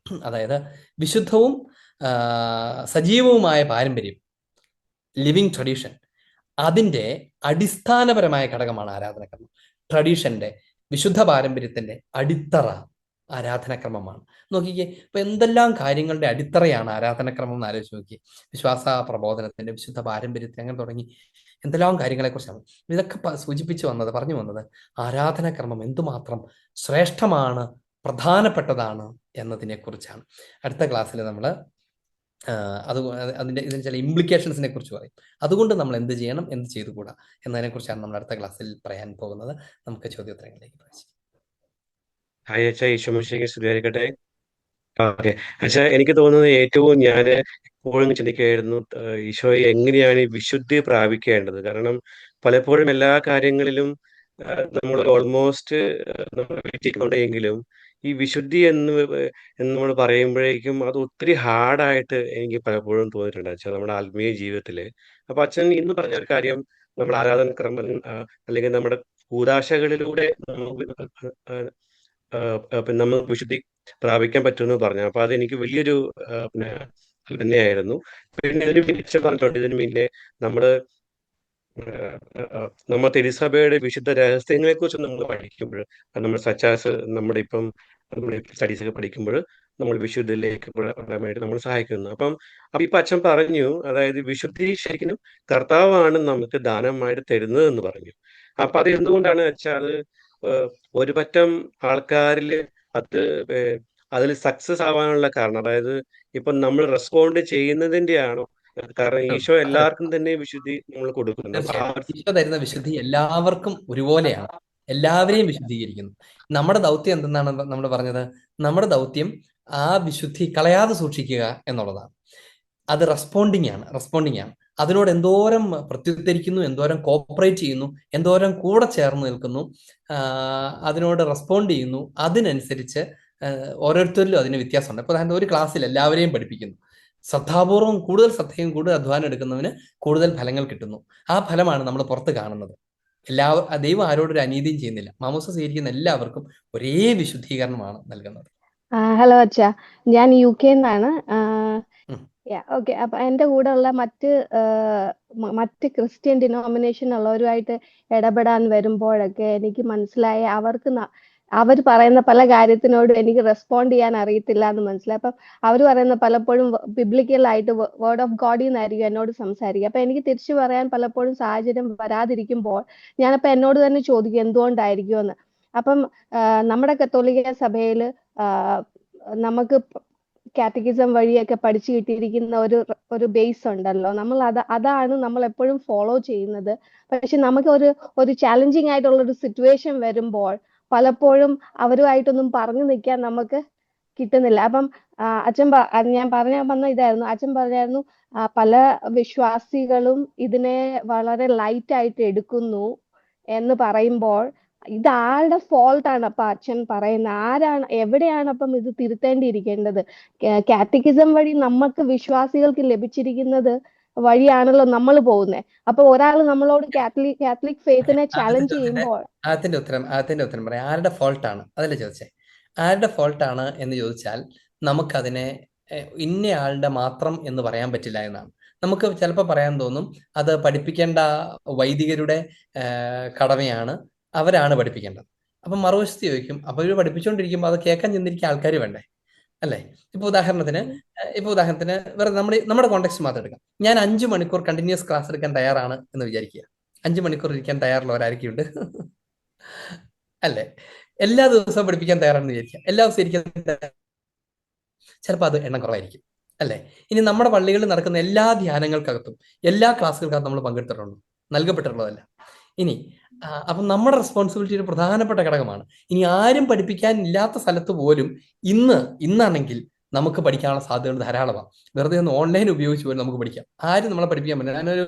അതായത് വിശുദ്ധവും സജീവവുമായ പാരമ്പര്യം, ലിവിങ് ട്രഡീഷൻ, അതിൻ്റെ അടിസ്ഥാനപരമായ ഘടകമാണ് ആരാധനാക്രമം. ട്രഡീഷന്റെ, വിശുദ്ധ പാരമ്പര്യത്തിന്റെ അടിത്തറ ആരാധനാക്രമമാണ്. നോക്കിക്കേ, ഇപ്പൊ എന്തെല്ലാം കാര്യങ്ങളുടെ അടിത്തറയാണ് ആരാധനാക്രമം എന്ന് ആലോചിച്ച് നോക്കിയേ. വിശ്വാസ പ്രബോധനത്തിന്റെ, വിശുദ്ധ പാരമ്പര്യത്തിന്, അങ്ങനെ തുടങ്ങി എന്തെല്ലാം കാര്യങ്ങളെക്കുറിച്ചാണ് ഇതൊക്കെ പറഞ്ഞു വന്നത് ആരാധനാക്രമം എന്തുമാത്രം ശ്രേഷ്ഠമാണ്, പ്രധാനപ്പെട്ടതാണ് എന്നതിനെ കുറിച്ചാണ്. അടുത്ത ക്ലാസ്സിൽ നമ്മൾ അത് ഇതിന് ചില ഇംപ്ലിക്കേഷൻസിനെ കുറിച്ച് പറയും. അതുകൊണ്ട് നമ്മൾ എന്ത് ചെയ്യണം, എന്ത് ചെയ്തുകൂടാ എന്നതിനെക്കുറിച്ചാണ് നമ്മൾ അടുത്ത ക്ലാസ്സിൽ പറയാൻ പോകുന്നത്. നമുക്ക് ചോദ്യോത്തരങ്ങളിലേക്ക് പ്രവേശിക്കാം. ഹായ് അച്ഛാ, ഈശോമിശിഹായ്ക്ക് സ്തുതിയായിരിക്കട്ടെ. ഓക്കെ അച്ഛാ, എനിക്ക് തോന്നുന്നത് ഏറ്റവും ഞാൻ എപ്പോഴും ചിന്തിക്കുകയായിരുന്നു, ഈശോയെ എങ്ങനെയാണ് ഈ വിശുദ്ധി പ്രാപിക്കേണ്ടത്. കാരണം പലപ്പോഴും എല്ലാ കാര്യങ്ങളിലും നമ്മൾ ഓൾമോസ്റ്റ് നമ്മൾ വീട്ടിക്കൊണ്ടെങ്കിലും ഈ വിശുദ്ധി എന്ന് നമ്മൾ പറയുമ്പോഴേക്കും അത് ഒത്തിരി ഹാർഡായിട്ട് എനിക്ക് പലപ്പോഴും തോന്നിയിട്ടുണ്ട് അച്ഛാ, നമ്മുടെ ആത്മീയ ജീവിതത്തില്. അപ്പൊ അച്ഛൻ ഇന്ന് പറഞ്ഞ ഒരു കാര്യം, നമ്മുടെ ആരാധനക്രമം അല്ലെങ്കിൽ നമ്മുടെ കൂദാശകളിലൂടെ നമുക്ക് പിന്നെ നമുക്ക് വിശുദ്ധി പ്രാപിക്കാൻ പറ്റുമെന്ന് പറഞ്ഞു. അപ്പൊ അതെനിക്ക് വലിയൊരു പിന്നെ ഇത് തന്നെയായിരുന്നു. പിന്നെ ഇതിന് പിന്നിൽ പറഞ്ഞിട്ടുണ്ട്, ഇതിന് പിന്നെ നമ്മള് നമ്മൾ തിരുസഭയുടെ വിശുദ്ധ രഹസ്യങ്ങളെ കുറിച്ച് നമ്മൾ പഠിക്കുമ്പോൾ, നമ്മൾ സച്ചാസ് നമ്മുടെ ഇപ്പം നമ്മുടെ സ്റ്റഡീസ് ഒക്കെ പഠിക്കുമ്പോൾ നമ്മൾ വിശുദ്ധിയിലേക്ക് വരാനായിട്ട് നമ്മൾ സഹായിക്കുന്നു. അപ്പൊ ഇപ്പൊ അച്ഛൻ പറഞ്ഞു, അതായത് വിശുദ്ധി ശരിക്കും കർത്താവാണ് നമുക്ക് ദാനമായിട്ട് തരുന്നത് എന്ന് പറഞ്ഞു. അപ്പൊ അത് എന്തുകൊണ്ടാണ് വെച്ചാൽ അത് ഏഹ്, ഒരു പറ്റം ആൾക്കാരിൽ അത് ഏഹ്, അതിൽ സക്സസ് ആവാനുള്ള കാരണം, അതായത് ഇപ്പൊ നമ്മൾ റെസ്പോണ്ട് ചെയ്യുന്നതിന്റെ ആണോ? കാരണം ഈശോ അതെ, എല്ലാവർക്കും തന്നെ വിശുദ്ധി നമ്മൾ കൊടുക്കുന്നുണ്ട്. അപ്പൊ ആ തീർച്ചയായിട്ടും ഈശോ തരുന്ന വിശുദ്ധി എല്ലാവർക്കും ഒരുപോലെയാണ്. എല്ലാവരെയും വിശുദ്ധീകരിക്കുന്നു. നമ്മുടെ ദൗത്യം എന്തെന്നാണ് നമ്മൾ പറഞ്ഞത്? നമ്മുടെ ദൗത്യം ആ വിശുദ്ധി കളയാതെ സൂക്ഷിക്കുക എന്നുള്ളതാണ്. അത് റെസ്പോണ്ടിങ് ആണ്. അതിനോട് എന്തോരം പ്രത്യുത്തരിക്കുന്നു, എന്തോരം കോപ്പറേറ്റ് ചെയ്യുന്നു, എന്തോരം കൂടെ ചേർന്ന് നിൽക്കുന്നു, അതിനോട് റെസ്പോണ്ട് ചെയ്യുന്നു, അതിനനുസരിച്ച് ഓരോരുത്തരിലും അതിന് വ്യത്യാസമുണ്ട്. ഇപ്പൊ അതായത് ഒരു ക്ലാസ്സിൽ എല്ലാവരെയും പഠിപ്പിക്കുന്നു, ശ്രദ്ധാപൂർവം കൂടുതൽ ശ്രദ്ധയും കൂടുതൽ അധ്വാനം എടുക്കുന്നവന് കൂടുതൽ ഫലങ്ങൾ കിട്ടുന്നു. ആ ഫലമാണ് നമ്മൾ പുറത്ത് കാണുന്നത്. ദൈവം ആരോടൊരു അനീതിയും ചെയ്യുന്നില്ല. മാമോസ സ്വീകരിക്കുന്ന എല്ലാവർക്കും ഒരേ വിശുദ്ധീകരണമാണ് നൽകുന്നത്. ഹലോ അച്ഛാ, ഞാൻ UK നിന്നാണ്. ഉം. ഓക്കെ. അപ്പൊ എന്റെ കൂടെ ഉള്ള മറ്റ് ക്രിസ്ത്യൻ ഡിനോമിനേഷൻ ഉള്ളവരുമായിട്ട് ഇടപെടാൻ വരുമ്പോഴൊക്കെ എനിക്ക് മനസ്സിലായ അവർ പറയുന്ന പല കാര്യത്തിനോടും എനിക്ക് റെസ്പോണ്ട് ചെയ്യാൻ അറിയത്തില്ല എന്ന് മനസ്സിലായി. അപ്പം അവർ പറയുന്ന പലപ്പോഴും ബിബ്ലിക്കൽ ആയിട്ട് വേർഡ് ഓഫ് ഗോഡിൽ നിന്നായിരിക്കും എന്നോട് സംസാരിക്കുക. അപ്പൊ എനിക്ക് തിരിച്ചു പറയാൻ പലപ്പോഴും സാഹചര്യം വരാതിരിക്കുമ്പോൾ ഞാനപ്പോ എന്നോട് തന്നെ ചോദിക്കും എന്തുകൊണ്ടായിരിക്കും എന്ന്. അപ്പം നമ്മുടെ കത്തോലിക്ക സഭയിൽ നമുക്ക് കാറ്റഗിസം വഴിയൊക്കെ പഠിച്ചു കിട്ടിയിരിക്കുന്ന ഒരു ബേസ് ഉണ്ടല്ലോ. അതാണ് നമ്മൾ എപ്പോഴും ഫോളോ ചെയ്യുന്നത്. പക്ഷെ നമുക്ക് ഒരു ചാലഞ്ചിങ് ആയിട്ടുള്ള ഒരു സിറ്റുവേഷൻ വരുമ്പോൾ പലപ്പോഴും അവരുമായിട്ടൊന്നും പറഞ്ഞു നിൽക്കാൻ നമുക്ക് കിട്ടുന്നില്ല. അപ്പം ഞാൻ പറയാൻ വന്ന ഇതായിരുന്നു, അച്ഛൻ പറഞ്ഞായിരുന്നു പല വിശ്വാസികളും ഇതിനെ വളരെ ലൈറ്റ് ആയിട്ട് എടുക്കുന്നു എന്ന് പറയുമ്പോൾ ഇത് ആരുടെ ഫോൾട്ടാണ് അപ്പൊ അച്ഛൻ പറയുന്നത്? എവിടെയാണ് അപ്പം ഇത് തിരുത്തേണ്ടിയിരിക്കേണ്ടത്? കാറ്റഗിസം വഴി നമുക്ക് വിശ്വാസികൾക്ക് ലഭിച്ചിരിക്കുന്നത് വഴിയാണല്ലോ നമ്മൾ പോകുന്നത്. അപ്പൊ ഒരാൾ നമ്മളോട് കാത്തലിക് ഫെയ്ത്തിനെ ചാലഞ്ച് ചെയ്യുമ്പോൾ അതിന്റെ ഉത്തരം പറയാം. ആരുടെ ഫോൾട്ടാണ് അതല്ലേ ചോദിച്ചേ? ആരുടെ ഫോൾട്ടാണ് എന്ന് ചോദിച്ചാൽ നമുക്കതിനെ ഇന്നയാളുടെ മാത്രം എന്ന് പറയാൻ പറ്റില്ല എന്നാണ്. നമുക്ക് ചിലപ്പോൾ പറയാൻ തോന്നും അത് പഠിപ്പിക്കേണ്ട വൈദികരുടെ കടമയാണ്, അവരാണ് പഠിപ്പിക്കേണ്ടത്. അപ്പം മറുവശത്ത് ചോദിക്കും, അപ്പൊ ഇവർ പഠിപ്പിച്ചുകൊണ്ടിരിക്കുമ്പോൾ അത് കേൾക്കാൻ ചെന്നിരിക്കുന്ന ആൾക്കാർ വേണ്ടേ? അല്ലേ? ഇപ്പൊ ഉദാഹരണത്തിന് വെറുതെ നമ്മുടെ കോണ്ടെക്സ്റ്റ് മാത്രം എടുക്കാം. ഞാൻ 5 മണിക്കൂർ കണ്ടിന്യൂസ് ക്ലാസ് എടുക്കാൻ തയ്യാറാണ് എന്ന് വിചാരിക്കുക. 5 മണിക്കൂർ ഇരിക്കാൻ തയ്യാറുള്ളവരായിരിക്കുണ്ട്? അല്ലേ? എല്ലാ ദിവസവും പഠിപ്പിക്കാൻ തയ്യാറാണെന്ന് വിചാരിക്കുക. എല്ലാ ദിവസവും ഇരിക്കാൻ ചിലപ്പോൾ അത് എണ്ണം കുറവായിരിക്കും. അല്ലേ? ഇനി നമ്മുടെ പള്ളികളിൽ നടക്കുന്ന എല്ലാ ധ്യാനങ്ങൾക്കകത്തും എല്ലാ ക്ലാസ്സുകൾക്കകത്തും നമ്മൾ പങ്കെടുത്തിട്ടുണ്ടോ? നൽകപ്പെട്ടിട്ടുള്ളതല്ല. ഇനി അപ്പം നമ്മുടെ റെസ്പോൺസിബിലിറ്റി ഒരു പ്രധാനപ്പെട്ട ഘടകമാണ്. ഇനി ആരും പഠിപ്പിക്കാൻ ഇല്ലാത്ത സ്ഥലത്ത് പോലും ഇന്നാണെങ്കിൽ നമുക്ക് പഠിക്കാനുള്ള സാധ്യതകൾ ധാരാളമാണ്. വെറുതെ ഒന്ന് ഓൺലൈൻ ഉപയോഗിച്ച് പോലും നമുക്ക് പഠിക്കാം. ആരും നമ്മളെ പഠിപ്പിക്കാൻ പറ്റില്ല. ഞാനൊരു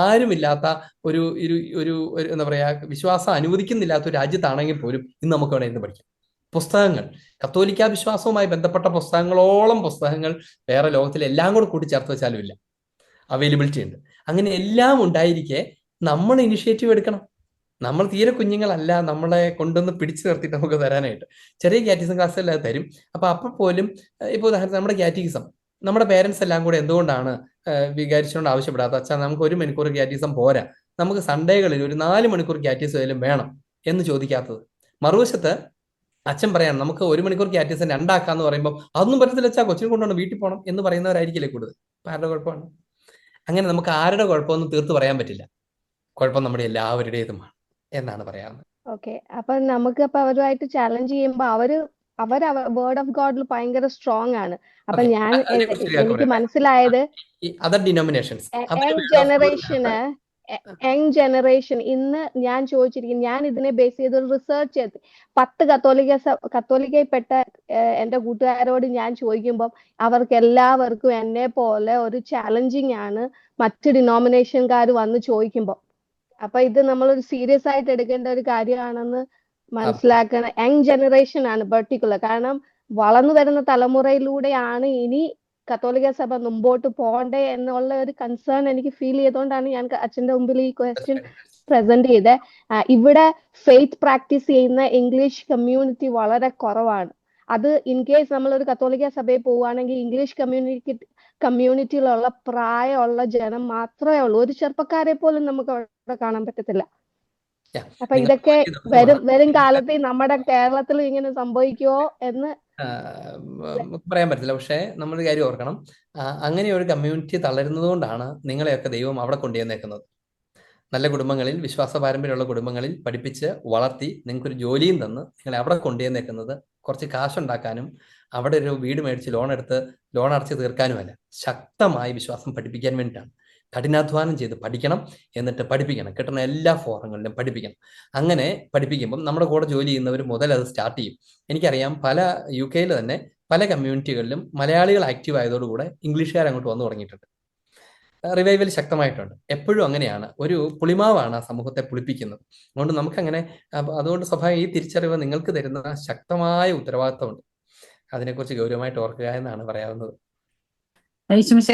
ആരുമില്ലാത്ത ഒരു ഒരു ഒരു എന്താ പറയാ, വിശ്വാസം അനുവദിക്കുന്നില്ലാത്ത ഒരു രാജ്യത്താണെങ്കിൽ പോലും ഇന്ന് നമുക്ക് അവിടെ ഇരുന്ന് പഠിക്കാം. പുസ്തകങ്ങൾ, കത്തോലിക്ക വിശ്വാസവുമായി ബന്ധപ്പെട്ട പുസ്തകങ്ങളോളം പുസ്തകങ്ങൾ വേറെ ലോകത്തിൽ എല്ലാം കൂടെ കൂട്ടിച്ചേർത്ത് വെച്ചാലും ഇല്ല, അവൈലബിലിറ്റി ഉണ്ട്. അങ്ങനെ എല്ലാം ഉണ്ടായിരിക്കെ നമ്മൾ ഇനിഷ്യേറ്റീവ് എടുക്കണം. നമ്മൾ തീരെ കുഞ്ഞുങ്ങളല്ല, നമ്മളെ കൊണ്ടൊന്ന് പിടിച്ചു നിർത്തിയിട്ട് നമുക്ക് തരാനായിട്ട്. ചെറിയ കാറ്റഗിസം ക്ലാസ്സിൽ അത് തരും. അപ്പൊ പോലും ഇപ്പൊ ഉദാഹരണത്തിന് നമ്മുടെ കാറ്റഗിസം നമ്മുടെ പേരൻസ് എല്ലാം കൂടെ എന്തുകൊണ്ടാണ് വികാരിച്ചുകൊണ്ട് ആവശ്യപ്പെടാത്ത, അച്ഛാ നമുക്ക് 1 മണിക്കൂർ കാറ്റഗിസം പോരാ, നമുക്ക് സൺഡേകളിൽ ഒരു 4 മണിക്കൂർ കാറ്റഗിസം ആയാലും വേണം എന്ന് ചോദിക്കാത്തത്? മറുവശത്ത് അച്ഛൻ പറയാണ് നമുക്ക് 1 മണിക്കൂർ കാറ്റഗിസം 2 ആക്കാന്ന് പറയുമ്പോൾ അതൊന്നും പറ്റത്തില്ല അച്ഛാ, കൊച്ചിനെ കൊണ്ടുകൊണ്ട് വീട്ടിൽ പോകണം എന്ന് പറയുന്നവരായിരിക്കില്ലേ കൂടുതൽ? ആരുടെ കുഴപ്പമാണ്? അങ്ങനെ നമുക്ക് ആരുടെ കുഴപ്പമൊന്നും തീർത്ത് പറയാൻ പറ്റില്ല. കുഴപ്പം നമ്മുടെ എല്ലാവരുടേതുമാണ് എന്നാണ് പറയാവുന്നത്. ഓക്കെ. അപ്പൊ അവരുമായിട്ട് ചാലഞ്ച് ചെയ്യുമ്പോൾ അവർ വേർഡ് ഓഫ് ഗോഡിൽ ഭയങ്കര സ്ട്രോങ് ആണ്. അപ്പൊ ഓക്കെ, ഞാൻ അതിനെ കുറിച്ച് ശരിയാക്കി എനിക്ക് പറയട്ടെ. മനസ്സിലായത് ഈ അതർ ഡിനോമിനേഷൻസ് അവര് young word of God generation young generation ഇന്ന് ഞാൻ ചോദിച്ചിരിക്കുന്നു, ഞാൻ ഇതിനെ ബേസ് ചെയ്ത് റിസർച്ച് ചെയ്ത് 10 കത്തോലിക്കയിൽപ്പെട്ട എന്റെ കൂട്ടുകാരോട് ഞാൻ ചോദിക്കുമ്പോൾ അവർക്ക് എല്ലാവർക്കും എന്നെ പോലെ ഒരു ചാലഞ്ചിങ് ആണ് മറ്റ് ഡിനോമിനേഷൻകാർ വന്ന് ചോദിക്കുമ്പോൾ. അപ്പൊ ഇത് നമ്മളൊരു സീരിയസ് ആയിട്ട് എടുക്കേണ്ട ഒരു കാര്യമാണെന്ന് മനസ്സിലാക്കണം. യങ് ജനറേഷൻ ആണ് പെർട്ടിക്കുലർ. കാരണം വളർന്നു വരുന്ന തലമുറയിലൂടെയാണ് ഇനി കത്തോലിക്ക സഭ മുമ്പോട്ട് പോകണ്ടേ എന്നുള്ള ഒരു കൺസേൺ എനിക്ക് ഫീൽ ചെയ്തുകൊണ്ടാണ് ഞാൻ അച്ഛന്റെ മുമ്പിൽ ഈ ക്വസ്റ്റ്യൻ പ്രസന്റ് ചെയ്തത്. ഇവിടെ ഫെയ്ത്ത് പ്രാക്ടീസ് ചെയ്യുന്ന ഇംഗ്ലീഷ് കമ്മ്യൂണിറ്റി വളരെ കുറവാണ്. അത് ഇൻ കേസ് നമ്മളൊരു കത്തോലിക്ക സഭയിൽ പോവുകയാണെങ്കിൽ ഇംഗ്ലീഷ് കമ്മ്യൂണിറ്റിയിലുള്ള പ്രായമുള്ള ജനം മാത്രമേ ഉള്ളൂ. ഒരു ചെറുപ്പക്കാരെ പോലും നമുക്ക് അവിടെ കാണാൻ പറ്റത്തില്ല. അപ്പൊ ഇതൊക്കെ വരും കാലത്ത് നമ്മുടെ കേരളത്തിൽ ഇങ്ങനെ സംഭവിക്കുമോ എന്ന് നമുക്ക് പറയാൻ പറ്റില്ല. പക്ഷേ നമ്മളൊരു കാര്യം ഓർക്കണം, അങ്ങനെ ഒരു കമ്മ്യൂണിറ്റി തളരുന്നത് കൊണ്ടാണ് നിങ്ങളെയൊക്കെ ദൈവം അവിടെ കൊണ്ടുവന്നേക്കുന്നത്. നല്ല കുടുംബങ്ങളിൽ, വിശ്വാസ പാരമ്പര്യമുള്ള കുടുംബങ്ങളിൽ പഠിപ്പിച്ച് വളർത്തി നിങ്ങൾക്കൊരു ജോലിയും തന്ന് നിങ്ങളെ അവിടെ കൊണ്ടുവന്നേക്കുന്നത് കുറച്ച് കാശുണ്ടാക്കാനും അവിടെ ഒരു വീട് മേടിച്ച് ലോൺ അടച്ച് തീർക്കാനുമല്ല, ശക്തമായി വിശ്വാസം പഠിപ്പിക്കാൻ വേണ്ടിയിട്ടാണ്. കഠിനാധ്വാനം ചെയ്ത് പഠിക്കണം, എന്നിട്ട് പഠിപ്പിക്കണം, കിട്ടുന്ന എല്ലാ ഫോറങ്ങളിലും പഠിപ്പിക്കണം. അങ്ങനെ പഠിപ്പിക്കുമ്പം നമ്മുടെ കൂടെ ജോലി ചെയ്യുന്നവർ മുതൽ അത് സ്റ്റാർട്ട് ചെയ്യും. എനിക്കറിയാം, പല UK തന്നെ പല കമ്മ്യൂണിറ്റികളിലും മലയാളികൾ ആക്റ്റീവ് ആയതോടുകൂടെ ഇംഗ്ലീഷുകാർ അങ്ങോട്ട് വന്നു തുടങ്ങിയിട്ടുണ്ട്. റിവൈവൽ ശക്തമായിട്ടുണ്ട്. എപ്പോഴും അങ്ങനെയാണ്, ഒരു പുളിമാവാണ് ആ സമൂഹത്തെ പുളിപ്പിക്കുന്നത്. അതുകൊണ്ട് സ്വാഭാവികം ഈ തിരിച്ചറിവ് നിങ്ങൾക്ക് തരുന്ന ശക്തമായ ഉത്തരവാദിത്തമുണ്ട്. അതിനെക്കുറിച്ച് ഗൗരവമായിട്ട് ഓർക്കുക എന്നാണ് പറയാവുന്നത്.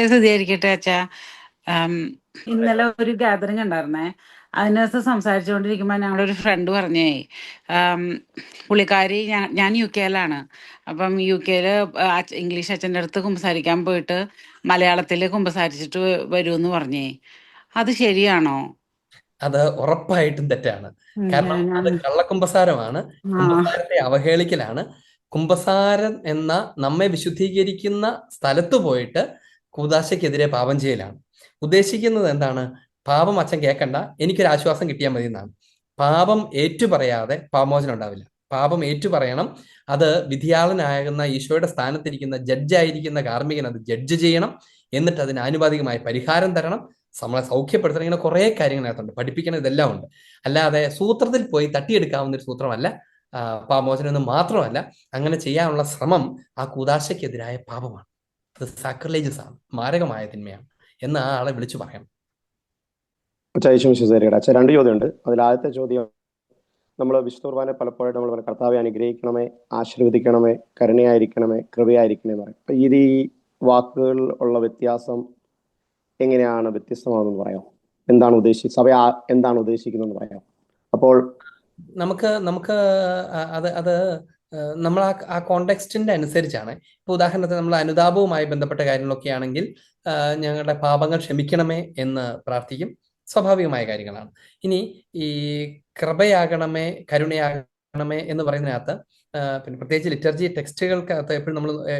സ്തുതിയായിരിക്കട്ടെ അച്ഛാ. ഇന്നലെ ഒരു ഗാദറിംഗ് ഉണ്ടായിരുന്നേ. അതിനകത്ത് സംസാരിച്ചുകൊണ്ടിരിക്കുമ്പോൾ ഞങ്ങളുടെ ഒരു ഫ്രണ്ട് പറഞ്ഞേ, പുള്ളിക്കാരി ഞാൻ UK-ലാണ്. അപ്പം UK-ൽ ഇംഗ്ലീഷ് അച്ഛൻ്റെ അടുത്ത് കുമ്പസാരിക്കാൻ പോയിട്ട് മലയാളത്തിൽ കുമ്പസാരിച്ചിട്ട് വരുമെന്ന് പറഞ്ഞേ. അത് ശരിയാണോ? അത് ഉറപ്പായിട്ടും തെറ്റാണ്. കാരണം അത് കള്ളക്കുമ്പസാരമാണ്, കുമ്പസാരത്തെ അവഹേളിക്കലാണ്. കുമ്പസാരം എന്ന നമ്മെ വിശുദ്ധീകരിക്കുന്ന സ്ഥലത്ത് പോയിട്ട് കൂദാശയ്ക്കെതിരെ പാപം ചെയ്യലാണ്. ഉദ്ദേശിക്കുന്നത് എന്താണ്? പാപം അച്ഛൻ കേൾക്കണ്ട, എനിക്കൊരു ആശ്വാസം കിട്ടിയാൽ മതി എന്നാണ്. പാപം ഏറ്റുപറയാതെ പാപമോചനം ഉണ്ടാവില്ല. പാപം ഏറ്റുപറയണം. അത് വിധിയാളനാകുന്ന ഈശോയുടെ സ്ഥാനത്തിരിക്കുന്ന ജഡ്ജായിരിക്കുന്ന കാർമ്മികൻ അത് ജഡ്ജ് ചെയ്യണം. എന്നിട്ട് അതിന് ആനുപാതികമായ പരിഹാരം തരണം, നമ്മളെ സൗഖ്യപ്പെടുത്തണം. ഇങ്ങനെ കുറേ കാര്യങ്ങളകത്തുണ്ട്, പഠിപ്പിക്കണം. ഇതെല്ലാം ഉണ്ട്. അല്ലാതെ സൂത്രത്തിൽ പോയി തട്ടിയെടുക്കാവുന്ന ഒരു സൂത്രമല്ല പാപമോചനം എന്ന്. മാത്രമല്ല, അങ്ങനെ ചെയ്യാനുള്ള ശ്രമം ആ കൂദാശയ്ക്കെതിരായ പാപമാണ്. അത് സാക്രിലേജസ് ആണ്, മാരകമായ തിന്മയാണ് എന്ന് ആ ആളെ വിളിച്ചു പറയണം. അച്ഛാ, 2 ചോദ്യമുണ്ട്. അതിൽ ആദ്യത്തെ ചോദ്യം, നമ്മൾ വിശുദ്ധ കുർബാന പലപ്പോഴും നമ്മൾ കർത്താവെ അനുഗ്രഹിക്കണമേ, ആശീർവദിക്കണമേ, കരുണയായിരിക്കണമേ, കൃപയായിരിക്കണേ എന്ന് പറയും. അപ്പൊ ഈ വാക്കുകൾ ഉള്ള വ്യത്യാസം എങ്ങനെയാണ് വ്യത്യസ്തമാണെന്ന് പറയാം? എന്താണ് സഭ എന്താണ് ഉദ്ദേശിക്കുന്നതെന്ന് പറയാം? അപ്പോൾ നമുക്ക് നമ്മൾ ആ കോണ്ടെക്സ്റ്റിന്റെ അനുസരിച്ചാണ്. ഇപ്പൊ ഉദാഹരണത്തിന് നമ്മൾ അനുതാപവുമായി ബന്ധപ്പെട്ട കാര്യങ്ങളൊക്കെ ആണെങ്കിൽ ഞങ്ങളുടെ പാപങ്ങൾ ക്ഷമിക്കണമേ എന്ന് പ്രാർത്ഥിക്കും. സ്വാഭാവികമായ കാര്യങ്ങളാണ്. ഇനി ഈ കൃപയാകണമേ, കരുണയാകണമേ എന്ന് പറയുന്നതിനകത്ത് പിന്നെ പ്രത്യേകിച്ച് ലിറ്റർജി ടെക്സ്റ്റുകൾക്കകത്ത്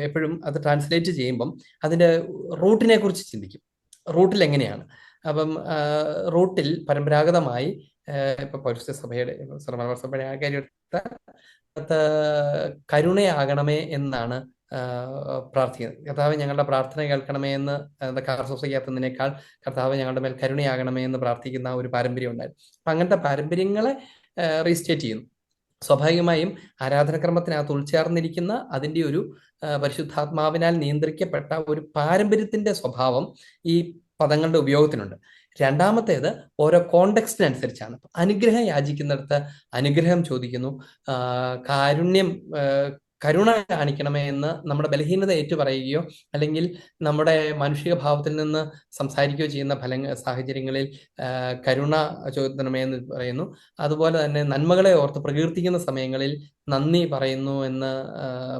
എപ്പോഴും അത് ട്രാൻസ്ലേറ്റ് ചെയ്യുമ്പം അതിന്റെ റൂട്ടിനെ കുറിച്ച് ചിന്തിക്കും. റൂട്ടിൽ എങ്ങനെയാണ്? അപ്പം റൂട്ടിൽ പരമ്പരാഗതമായി ഇപ്പൊ പൗരസ്ത്യ സഭയുടെ സഭയുടെ ആ കാര്യത്തെ കരുണയാകണമേ എന്നാണ് പ്രാർത്ഥിക്കുന്നത്. കർത്താവ് ഞങ്ങളുടെ പ്രാർത്ഥന കേൾക്കണമേ എന്ന് കാർസോസയ്യാത്തുന്നതിനേക്കാൾ കർത്താവ് ഞങ്ങളുടെ മേൽ കരുണയാകണമേ എന്ന് പ്രാർത്ഥിക്കുന്ന ഒരു പാരമ്പര്യം ഉണ്ടായിരുന്നു. അപ്പൊ അങ്ങനത്തെ പാരമ്പര്യങ്ങളെ റീസ്റ്റേറ്റ് ചെയ്യുന്നു. സ്വാഭാവികമായും ആരാധനക്രമത്തിനകത്ത് ഉൾച്ചേർന്നിരിക്കുന്ന അതിൻ്റെ ഒരു പരിശുദ്ധാത്മാവിനാൽ നിയന്ത്രിക്കപ്പെട്ട ഒരു പാരമ്പര്യത്തിന്റെ സ്വഭാവം ഈ പദങ്ങളുടെ ഉപയോഗത്തിനുണ്ട്. രണ്ടാമത്തേത് ഓരോ കോണ്ടെക്സ്റ്റിനനുസരിച്ചാണ്. അനുഗ്രഹം യാചിക്കുന്നിടത്ത് അനുഗ്രഹം ചോദിക്കുന്നു. കരുണ കാണിക്കണമേ എന്ന് നമ്മുടെ ബലഹീനത ഏറ്റുപറയുകയോ അല്ലെങ്കിൽ നമ്മുടെ മാനുഷിക ഭാവത്തിൽ നിന്ന് സംസാരിക്കുകയോ ചെയ്യുന്ന സാഹചര്യങ്ങളിൽ കരുണ ചോദിക്കണമേ എന്ന് പറയുന്നു. അതുപോലെ തന്നെ നന്മകളെ ഓർത്ത് പ്രകീർത്തിക്കുന്ന സമയങ്ങളിൽ നന്ദി പറയുന്നു എന്ന്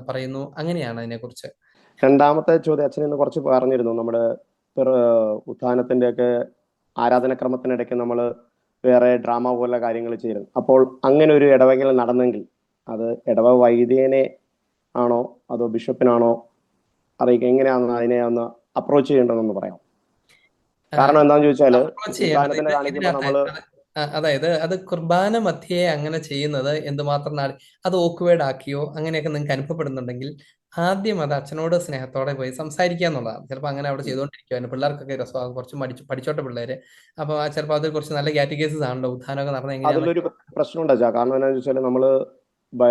പറയുന്നു. അങ്ങനെയാണ് അതിനെക്കുറിച്ച്. രണ്ടാമത്തെ ചോദ്യം അച്ഛൻ ഇന്ന് കുറച്ച് പറഞ്ഞിരുന്നു. നമ്മുടെ ഉത്ഥാനത്തിന്റെ ഒക്കെ ആരാധനക്രമത്തിനിടയ്ക്ക് നമ്മൾ വേറെ ഡ്രാമ പോലെ കാര്യങ്ങൾ ചെയ്യരുത്. അപ്പോൾ അങ്ങനെ ഒരു ഇടവകൽ നടന്നെങ്കിൽ അത് ഇടവ വൈദികനെ ആണോ അതോ ബിഷപ്പിനാണോ അറിയിക്കുക? എങ്ങനെയാണെന്ന് അതിനെ ഒന്ന് അപ്രോച്ച് ചെയ്യേണ്ടതെന്ന് പറയാം. കാരണം എന്താണെന്ന് ചോദിച്ചാല് ഉത്ഥാനത്തിന് കാണിക്കുമ്പോൾ നമ്മള് അതായത് അത് കുർബാന മധ്യേ അങ്ങനെ ചെയ്യുന്നത് എന്തുമാത്രം അത് ഓക്വേർഡ് ആക്കിയോ അങ്ങനെയൊക്കെ നിങ്ങൾക്ക് അനുഭവപ്പെടുന്നുണ്ടെങ്കിൽ ആദ്യം അത് അച്ഛനോട് സ്നേഹത്തോടെ പോയി സംസാരിക്കുക എന്നുള്ളതാണ്. ചിലപ്പോൾ അങ്ങനെ അവിടെ ചെയ്തുകൊണ്ടിരിക്കുവായിരുന്നു, പിള്ളേർക്കൊക്കെ രസമാകും, കുറച്ച് പഠിച്ചോട്ടെ പിള്ളേര്. അപ്പൊ ചിലപ്പോൾ അത് കുറച്ച് നല്ല കാറ്റഗേസസ് ആണല്ലോ, ഉത്ഥാനമൊക്കെ നടന്നത് അതിലൊരു എങ്ങനെയാണെന്ന്. പ്രശ്നമുണ്ട് അച്ഛാ. കാരണം എന്താണെന്ന് വെച്ചാൽ നമ്മള് ബ-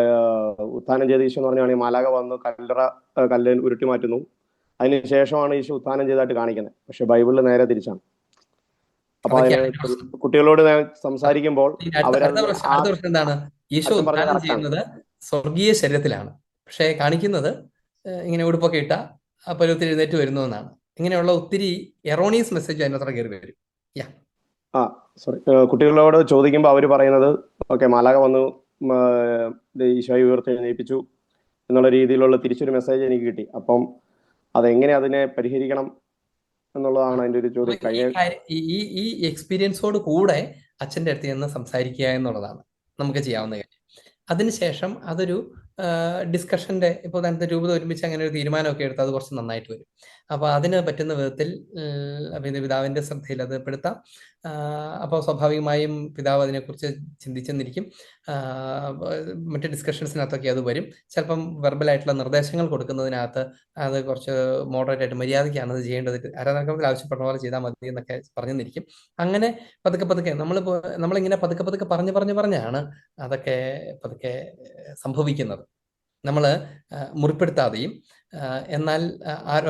ഉത്ഥാനം ചെയ്ത ഈശോ എന്ന് പറഞ്ഞാൽ മാലാക വന്ന് കല്ല് ഉരുട്ടി മാറ്റുന്നു, അതിനുശേഷമാണ് ഈശോ ഉത്ഥാനം ചെയ്തതായിട്ട് കാണിക്കുന്നത്. പക്ഷെ ബൈബിളിൽ നേരെ തിരിച്ചാണ്. അപ്പൊ അതിന് അതൊക്കെയാണ് അതിന്റെ പ്രശ്നം. കുട്ടികളോട് ഞാൻ സംസാരിക്കുമ്പോൾ അടുത്ത അവരത് പ്രശ്നം അടുത്ത പ്രശ്നം എന്താണ്? ഈശോ അച്ഛൻ പറഞ്ഞ ഉത്ഥാനം കറക്റ്റാണ്. ചെയ്യുന്നത് സ്വർഗീയ ശരീരത്തിലാണ്, പക്ഷെ കാണിക്കുന്നത് ഇങ്ങനെ ഉടുപ്പൊക്കെ ഇട്ട പരുവത്തിൽ എഴുന്നേറ്റ് വരുന്നു എന്നാണ്. ഇങ്ങനെയുള്ള ഒത്തിരി എറോണിയസ് മെസ്സേജ് അതിനകത്ത് കയറി വരും. യാ ആ സോറി, കുട്ടികളോട് ചോദിക്കുമ്പോൾ അവർ പറയുന്നത് ഓക്കെ മാലാക വന്നു, ഈശോയെ ഉയർത്തെഴുന്നേൽപ്പിച്ചു എന്നുള്ള രീതിയിലുള്ള തിരിച്ചൊരു മെസ്സേജ് എനിക്ക് കിട്ടി. അപ്പം അതെങ്ങനെ അതിനെ പരിഹരിക്കണം എന്നുള്ളതാണ് അതിൻ്റെ ഒരു ചോദ്യം. ഈ എക്സ്പീരിയൻസോട് കൂടെ അച്ഛൻ്റെ അടുത്ത് ചെന്ന് സംസാരിക്കുക എന്നുള്ളതാണ് നമുക്ക് ചെയ്യാവുന്ന കാര്യം. അതിനുശേഷം അതൊരു ഡിസ്കഷന്റെ ഇപ്പോൾ അതിനകത്ത് രൂപത ഒരുമിച്ച് അങ്ങനെ ഒരു തീരുമാനമൊക്കെ എടുത്ത് അത് കുറച്ച് നന്നായിട്ട് വരും. അപ്പോൾ അതിന് പറ്റുന്ന വിധത്തിൽ പിതാവിന്റെ ശ്രദ്ധയിൽ അത് പെടുത്താം. അപ്പോൾ സ്വാഭാവികമായും പിതാവ് അതിനെക്കുറിച്ച് ചിന്തിച്ചെന്നിരിക്കും. മറ്റ് ഡിസ്കഷൻസിനകത്തൊക്കെ അത് വരും. ചിലപ്പം വെർബലായിട്ടുള്ള നിർദ്ദേശങ്ങൾ കൊടുക്കുന്നതിനകത്ത് അത് കുറച്ച് മോഡറേറ്റ് ആയിട്ട് മര്യാദയ്ക്കാണ് അത് ചെയ്യേണ്ടത്, ആരാധനാക്രമത്തിൽ ആവശ്യപ്പെടുന്ന പോലെ ചെയ്താൽ മതി എന്നൊക്കെ പറഞ്ഞെന്നിരിക്കും. അങ്ങനെ പതുക്കെ നമ്മളിങ്ങനെ പതുക്കെ പറഞ്ഞാണ് അതൊക്കെ പതുക്കെ സംഭവിക്കുന്നത്. നമ്മൾ മുറിപ്പെടുത്താതെയും എന്നാൽ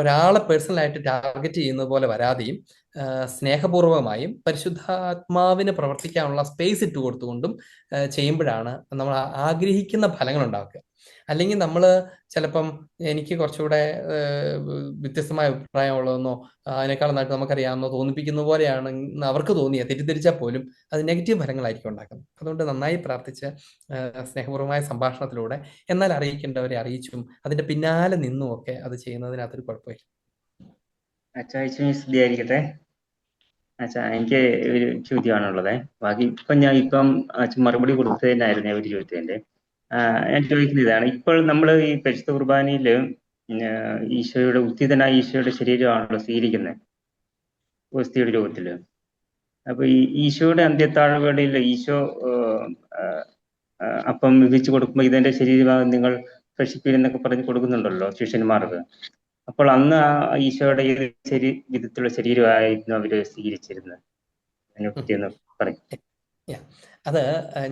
ഒരാളെ പേഴ്സണലായിട്ട് ടാർഗറ്റ് ചെയ്യുന്നത് പോലെ വരാതെയും സ്നേഹപൂർവമായും പരിശുദ്ധാത്മാവിന് പ്രവർത്തിക്കാനുള്ള സ്പേസ് ഇട്ട് കൊടുത്തുകൊണ്ടും ചെയ്യുമ്പോഴാണ് നമ്മൾ ആഗ്രഹിക്കുന്ന ഫലങ്ങൾ ഉണ്ടാക്കുക. അല്ലെങ്കിൽ നമ്മൾ ചിലപ്പം എനിക്ക് കുറച്ചുകൂടെ വ്യത്യസ്തമായ അഭിപ്രായമുള്ളതെന്നോ അതിനേക്കാൾ നന്നായിട്ട് നമുക്കറിയാമെന്നോ തോന്നിപ്പിക്കുന്ന പോലെയാണ് അവർക്ക് തോന്നിയ തെറ്റിദ്ധരിച്ചാൽ പോലും അത് നെഗറ്റീവ് ഫലങ്ങളായിരിക്കും ഉണ്ടാക്കുന്നത്. അതുകൊണ്ട് നന്നായി പ്രാർത്ഥിച്ച് സ്നേഹപൂർവമായ സംഭാഷണത്തിലൂടെ എന്നാൽ അറിയിക്കേണ്ടവരെ അറിയിച്ചും അതിന്റെ പിന്നാലെ നിന്നും ഒക്കെ അത് ചെയ്യുന്നതിനകത്തൊരു കുഴപ്പമില്ല. അച്ഛാ സ്ഥിതിയായിരിക്കട്ടെ. അച്ഛാ എനിക്ക് ഒരു ചോദ്യമാണുള്ളത്. ബാക്കി ഇപ്പം അച്ഛൻ മറുപടി കൊടുത്തതിനായിരുന്നു ഒരു ചോദ്യത്തിന്റെ. ഞാൻ ചോദിക്കുന്ന ഇതാണ്, ഇപ്പോൾ നമ്മൾ ഈ പരിശുദ്ധ കുർബാനയില് ഈശോയുടെ ഉത്തിതനായ ഈശോയുടെ ശരീരമാണല്ലോ സ്വീകരിക്കുന്നത് ഓസ്തിയുടെ രൂപത്തില്. അപ്പൊ ഈ ഈശോയുടെ അന്ത്യത്താഴവേളയിൽ ഈശോ അപ്പം വിധിച്ചു കൊടുക്കുമ്പോൾ ഇതിന്റെ ശരീരഭാഗം നിങ്ങൾ ഭക്ഷിപ്പീരെന്നൊക്കെ പറഞ്ഞ് കൊടുക്കുന്നുണ്ടല്ലോ ശിഷ്യന്മാർക്ക്. അപ്പോൾ അന്ന് ആ ഈശോയുടെ ഏത് വിധത്തിലുള്ള ശരീരമായിരുന്നു അവര് സ്വീകരിച്ചിരുന്നത്? അതിനെപ്പറ്റി ഒന്ന് പറയും. അത്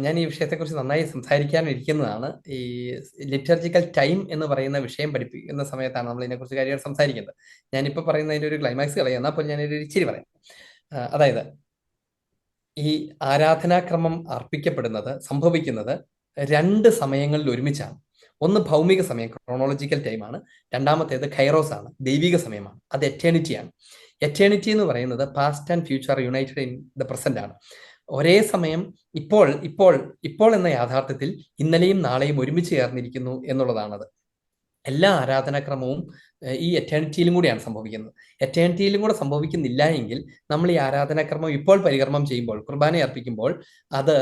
ഞാൻ ഈ വിഷയത്തെക്കുറിച്ച് നന്നായി സംസാരിക്കാനിരിക്കുന്നതാണ്. ഈ ലിറ്റർജിക്കൽ ടൈം എന്ന് പറയുന്ന വിഷയം പഠിപ്പിക്കുന്ന സമയത്താണ് നമ്മൾ ഇതിനെക്കുറിച്ച് കാര്യമായിട്ട് സംസാരിക്കുന്നത്. ഞാനിപ്പോൾ പറയുന്നതിൻ്റെ ഒരു ക്ലൈമാക്സ് കളയാം, എന്നാൽ പോലും ഞാനൊരു ഇച്ചിരി പറയാം. അതായത് ഈ ആരാധനാക്രമം അർപ്പിക്കപ്പെടുന്നത് സംഭവിക്കുന്നത് രണ്ട് സമയങ്ങളിൽ ഒരുമിച്ചാണ്. ഒന്ന് ഭൗമിക സമയം, ക്രോണോളജിക്കൽ ടൈമാണ്. രണ്ടാമത്തേത് കൈറോസ് ആണ്, ദൈവിക സമയമാണ്. അത് എറ്റേണിറ്റിയാണ്. എറ്റേണിറ്റി എന്ന് പറയുന്നത് past and future United in the present ആണ്. ഒരേ സമയം ഇപ്പോൾ എന്ന യാഥാർത്ഥ്യത്തിൽ ഇന്നലെയും നാളെയും ഒരുമിച്ച് ചേർന്നിരിക്കുന്നു എന്നുള്ളതാണത്. എല്ലാ ആരാധനാക്രമവും ഈ എറ്റേണിറ്റിയിലും കൂടിയാണ് സംഭവിക്കുന്നത്. എറ്റേണിറ്റിയിലും കൂടെ സംഭവിക്കുന്നില്ല എങ്കിൽ നമ്മൾ ഈ ആരാധനാക്രമം ഇപ്പോൾ പരികർമ്മം ചെയ്യുമ്പോൾ, കുർബാന അർപ്പിക്കുമ്പോൾ, അത്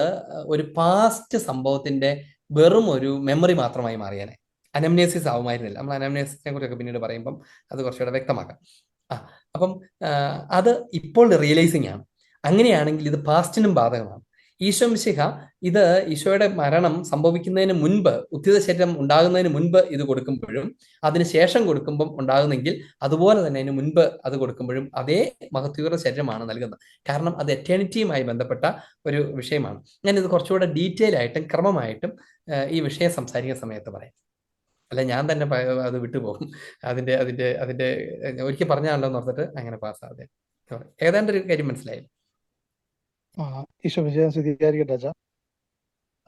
ഒരു പാസ്റ്റ് സംഭവത്തിന്റെ വെറും ഒരു മെമ്മറി മാത്രമായി മാറിയാനെ, അനംനേസിസ് ആവുമായിരുന്നില്ല. നമ്മൾ അനംനേസിസിനെ കുറിച്ചൊക്കെ പിന്നീട് പറയുമ്പം അത് കുറച്ചുകൂടെ വ്യക്തമാക്കാം. അപ്പം അത് ഇപ്പോൾ റിയലൈസിങ് ആണ്. അങ്ങനെയാണെങ്കിൽ ഇത് പാസ്റ്റിനും ബാധകമാണ്. ഈശോ മിശിഹ ഇത് ഈശോയുടെ മരണം സംഭവിക്കുന്നതിന് മുൻപ്, ഉത്ഥിത ശരീരം ഉണ്ടാകുന്നതിന് മുൻപ് ഇത് കൊടുക്കുമ്പോഴും അതിനുശേഷം കൊടുക്കുമ്പം ഉണ്ടാകുന്നെങ്കിൽ അതുപോലെ തന്നെ അതിന് മുൻപ് അത് കൊടുക്കുമ്പോഴും അതേ മഹത്വീകൃത ശരീരമാണ് നൽകുന്നത്. കാരണം അത് എറ്റേണിറ്റിയുമായി ബന്ധപ്പെട്ട ഒരു വിഷയമാണ്. ഞാനിത് കുറച്ചുകൂടെ ഡീറ്റെയിൽ ആയിട്ടും ക്രമമായിട്ടും ഈ വിഷയം സംസാരിക്കുന്ന സമയത്ത് പറയാം. അല്ല ഞാൻ തന്നെ അത് വിട്ടുപോകും. അതിന്റെ ഒരിക്കൽ പറഞ്ഞാണല്ലോ എന്ന് ഓർത്തിട്ട് അങ്ങനെ പാസ്സാതെ ഏതാണ്ട് ഒരു കാര്യം മനസ്സിലായില്ല. ഈശോ വിജയം സ്ഥിരീകരിക്കട്ടെ അച്ഛാ.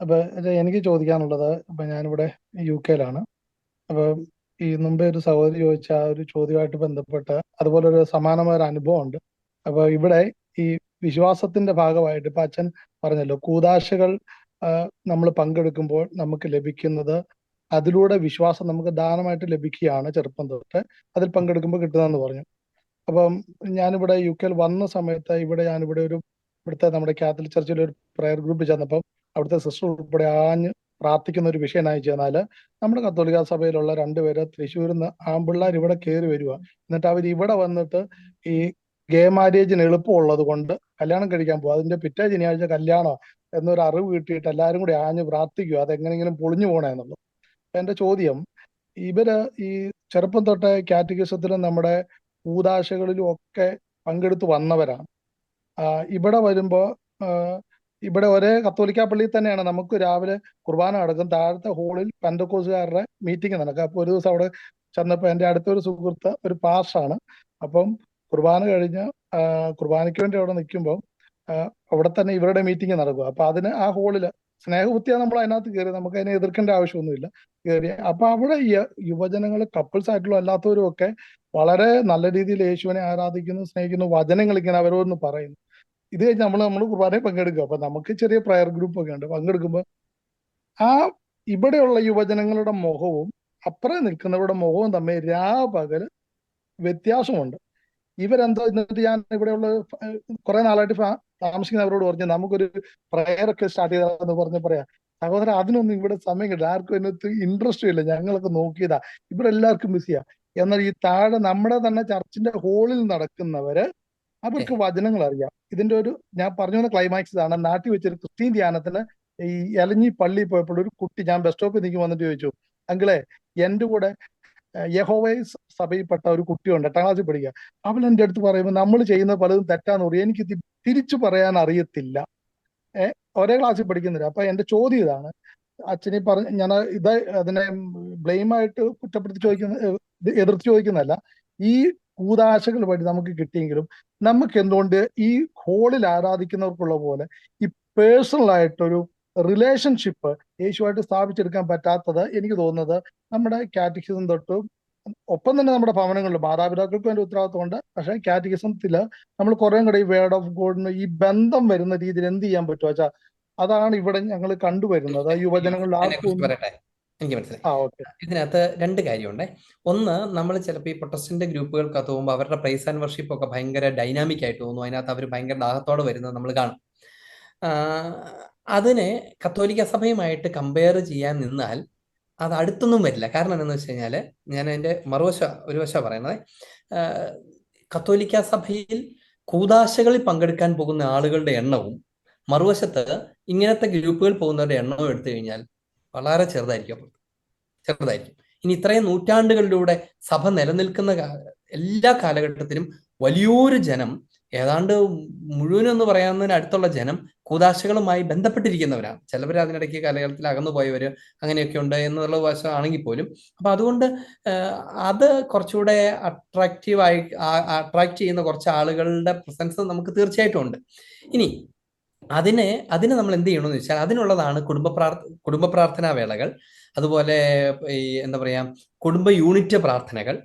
അപ്പൊ എനിക്ക് ചോദിക്കാനുള്ളത്, ഇപ്പൊ ഞാനിവിടെ UK-യിലാണ്. അപ്പൊ ഈ മുമ്പേ ഒരു സഹോദരി ചോദിച്ച ആ ഒരു ചോദ്യമായിട്ട് ബന്ധപ്പെട്ട് അതുപോലെ ഒരു സമാനമായ ഒരു അനുഭവം ഉണ്ട്. അപ്പൊ ഇവിടെ ഈ വിശ്വാസത്തിന്റെ ഭാഗമായിട്ട് ഇപ്പൊ അച്ഛൻ പറഞ്ഞല്ലോ, കൂദാശകൾ നമ്മൾ പങ്കെടുക്കുമ്പോൾ നമുക്ക് ലഭിക്കുന്നത്, അതിലൂടെ വിശ്വാസം നമുക്ക് ദാനമായിട്ട് ലഭിക്കുകയാണ് ചെറുപ്പം തൊട്ട് അതിൽ പങ്കെടുക്കുമ്പോൾ കിട്ടുന്നതെന്ന് പറഞ്ഞു. അപ്പം ഞാനിവിടെ UK-യിൽ വന്ന സമയത്ത് ഇവിടുത്തെ നമ്മുടെ കാത്തലിക് ചർച്ചിൽ ഒരു പ്രയർ ഗ്രൂപ്പ് ചെന്നപ്പം അവിടുത്തെ സിസ്റ്റർ ഉൾപ്പെടെ ആഞ്ഞ് പ്രാർത്ഥിക്കുന്ന ഒരു വിഷയം എന്ന് വെച്ചാൽ, നമ്മുടെ കത്തോലിക്ക സഭയിലുള്ള 2 പേര് തൃശ്ശൂരിൽ നിന്ന് ആമ്പിള്ളേർ ഇവിടെ കയറി വരിക, എന്നിട്ട് അവർ ഇവിടെ വന്നിട്ട് ഈ ഗേ മാരേജിന് എളുപ്പമുള്ളത് കൊണ്ട് കല്യാണം കഴിക്കാൻ പോകും. അതിന്റെ പിറ്റേ ശനിയാഴ്ച കല്യാണം എന്നൊരു അറിവ് കിട്ടിയിട്ട് എല്ലാവരും കൂടി ആഞ്ഞ് പ്രാർത്ഥിക്കുക അതെങ്ങനെയെങ്കിലും പൊളിഞ്ഞു പോകണേ എന്നുള്ളത്. അപ്പൊ എന്റെ ചോദ്യം, ഇവര് ഈ ചെറുപ്പം തൊട്ടേ കാറ്റഗിസത്തിലും നമ്മുടെ കൂതാശകളിലും ഒക്കെ പങ്കെടുത്ത് വന്നവരാണ്. ഇവിടെ വരുമ്പോ ഇവിടെ ഒരേ കത്തോലിക്ക പള്ളിയിൽ തന്നെയാണ് നമുക്ക് രാവിലെ കുർബാന നടക്കും. താഴത്തെ ഹോളിൽ പെന്തക്കോസുകാരുടെ മീറ്റിംഗ് നടക്കുക. അപ്പൊ ഒരു ദിവസം അവിടെ ചെന്നപ്പോ എന്റെ അടുത്തൊരു സുഹൃത്ത് ഒരു പാസ്റ്ററാണ്. അപ്പം കുർബാന കഴിഞ്ഞ് കുർബാനയ്ക്ക് വേണ്ടി അവിടെ നിൽക്കുമ്പോൾ അവിടെ തന്നെ ഇവരുടെ മീറ്റിംഗ് നടക്കുക. അപ്പൊ അതിന് ആ ഹോളില് സ്നേഹബുദ്ധിയാണ് നമ്മൾ അതിനകത്ത് കയറി, നമുക്ക് അതിനെ എതിർക്കേണ്ട ആവശ്യമൊന്നുമില്ല. കയറി അപ്പൊ അവിടെ യുവജനങ്ങൾ കപ്പിൾസ് ആയിട്ടുള്ള അല്ലാത്തവരും ഒക്കെ വളരെ നല്ല രീതിയിൽ യേശുവിനെ ആരാധിക്കുന്നു, സ്നേഹിക്കുന്നു, വചനങ്ങൾ ഇങ്ങനെ അവരോടൊന്ന് പറയുന്നു. ഇത് കഴിഞ്ഞ് നമ്മൾ കുർബാനയിൽ പങ്കെടുക്കുക. അപ്പൊ നമുക്ക് ചെറിയ പ്രയർ ഗ്രൂപ്പ് ഒക്കെ ഉണ്ട്. പങ്കെടുക്കുമ്പോൾ ആ ഇവിടെയുള്ള യുവജനങ്ങളുടെ മുഖവും അപ്പുറം നിൽക്കുന്നവരുടെ മുഖവും തമ്മിൽ രാപകൽ വ്യത്യാസമുണ്ട്. ഇവരെന്തോ, എന്നിട്ട് ഞാൻ ഇവിടെയുള്ള കുറെ നാളായിട്ട് താമസിക്കുന്നവരോട് പറഞ്ഞു നമുക്കൊരു പ്രയർ ഒക്കെ സ്റ്റാർട്ട് ചെയ്താന്ന് പറഞ്ഞ് പറയാ, സഹോദരൻ അതിനൊന്നും ഇവിടെ സമയം കിട്ടില്ല, ആർക്കും അതിനകത്ത് ഇൻട്രസ്റ്റും ഇല്ല, ഞങ്ങളൊക്കെ നോക്കിയതാ, ഇവിടെ എല്ലാവർക്കും ബിസിയാ. എന്നാൽ ഈ താഴെ നമ്മുടെ തന്നെ ചർച്ചിന്റെ ഹോളിൽ നടക്കുന്നവര് അവർക്ക് വചനങ്ങൾ അറിയാം. ഇതിന്റെ ഒരു ഞാൻ പറഞ്ഞു വന്ന ക്ലൈമാക്സ് ഇതാണ്. നാട്ടിൽ വെച്ചൊരു ക്രിസ്ത്യൻ ധ്യാനത്തിന് ഈ എലഞ്ഞി പള്ളിയിൽ പോയപ്പോൾ ഒരു കുട്ടി, ഞാൻ ബസ് സ്റ്റോപ്പിൽ നിൽക്കും, വന്നിട്ട് ചോദിച്ചു, അങ്കിളെ എന്റെ കൂടെ യഹോവ സഭയിൽപ്പെട്ട ഒരു കുട്ടിയുണ്ട്, 8ാം ക്ലാസ്സിൽ പഠിക്കുക. അവൻ എൻ്റെ അടുത്ത് പറയുമ്പോൾ നമ്മൾ ചെയ്യുന്ന പലതും തെറ്റാന്ന് പറയും, എനിക്ക് തിരിച്ചു പറയാൻ അറിയത്തില്ല. ഒരേ ക്ലാസ്സിൽ പഠിക്കുന്നില്ല. അപ്പൊ എന്റെ ചോദ്യം ഇതാണ്, അച്ഛനീ പറഞ്ഞ ഞാൻ അതിനെ ബ്ലെയിമായിട്ട് കുറ്റപ്പെടുത്തി എതിർത്ത് ചോദിക്കുന്നതല്ല. ഈ കൂതാശകൾ വഴി നമുക്ക് കിട്ടിയെങ്കിലും നമുക്ക് എന്തുകൊണ്ട് ഈ ഹോളിൽ ആരാധിക്കുന്നവർക്കുള്ള പോലെ ഈ പേഴ്സണൽ ആയിട്ടൊരു റിലേഷൻഷിപ്പ് യേശുവായിട്ട് സ്ഥാപിച്ചെടുക്കാൻ പറ്റാത്തത് എനിക്ക് തോന്നുന്നത് നമ്മുടെ കാറ്റഗിസം തൊട്ടും ഒപ്പം തന്നെ നമ്മുടെ ഭവനങ്ങളിൽ മാതാപിതാക്കൾക്കും അതിന്റെ ഉത്തരവാദിത്വമുണ്ട്. പക്ഷെ കാറ്റഗിസത്തില് നമ്മൾ കുറെ കൂടെ ഈ വേർഡ് ഓഫ് ഗോഡിന് ഈ ബന്ധം വരുന്ന രീതിയിൽ എന്ത് ചെയ്യാൻ പറ്റുമോ വെച്ചാൽ അതാണ് ഇവിടെ ഞങ്ങൾ കണ്ടുവരുന്നത്. യുവജനങ്ങളിൽ ആർക്കും പറയട്ടെ, എനിക്ക് മനസ്സിലായി. ഇതിനകത്ത് രണ്ട് കാര്യമുണ്ട്. ഒന്ന്, നമ്മൾ ചിലപ്പോൾ ഈ പ്രൊട്ടസ്റ്റന്റ് ഗ്രൂപ്പുകൾക്കകത്ത് പോകുമ്പോൾ അവരുടെ പ്രൈസ് ആൻഡ് വർഷിപ്പ് ഒക്കെ ഭയങ്കര ഡൈനാമിക് ആയിട്ട് തോന്നുന്നു. അതിനകത്ത് അവർ ഭയങ്കര ദാഹത്തോടെ വരുന്നത് നമ്മൾ കാണും. അതിനെ കത്തോലിക്ക സഭയുമായിട്ട് കമ്പയർ ചെയ്യാൻ നിന്നാൽ അത് അടുത്തൊന്നും വരില്ല. കാരണം എന്താണെന്ന് വെച്ച് കഴിഞ്ഞാൽ, ഞാൻ അതിൻ്റെ ഒരു വശം പറയുന്നത്, കത്തോലിക്ക സഭയിൽ കൂതാശകളിൽ പങ്കെടുക്കാൻ പോകുന്ന ആളുകളുടെ എണ്ണവും മറുവശത്ത് ഇങ്ങനത്തെ ഗ്രൂപ്പുകൾ പോകുന്നവരുടെ എണ്ണവും എടുത്തു കഴിഞ്ഞാൽ വളരെ ചെറുതായിരിക്കും. ഇനി ഇത്രയും നൂറ്റാണ്ടുകളിലൂടെ സഭ നിലനിൽക്കുന്ന എല്ലാ കാലഘട്ടത്തിലും വലിയൊരു ജനം, ഏതാണ്ട് മുഴുവനെന്ന് പറയാവുന്നതിന് അടുത്തുള്ള ജനം കൂതാശകളുമായി ബന്ധപ്പെട്ടിരിക്കുന്നവരാണ്. ചിലവർ അതിനിടയ്ക്ക് കാലഘട്ടത്തിൽ അകന്നു പോയവര് അങ്ങനെയൊക്കെ ഉണ്ട് എന്നുള്ള വശം ആണെങ്കിൽ പോലും. അപ്പൊ അതുകൊണ്ട് അത് കുറച്ചുകൂടെ അട്രാക്ട് ചെയ്യുന്ന കുറച്ച് ആളുകളുടെ പ്രസൻസ് നമുക്ക് തീർച്ചയായിട്ടും ഉണ്ട്. ഇനി അതിന് നമ്മൾ എന്ത് ചെയ്യണമെന്ന് വെച്ചാൽ, അതിനുള്ളതാണ് കുടുംബ പ്രാർത്ഥനാ വേളകൾ, അതുപോലെ ഈ എന്താ പറയാ കുടുംബ യൂണിറ്റ് പ്രാർത്ഥനകൾ,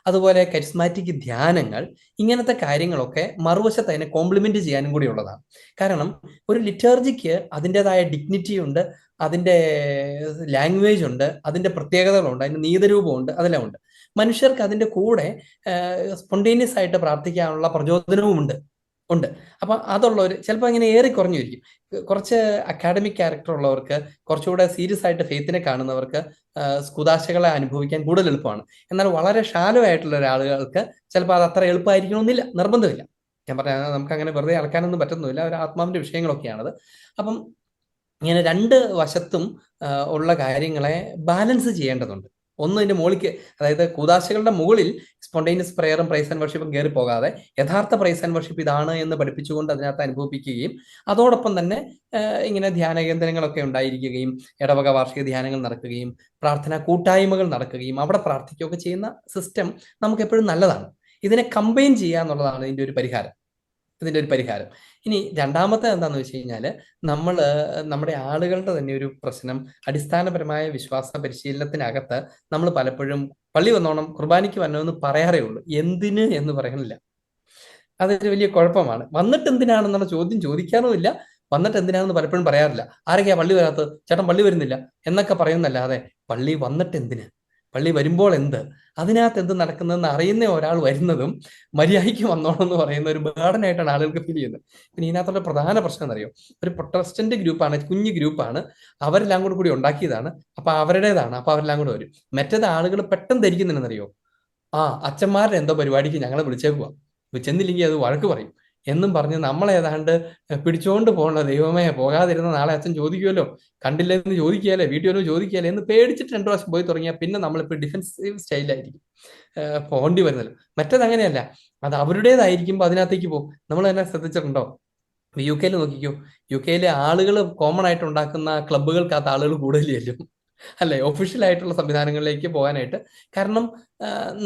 അതുപോലെ കരിസ്മാറ്റിക് ധ്യാനങ്ങൾ. ഇങ്ങനത്തെ കാര്യങ്ങളൊക്കെ മറുവശത്ത് അതിനെ കോംപ്ലിമെന്റ് ചെയ്യാനും കൂടി ഉള്ളതാണ്. കാരണം ഒരു ലിറ്റർജിക്ക് അതിൻ്റെതായ ഡിഗ്നിറ്റി ഉണ്ട്, അതിൻ്റെ ലാംഗ്വേജ് ഉണ്ട്, അതിൻ്റെ പ്രത്യേകതകളുണ്ട്, അതിൻ്റെ നീതരൂപമുണ്ട്, അതെല്ലാം ഉണ്ട്. മനുഷ്യർക്ക് അതിൻ്റെ കൂടെ സ്പോണ്ടേനിയസ് ആയിട്ട് പ്രാർത്ഥിക്കാനുള്ള പ്രചോദനവും ഉണ്ട്. അപ്പൊ അതുള്ളവർ ചിലപ്പോൾ ഇങ്ങനെ ഏറി കുറഞ്ഞിരിക്കും. കുറച്ച് അക്കാഡമിക് ക്യാരക്ടർ ഉള്ളവർക്ക്, കുറച്ചുകൂടെ സീരിയസ് ആയിട്ട് ഫെയ്ത്തിനെ കാണുന്നവർക്ക് കൂതാശകളെ അനുഭവിക്കാൻ കൂടുതൽ എളുപ്പമാണ്. എന്നാൽ വളരെ ഷാലോ ആയിട്ടുള്ള ഒരാളുകൾക്ക് ചിലപ്പോൾ അത് അത്ര എളുപ്പമായിരിക്കണമെന്നില്ല, നിർബന്ധമില്ല. ഞാൻ പറഞ്ഞാൽ നമുക്ക് അങ്ങനെ വെറുതെ അളക്കാനൊന്നും പറ്റുന്നില്ല, ഒരു ആത്മാവിന്റെ വിഷയങ്ങളൊക്കെയാണത്. അപ്പം ഇങ്ങനെ രണ്ട് വശത്തും ഉള്ള കാര്യങ്ങളെ ബാലൻസ് ചെയ്യേണ്ടതുണ്ട്. ഒന്ന് ഇതിന്റെ മുകളിലേക്ക്, അതായത് കൂതാശകളുടെ മുകളിൽ സ്പോണ്ടേനിയസ് പ്രയറും പ്രൈസ് ആൻഡ് വർഷിപ്പും കയറി പോകാതെ യഥാർത്ഥ പ്രൈസ് ആൻഡ് വർഷിപ്പ് ഇതാണ് എന്ന് പഠിപ്പിച്ചുകൊണ്ട് അതിനകത്ത് അനുഭവിപ്പിക്കുകയും അതോടൊപ്പം തന്നെ ഇങ്ങനെ ധ്യാന കേന്ദ്രങ്ങളൊക്കെ ഉണ്ടായിരിക്കുകയും ഇടവക വാർഷിക ധ്യാനങ്ങൾ നടക്കുകയും പ്രാർത്ഥനാ കൂട്ടായ്മകൾ നടക്കുകയും അവിടെ പ്രാർത്ഥിക്കുകയൊക്കെ ചെയ്യുന്ന സിസ്റ്റം നമുക്ക് എപ്പോഴും നല്ലതാണ്. ഇതിനെ കമ്പൈൻ ചെയ്യുക എന്നുള്ളതാണ് ഇതിന്റെ ഒരു പരിഹാരം. ഇനി രണ്ടാമത്തെ എന്താണെന്ന് വെച്ച് കഴിഞ്ഞാൽ, നമ്മുടെ ആളുകളുടെ തന്നെ ഒരു പ്രശ്നം, അടിസ്ഥാനപരമായ വിശ്വാസ പരിശീലനത്തിനകത്ത് നമ്മൾ പലപ്പോഴും പള്ളി വന്നോണം, കുർബാനയ്ക്ക് വരണമെന്ന് പറയാറേ ഉള്ളൂ, എന്തിന് എന്ന് പറയണില്ല. അതൊരു വലിയ കുഴപ്പമാണ്. വന്നിട്ട് എന്തിനാണെന്നുള്ള ചോദ്യം ചോദിക്കാറുമില്ല, വന്നിട്ട് എന്തിനാണെന്ന് പലപ്പോഴും പറയാറില്ല. ആരൊക്കെയാ പള്ളി വരാത്തത്, ചേട്ടൻ പള്ളി വരുന്നില്ല എന്നൊക്കെ പറയുന്നല്ലാതെ പള്ളി വന്നിട്ട് എന്തിന്, പള്ളി വരുമ്പോൾ എന്ത്, അതിനകത്ത് എന്ത് നടക്കുന്നതെന്ന് അറിയുന്ന ഒരാൾ വരുന്നതും മര്യാദയ്ക്ക് വന്നോണം എന്ന് പറയുന്ന ഒരു ബേർഡനായിട്ടാണ് ആളുകൾക്ക് ഫീൽ ചെയ്യുന്നത്. പിന്നെ ഇതിനകത്തുള്ള പ്രധാന പ്രശ്നം എന്നറിയോ, ഒരു പ്രൊട്ടസ്റ്റന്റ് ഗ്രൂപ്പാണ്, കുഞ്ഞു ഗ്രൂപ്പാണ്, അവരെല്ലാം കൂടി ഉണ്ടാക്കിയതാണ്, അപ്പൊ അവരുടേതാണ്, അപ്പൊ അവരെല്ലാം കൂടെ വരും. മറ്റേത് ആളുകൾ പെട്ടെന്ന് ധരിക്കുന്നുണ്ടെന്നറിയോ, അച്ഛന്മാരുടെ എന്തോ പരിപാടിക്ക് ഞങ്ങളെ വിളിച്ചേക്കുക, ചെന്നില്ലെങ്കിൽ അത് വഴക്ക് പറയും എന്നും പറഞ്ഞ് നമ്മളേതാണ്ട് പിടിച്ചോണ്ട് പോകണ, ദൈവമേ പോകാതിരുന്ന നാളെ അച്ഛൻ ചോദിക്കുമല്ലോ, കണ്ടില്ലെന്ന് ചോദിക്കുകയല്ലേ, വീട്ടിൽ വല്ലതും ചോദിക്കുകയല്ലേ എന്ന് പേടിച്ചിട്ട് 2 പ്രാവശ്യം പോയി തുടങ്ങിയാൽ പിന്നെ നമ്മളിപ്പോൾ ഡിഫൻസീവ് സ്റ്റൈലായിരിക്കും പോകേണ്ടി വരുന്നത്. മറ്റേത് അങ്ങനെയല്ല, അത് അവരുടേതായിരിക്കുമ്പോൾ അതിനകത്തേക്ക് പോകും. നമ്മൾ തന്നെ ശ്രദ്ധിച്ചിട്ടുണ്ടോ? യു കെയിൽ നോക്കിക്കോ, യു കെയിലെ ആളുകൾ കോമൺ ആയിട്ട് ഉണ്ടാക്കുന്ന ക്ലബ്ബുകൾക്കകത്ത് ആളുകൾ കൂടുതൽ ചെല്ലും അല്ലെ, ഒഫീഷ്യൽ ആയിട്ടുള്ള സംവിധാനങ്ങളിലേക്ക് പോകാനായിട്ട്. കാരണം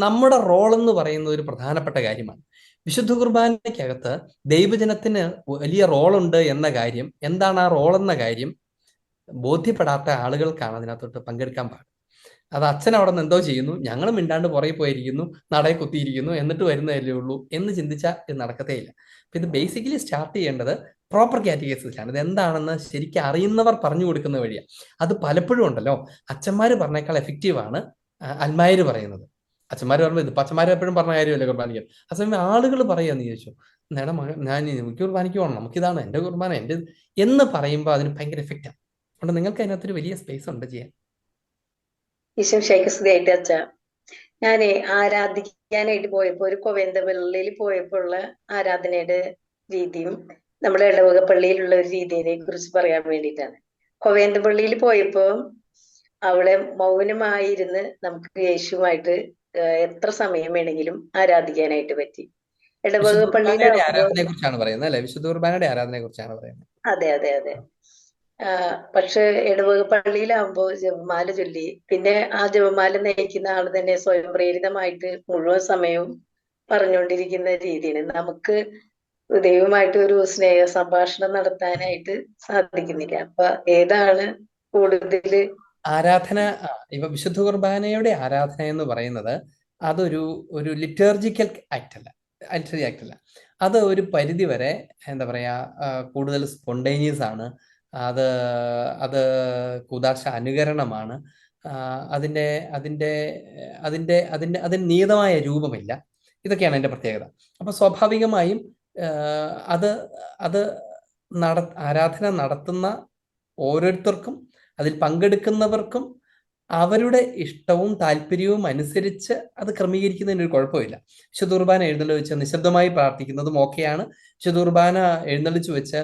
നമ്മുടെ റോൾ എന്ന് പറയുന്നത് ഒരു പ്രധാനപ്പെട്ട കാര്യമാണ്. വിശുദ്ധ കുർബാനയ്ക്കകത്ത് ദൈവജനത്തിന് വലിയ റോളുണ്ട് എന്ന കാര്യം, എന്താണ് ആ റോൾ എന്ന കാര്യം ബോധ്യപ്പെടാത്ത ആളുകൾക്കാണ് അതിനകത്തോട്ട് പങ്കെടുക്കാൻ പാടും. അത് അച്ഛൻ അവിടെ നിന്ന് എന്തോ ചെയ്യുന്നു, ഞങ്ങൾ മിണ്ടാണ്ട് പുറകെ പോയിരിക്കുന്നു, നടയെ കുത്തിയിരിക്കുന്നു, എന്നിട്ട് വരുന്നതല്ലേ ഉള്ളൂ എന്ന് ചിന്തിച്ചാൽ ഇത് നടക്കത്തേ ഇല്ല. അപ്പൊ ഇത് ബേസിക്കലി സ്റ്റാർട്ട് ചെയ്യേണ്ടത് പ്രോപ്പർ കാറ്റഗറൈസേഷനാണ്. ഇത് എന്താണെന്ന് ശരിക്കും അറിയുന്നവർ പറഞ്ഞു കൊടുക്കുന്ന വഴിയാണ്. അത് പലപ്പോഴും ഉണ്ടല്ലോ, അച്ഛന്മാർ പറഞ്ഞേക്കാൾ എഫക്റ്റീവാണ് അൽമായർ പറയുന്നത്. അച്ഛന്മാർ പറയുമ്പോൾ ഇത് അച്ഛന്മാർ എപ്പോഴും പറഞ്ഞ കാര്യമല്ലേ കുർബാനിക്കാൻ. ആ സമയം ആളുകൾ പറയാന്ന് ചോദിച്ചു, നേടാ ഞാൻ എനിക്ക് കുർബാനയ്ക്ക് പോകണം, നമുക്കിതാണ് എൻ്റെ കുർബാന എൻ്റെ എന്ന് പറയുമ്പോൾ അതിന് ഭയങ്കര എഫക്റ്റാണ്. അതുകൊണ്ട് നിങ്ങൾക്ക് അതിനകത്തൊരു വലിയ സ്പേസ് ഉണ്ട് ചെയ്യാൻ. ഈശോമിശിഹായ്ക്ക് അച്ഛ, ഞാനേ ആരാധിക്കാനായിട്ട് പോയപ്പോ ഒരു കോവേന്തപള്ളിയിൽ പോയപ്പോഴുള്ള ആരാധനയുടെ രീതിയും നമ്മുടെ ഇടവക പള്ളിയിലുള്ള ഒരു രീതിയെ കുറിച്ച് പറയാൻ വേണ്ടിയിട്ടാണ്. കോവേന്തപള്ളിയിൽ പോയപ്പോ അവിടെ മൗനമായിരുന്ന് നമുക്ക് യേശുവായിട്ട് എത്ര സമയം വേണമെങ്കിലും ആരാധിക്കാനായിട്ട് പറ്റി. ഇടവക പള്ളിയിലാകുമ്പോ ആരാധനയെ കുറിച്ചാണ് പറയുന്നത് അല്ലെ, വിശുദ്ധ കുർബാനയുടെ ആരാധനയെ കുറിച്ചാണ് പറയുന്നത്. അതെ അതെ അതെ. പക്ഷെ ഇടവക പള്ളിയിലാകുമ്പോ ജപമാല ചൊല്ലി, പിന്നെ ആ ജപമാല നയിക്കുന്ന ആള് തന്നെ സ്വയം പ്രേരിതമായിട്ട് മുഴുവൻ സമയവും പറഞ്ഞുകൊണ്ടിരിക്കുന്ന രീതിയാണ്. നമുക്ക് ദൈവമായിട്ട് ഒരു സ്നേഹ സംഭാഷണം നടത്താനായിട്ട് സാധിക്കുന്നില്ല. അപ്പൊ ഏതാണ് കൂടുതൽ ആരാധന? ഇപ്പൊ വിശുദ്ധ കുർബാനയുടെ ആരാധന എന്ന് പറയുന്നത് അതൊരു ലിറ്റർജിക്കൽ ആക്ട് അല്ല. അത് ഒരു പരിധി വരെ എന്താ പറയാ, കൂടുതൽ സ്പോണ്ടേനിയസ് ആണ്. അത് കൂദാശ അനുകരണമാണ്. അതിന് നിയതമായ രൂപമില്ല. ഇതൊക്കെയാണ് അതിന്റെ പ്രത്യേകത. അപ്പൊ സ്വാഭാവികമായും അത് ആരാധന നടത്തുന്ന ഓരോരുത്തർക്കും അതിൽ പങ്കെടുക്കുന്നവർക്കും അവരുടെ ഇഷ്ടവും താല്പര്യവും അനുസരിച്ച് അത് ക്രമീകരിക്കുന്നതിന് ഒരു കുഴപ്പമില്ല. വിശുദ്ധ കുർബാന എഴുന്നള്ളി വെച്ച് നിശബ്ദമായി പ്രാർത്ഥിക്കുന്നതും ഓക്കെയാണ്. വിശുദ്ധ കുർബാന എഴുന്നള്ളിച്ച് വെച്ച്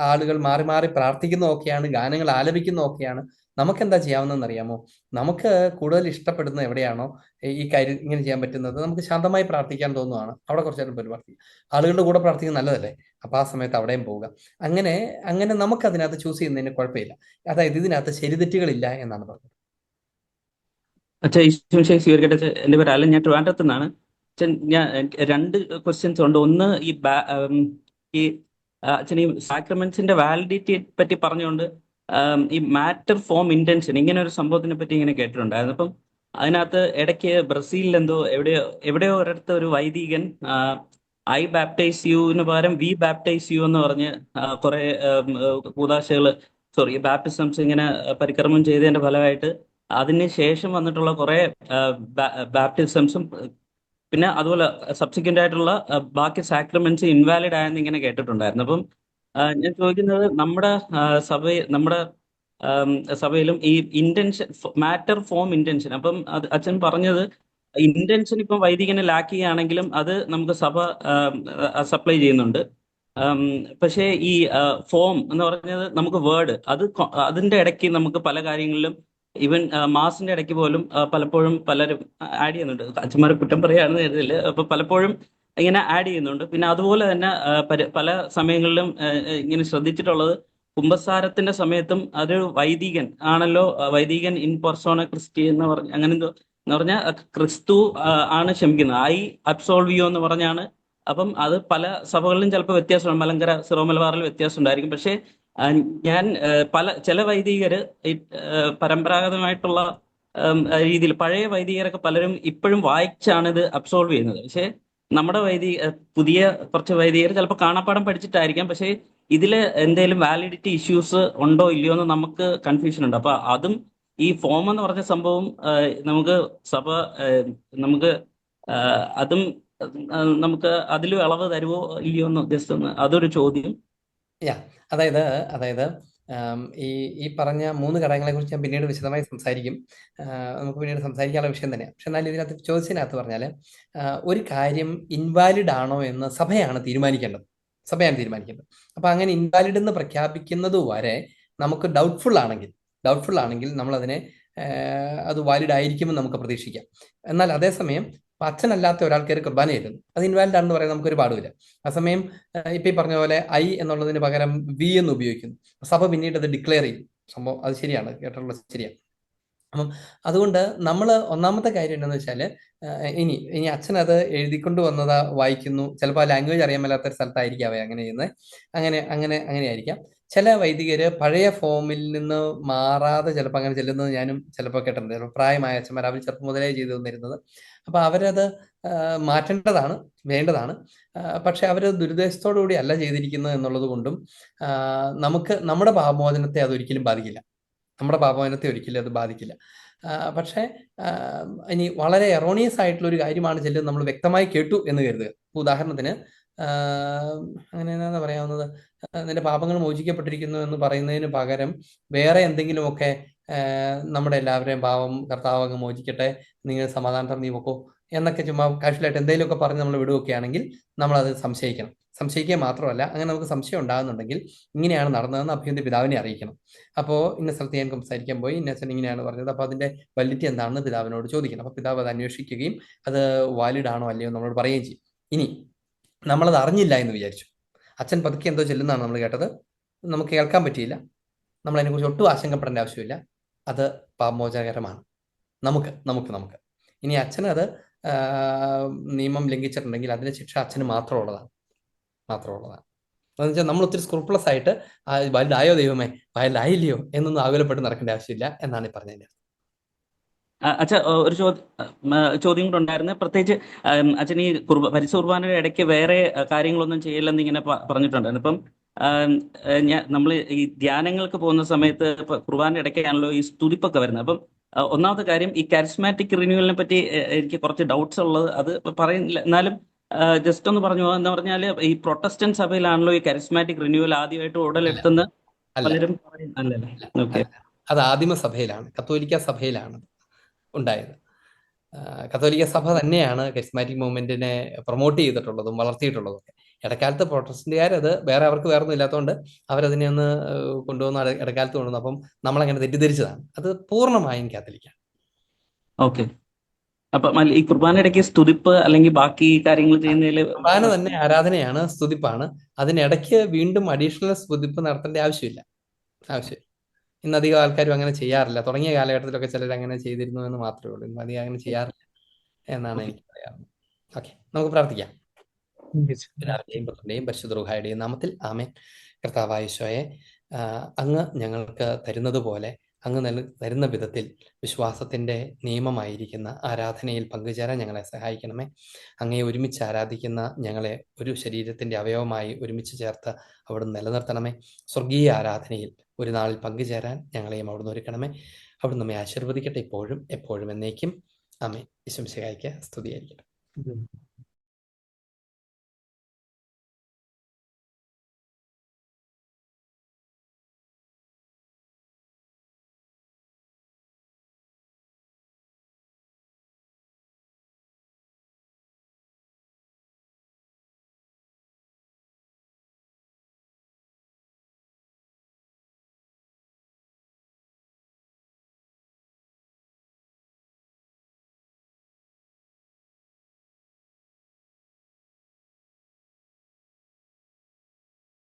ആളുകൾ മാറി മാറി പ്രാർത്ഥിക്കുന്നതും ഓക്കെയാണ്. ഗാനങ്ങൾ ആലപിക്കുന്നതും ഓക്കെയാണ്. നമുക്ക് എന്താ ചെയ്യാവുന്നതെന്ന് അറിയാമോ? നമുക്ക് കൂടുതൽ ഇഷ്ടപ്പെടുന്ന എവിടെയാണോ ഈ കാര്യം ഇങ്ങനെ ചെയ്യാൻ പറ്റുന്നത്, നമുക്ക് ശാന്തമായി പ്രാർത്ഥിക്കാൻ തോന്നുവാണ്, അവിടെ കുറച്ച് നേരം പോയി പ്രാർത്ഥിക്കുക. ആളുകളുടെ കൂടെ പ്രാർത്ഥിക്കുന്നത് നല്ലതല്ലേ, അപ്പൊ ആ സമയത്ത് അവിടെയും പോവുക. അങ്ങനെ നമുക്ക് അതിനകത്ത് ചൂസ് ചെയ്യുന്നതിന് കുഴപ്പമില്ല. അതായത് ഇതിനകത്ത് ശരിതെറ്റുകളില്ല എന്നാണ് പറഞ്ഞത്. അച്ഛാ, ഈശോമിശിഹായെ സ്വീകരിക്കട്ടെ. അച്ഛാ, എൻ്റെ പേര് അലൻ, ഞാൻ ട്രിവാൻഡ്രത്ത് നിന്നാണ്. അച്ഛൻ, ഞാൻ 2 ക്വസ്റ്റ്യൻസ് ഉണ്ട്. ഒന്ന്, അച്ഛൻ ഈ സാക്രമെന്റ്സിന്റെ വാലിഡിറ്റിയെ പറ്റി പറഞ്ഞുകൊണ്ട് ഈ മാറ്റർ ഫോം ഇന്റൻഷൻ ഇങ്ങനെ ഒരു സംഭവത്തിനെ പറ്റി ഇങ്ങനെ കേട്ടിട്ടുണ്ടായിരുന്നു. അപ്പം അതിനകത്ത് ഇടയ്ക്ക് ബ്രസീലിൽ എവിടെയോ ഒരിടത്ത് ഒരു വൈദികൻ ഐ ബാപ്റ്റൈസ് യു എന്ന് പകരം വി ബാപ്റ്റൈസ് യു എന്ന് പറഞ്ഞ് കുറെ ബാപ്റ്റിസംസ് ഇങ്ങനെ പരിക്രമം ചെയ്തതിന്റെ ഫലമായിട്ട് അതിന് ശേഷം വന്നിട്ടുള്ള കുറെ ബാപ്റ്റിസംസും പിന്നെ അതുപോലെ സബ്സിക്വന്റ് ആയിട്ടുള്ള ബാക്കി സാക്രമെന്റ്സ് ഇൻവാലിഡ് ആയെന്ന് ഇങ്ങനെ കേട്ടിട്ടുണ്ടായിരുന്നു. അപ്പം ഞാൻ ചോദിക്കുന്നത്, നമ്മുടെ സഭയിലും ഈ ഇന്റൻഷൻ, മാറ്റർ ഫോം ഇന്റൻഷൻ, അപ്പം അച്ഛൻ പറഞ്ഞത് ഇന്റൻഷൻ ഇപ്പം വൈദികനെ ലാക്ക് ചെയ്യുകയാണെങ്കിലും അത് നമുക്ക് സഭ സപ്ലൈ ചെയ്യുന്നുണ്ട്. പക്ഷേ ഈ ഫോം എന്ന് പറഞ്ഞത് നമുക്ക് വേർഡ് അതിന്റെ ഇടയ്ക്ക് നമുക്ക് പല കാര്യങ്ങളിലും ഈവൻ മാസിന്റെ ഇടയ്ക്ക് പോലും പലപ്പോഴും പലരും ആഡ് ചെയ്യുന്നുണ്ട്. അച്ഛന്മാരെ കുറ്റം പറയുകയാണെന്ന് കരുതില്ല, അപ്പൊ പലപ്പോഴും ഇങ്ങനെ ആഡ് ചെയ്യുന്നുണ്ട്. പിന്നെ അതുപോലെ തന്നെ പല സമയങ്ങളിലും ഇങ്ങനെ ശ്രദ്ധിച്ചിട്ടുള്ളത്, കുമ്പസാരത്തിന്റെ സമയത്തും അതൊരു വൈദികൻ ആണല്ലോ, വൈദികൻ ഇൻ പെർസോണ ക്രിസ്റ്റി എന്ന് പറഞ്ഞാൽ ക്രിസ്തു ആണ് ക്ഷമിക്കുന്നത്, ഐ അബ്സോൾവ് യു എന്ന് പറഞ്ഞാണ്. അപ്പം അത് പല സഭകളിലും ചിലപ്പോൾ വ്യത്യാസമുണ്ട്, മലങ്കര സിറോ മലബാറിൽ വ്യത്യാസം ഉണ്ടായിരിക്കും. പക്ഷേ ഞാൻ ചില വൈദികര് പരമ്പരാഗതമായിട്ടുള്ള രീതിയിൽ, പഴയ വൈദികരൊക്കെ പലരും ഇപ്പോഴും വായിച്ചാണ് ഇത് അബ്സോൾവ് ചെയ്യുന്നത്. പക്ഷേ നമ്മുടെ പുതിയ കുറച്ച് വൈദികർ ചിലപ്പോൾ കാണാപ്പാടം പഠിച്ചിട്ടായിരിക്കാം, പക്ഷേ ഇതിൽ എന്തെങ്കിലും വാലിഡിറ്റി ഇഷ്യൂസ് ഉണ്ടോ ഇല്ലയോ എന്ന് നമുക്ക് കൺഫ്യൂഷൻ ഉണ്ട്. അപ്പൊ അതും ഈ ഫോം എന്ന് പറഞ്ഞ സംഭവം നമുക്ക് അതിലും ഇളവ് തരുമോ ഇല്ലയോ എന്ന് ഉദ്ദേശിച്ചത്, അതൊരു ചോദ്യം. അതായത് ഈ ഈ പറഞ്ഞ 3 ഘടകങ്ങളെക്കുറിച്ച് ഞാൻ പിന്നീട് വിശദമായി സംസാരിക്കും. നമുക്ക് പിന്നീട് സംസാരിക്കാനുള്ള വിഷയം തന്നെയാണ്. പക്ഷെ എന്നാലും ഇതിനകത്ത് ചോദിച്ചതിനകത്ത് പറഞ്ഞാൽ ഒരു കാര്യം ഇൻവാലിഡ് ആണോ എന്ന് സഭയാണ് തീരുമാനിക്കേണ്ടത്. സഭയാണ് തീരുമാനിക്കേണ്ടത്. അപ്പൊ അങ്ങനെ ഇൻവാലിഡ് എന്ന് പ്രഖ്യാപിക്കുന്നത് വരെ നമുക്ക് ഡൗട്ട്ഫുൾ ആണെങ്കിൽ നമ്മളതിനെ അത് വാലിഡ് ആയിരിക്കുമെന്ന് നമുക്ക് പ്രതീക്ഷിക്കാം. എന്നാൽ അതേസമയം അച്ഛനല്ലാത്ത ഒരാൾക്ക് ഒരു കുർബാന ചെയ്യുന്നു, അത് ഇൻവാലിഡ് ആണെന്ന് പറയാൻ നമുക്കൊരു പാടുമില്ല. അസമയം ഇപ്പൊ ഈ പറഞ്ഞ പോലെ ഐ എന്നുള്ളതിന് പകരം വി എന്ന് ഉപയോഗിക്കുന്നു. സഭ പിന്നീട് അത് ഡിക്ലെയർ ചെയ്യും. സംഭവം അത് ശരിയാണ്, കേട്ടിട്ടുള്ളത് ശരിയാണ്. അപ്പം അതുകൊണ്ട് നമ്മൾ ഒന്നാമത്തെ കാര്യം എന്താണെന്ന് വെച്ചാൽ ഇനി അച്ഛൻ അത് എഴുതിക്കൊണ്ട് വന്നതാ വായിക്കുന്നു. ചിലപ്പോൾ ആ ലാംഗ്വേജ് അറിയാൻ മേലാത്ത ഒരു സ്ഥലത്തായിരിക്കും അവ അങ്ങനെ ചെയ്യുന്നത്. അങ്ങനെ ആയിരിക്കാം. ചില വൈദികര് പഴയ ഫോമിൽ നിന്ന് മാറാതെ ചിലപ്പോൾ അങ്ങനെ ചെല്ലുന്നത് ഞാനും ചിലപ്പോൾ കേട്ടിട്ടുണ്ട്. ചിലപ്പോൾ പ്രായമായ അച്ഛന്മാർ അവർ ചെറുപ്പം മുതലേ ചെയ്തു തന്നിരുന്നത്. അപ്പൊ അവരത് മാറ്റേണ്ടതാണ്, വേണ്ടതാണ്. പക്ഷെ അവർ ദുരുദ്ദേശത്തോടു കൂടി അല്ല ചെയ്തിരിക്കുന്നത് എന്നുള്ളത് കൊണ്ടും നമുക്ക് നമ്മുടെ പാപമോചനത്തെ അതൊരിക്കലും ബാധിക്കില്ല. അത് ബാധിക്കില്ല. പക്ഷേ ഇനി വളരെ എറോണിയസ് ആയിട്ടുള്ള ഒരു കാര്യമാണ് ചെല്ലുന്നത് നമ്മൾ വ്യക്തമായി കേട്ടു എന്ന് കരുതുക. ഉദാഹരണത്തിന് അങ്ങനെ എന്താ പറയാവുന്നത്, നിന്റെ പാപങ്ങൾ മോചിക്കപ്പെട്ടിരിക്കുന്നു എന്ന് പറയുന്നതിന് പകരം വേറെ എന്തെങ്കിലുമൊക്കെ നമ്മുടെ എല്ലാവരെയും പാവം കർത്താവ് അങ്ങ് മോചിക്കട്ടെ, നിങ്ങൾ സമാധാനത്തോടെ നീ പൊക്കോ എന്നൊക്കെ ചുമ്മാ കാഷ്വലായിട്ട് എന്തെങ്കിലുമൊക്കെ പറഞ്ഞ് നമ്മൾ വിടുകയൊക്കെയാണെങ്കിൽ നമ്മളത് സംശയിക്കുക മാത്രമല്ല, അങ്ങനെ നമുക്ക് സംശയം ഉണ്ടാകുന്നുണ്ടെങ്കിൽ ഇങ്ങനെയാണ് നടന്നതെന്ന് അഭ്യന്തര പിതാവിനെ അറിയിക്കണം. അപ്പോൾ ഇന്ന സ്ഥലത്ത് ഞാൻ സംസാരിക്കാൻ പോയി, ഇന്ന അച്ഛൻ ഇങ്ങനെയാണ് പറഞ്ഞത്, അപ്പോൾ അതിന്റെ വാലിഡിറ്റി എന്താണെന്ന് പിതാവിനോട് ചോദിക്കണം. അപ്പോൾ പിതാവ് അത് അന്വേഷിക്കുകയും അത് വാലിഡ് ആണോ അല്ലയോ നമ്മളോട് പറയുകയും ചെയ്യും. ഇനി നമ്മളത് അറിഞ്ഞില്ല എന്ന് വിചാരിച്ചു, അച്ഛൻ പതുക്കെ എന്തോ ചെല്ലുന്നതാണ് നമ്മൾ കേട്ടത്, നമുക്ക് കേൾക്കാൻ പറ്റിയില്ല, നമ്മൾ അതിനെക്കുറിച്ച് ഒട്ടും ആശങ്കപ്പെടേണ്ട ആവശ്യമില്ല. അത് പാപമോചനകരമാണ് നമുക്ക് ഇനി അച്ഛനത് നിയമം ലംഘിച്ചിട്ടുണ്ടെങ്കിൽ അതിന്റെ ശിക്ഷ അച്ഛന് മാത്രമുള്ളതാണ്. എന്ന് വെച്ചാൽ നമ്മൾ ഒത്തിരി സ്ക്രൂപ്ലസ് ആയിട്ട് വാലിഡായോ ദൈവമേ, വാലിഡായില്ലയോ എന്നൊന്നും ആകുലപ്പെട്ട് നടക്കേണ്ട ആവശ്യമില്ല എന്നാണ് ഈ പറഞ്ഞതിന്റെ. അച്ഛാ, ഒരു ചോദ്യം കൂടെ ഉണ്ടായിരുന്നു. പ്രത്യേകിച്ച് അച്ഛൻ ഈ പരിശുദ്ധ കുർബാനയുടെ ഇടയ്ക്ക് വേറെ കാര്യങ്ങളൊന്നും ചെയ്യില്ലെന്ന് ഇങ്ങനെ പറഞ്ഞിട്ടുണ്ടായിരുന്നു. ഇപ്പം നമ്മൾ ഈ ധ്യാനങ്ങൾക്ക് പോകുന്ന സമയത്ത് ഇപ്പൊ കുർബാനയുടെ ഇടയ്ക്കാണല്ലോ ഈ സ്തുതിപ്പൊക്കെ വരുന്നത്. അപ്പം ഒന്നാമത്തെ കാര്യം, ഈ കരിസ്മാറ്റിക് റിന്യൂവലിനെ പറ്റി എനിക്ക് കുറച്ച് ഡൗട്ട്സ് ഉള്ളത്, അത് പറയുന്നില്ല, എന്നാലും ജസ്റ്റ് ഒന്ന് പറഞ്ഞു. എന്ന് പറഞ്ഞാൽ ഈ പ്രൊട്ടസ്റ്റന്റ് സഭയിലാണല്ലോ ഈ കരിസ്മാറ്റിക് റിന്യൂവൽ ആദ്യമായിട്ട് ഉടലെടുത്തുന്ന പലരും അല്ലല്ലേ? ഓക്കെ, അത് ആദിമ സഭയിലാണ്, കത്തോലിക്ക സഭയിലാണ് ഉണ്ടായത്. കത്തോലിക്ക സഭ തന്നെയാണ് കരിസ്മാറ്റിക് മൂവ്മെന്റിനെ പ്രൊമോട്ട് ചെയ്തിട്ടുള്ളതും വളർത്തിയിട്ടുള്ളതും ഒക്കെ. ഇടക്കാലത്ത് പ്രൊട്ടസ്റ്റന്റുകാർ അത് അവർക്ക് വേറൊന്നും ഇല്ലാത്തതുകൊണ്ട് അവരതിനെ ഒന്ന് കൊണ്ടുവന്ന് ഇടക്കാലത്ത് കൊണ്ടുവന്നു. അപ്പം നമ്മളങ്ങനെ തെറ്റിദ്ധരിച്ചതാണ്. അത് പൂർണ്ണമായും കാത്തലിക്കാണ്. ഓക്കെ. അപ്പൊ ഈ കുർബാന ഇടയ്ക്ക് സ്തുതിപ്പ് അല്ലെങ്കിൽ ബാക്കി കാര്യങ്ങൾ ചെയ്യുന്നതിൽ കുർബാന തന്നെ ആരാധനയാണ്, സ്തുതിപ്പാണ്. അതിനിടയ്ക്ക് വീണ്ടും അഡീഷണൽ സ്തുതിപ്പ് നടത്തേണ്ട ആവശ്യമില്ല. ഇന്നധികം ആൾക്കാരും അങ്ങനെ ചെയ്യാറില്ല. തുടങ്ങിയ കാലഘട്ടത്തിലൊക്കെ ചിലർ അങ്ങനെ ചെയ്തിരുന്നു എന്ന് മാത്രമേ ഉള്ളൂ. ഇന്ന് അധികം അങ്ങനെ ചെയ്യാറില്ല എന്നാണ് എനിക്ക് പറയാറുള്ളത്. ഓക്കെ, നമുക്ക് പ്രാർത്ഥിക്കാം. പിതാവിന്റെയും പുത്രന്റെയും പരിശുദ്ധ റൂഹായുടെയും നാമത്തിൽ ആമേൻ. കർത്താവായ ഈശോയെ, അങ്ങ് ഞങ്ങൾക്ക് തരുന്നത് പോലെ അങ്ങ് തരുന്ന വിധത്തിൽ വിശ്വാസത്തിന്റെ നിയമമായിരിക്കുന്ന ആരാധനയിൽ പങ്കുചേരാൻ ഞങ്ങളെ സഹായിക്കണമേ. അങ്ങയെ ഒരുമിച്ച് ആരാധിക്കുന്ന ഞങ്ങളെ ഒരു ശരീരത്തിന്റെ അവയവമായി ഒരുമിച്ച് ചേർത്ത് അവിടുന്ന് നിലനിർത്തണമേ. സ്വർഗീയ ആരാധനയിൽ ഒരു നാളിൽ പങ്കുചേരാൻ ഞങ്ങളെയും അവിടുന്ന് ഒരുക്കണമേ. അവിടുന്ന് നമ്മെ ആശീർവദിക്കട്ടെ, ഇപ്പോഴും എപ്പോഴും എന്നേക്കും. ആമേൻ. ഈശോ മിശിഹായ്ക്ക് സ്തുതിയായിരിക്കട്ടെ.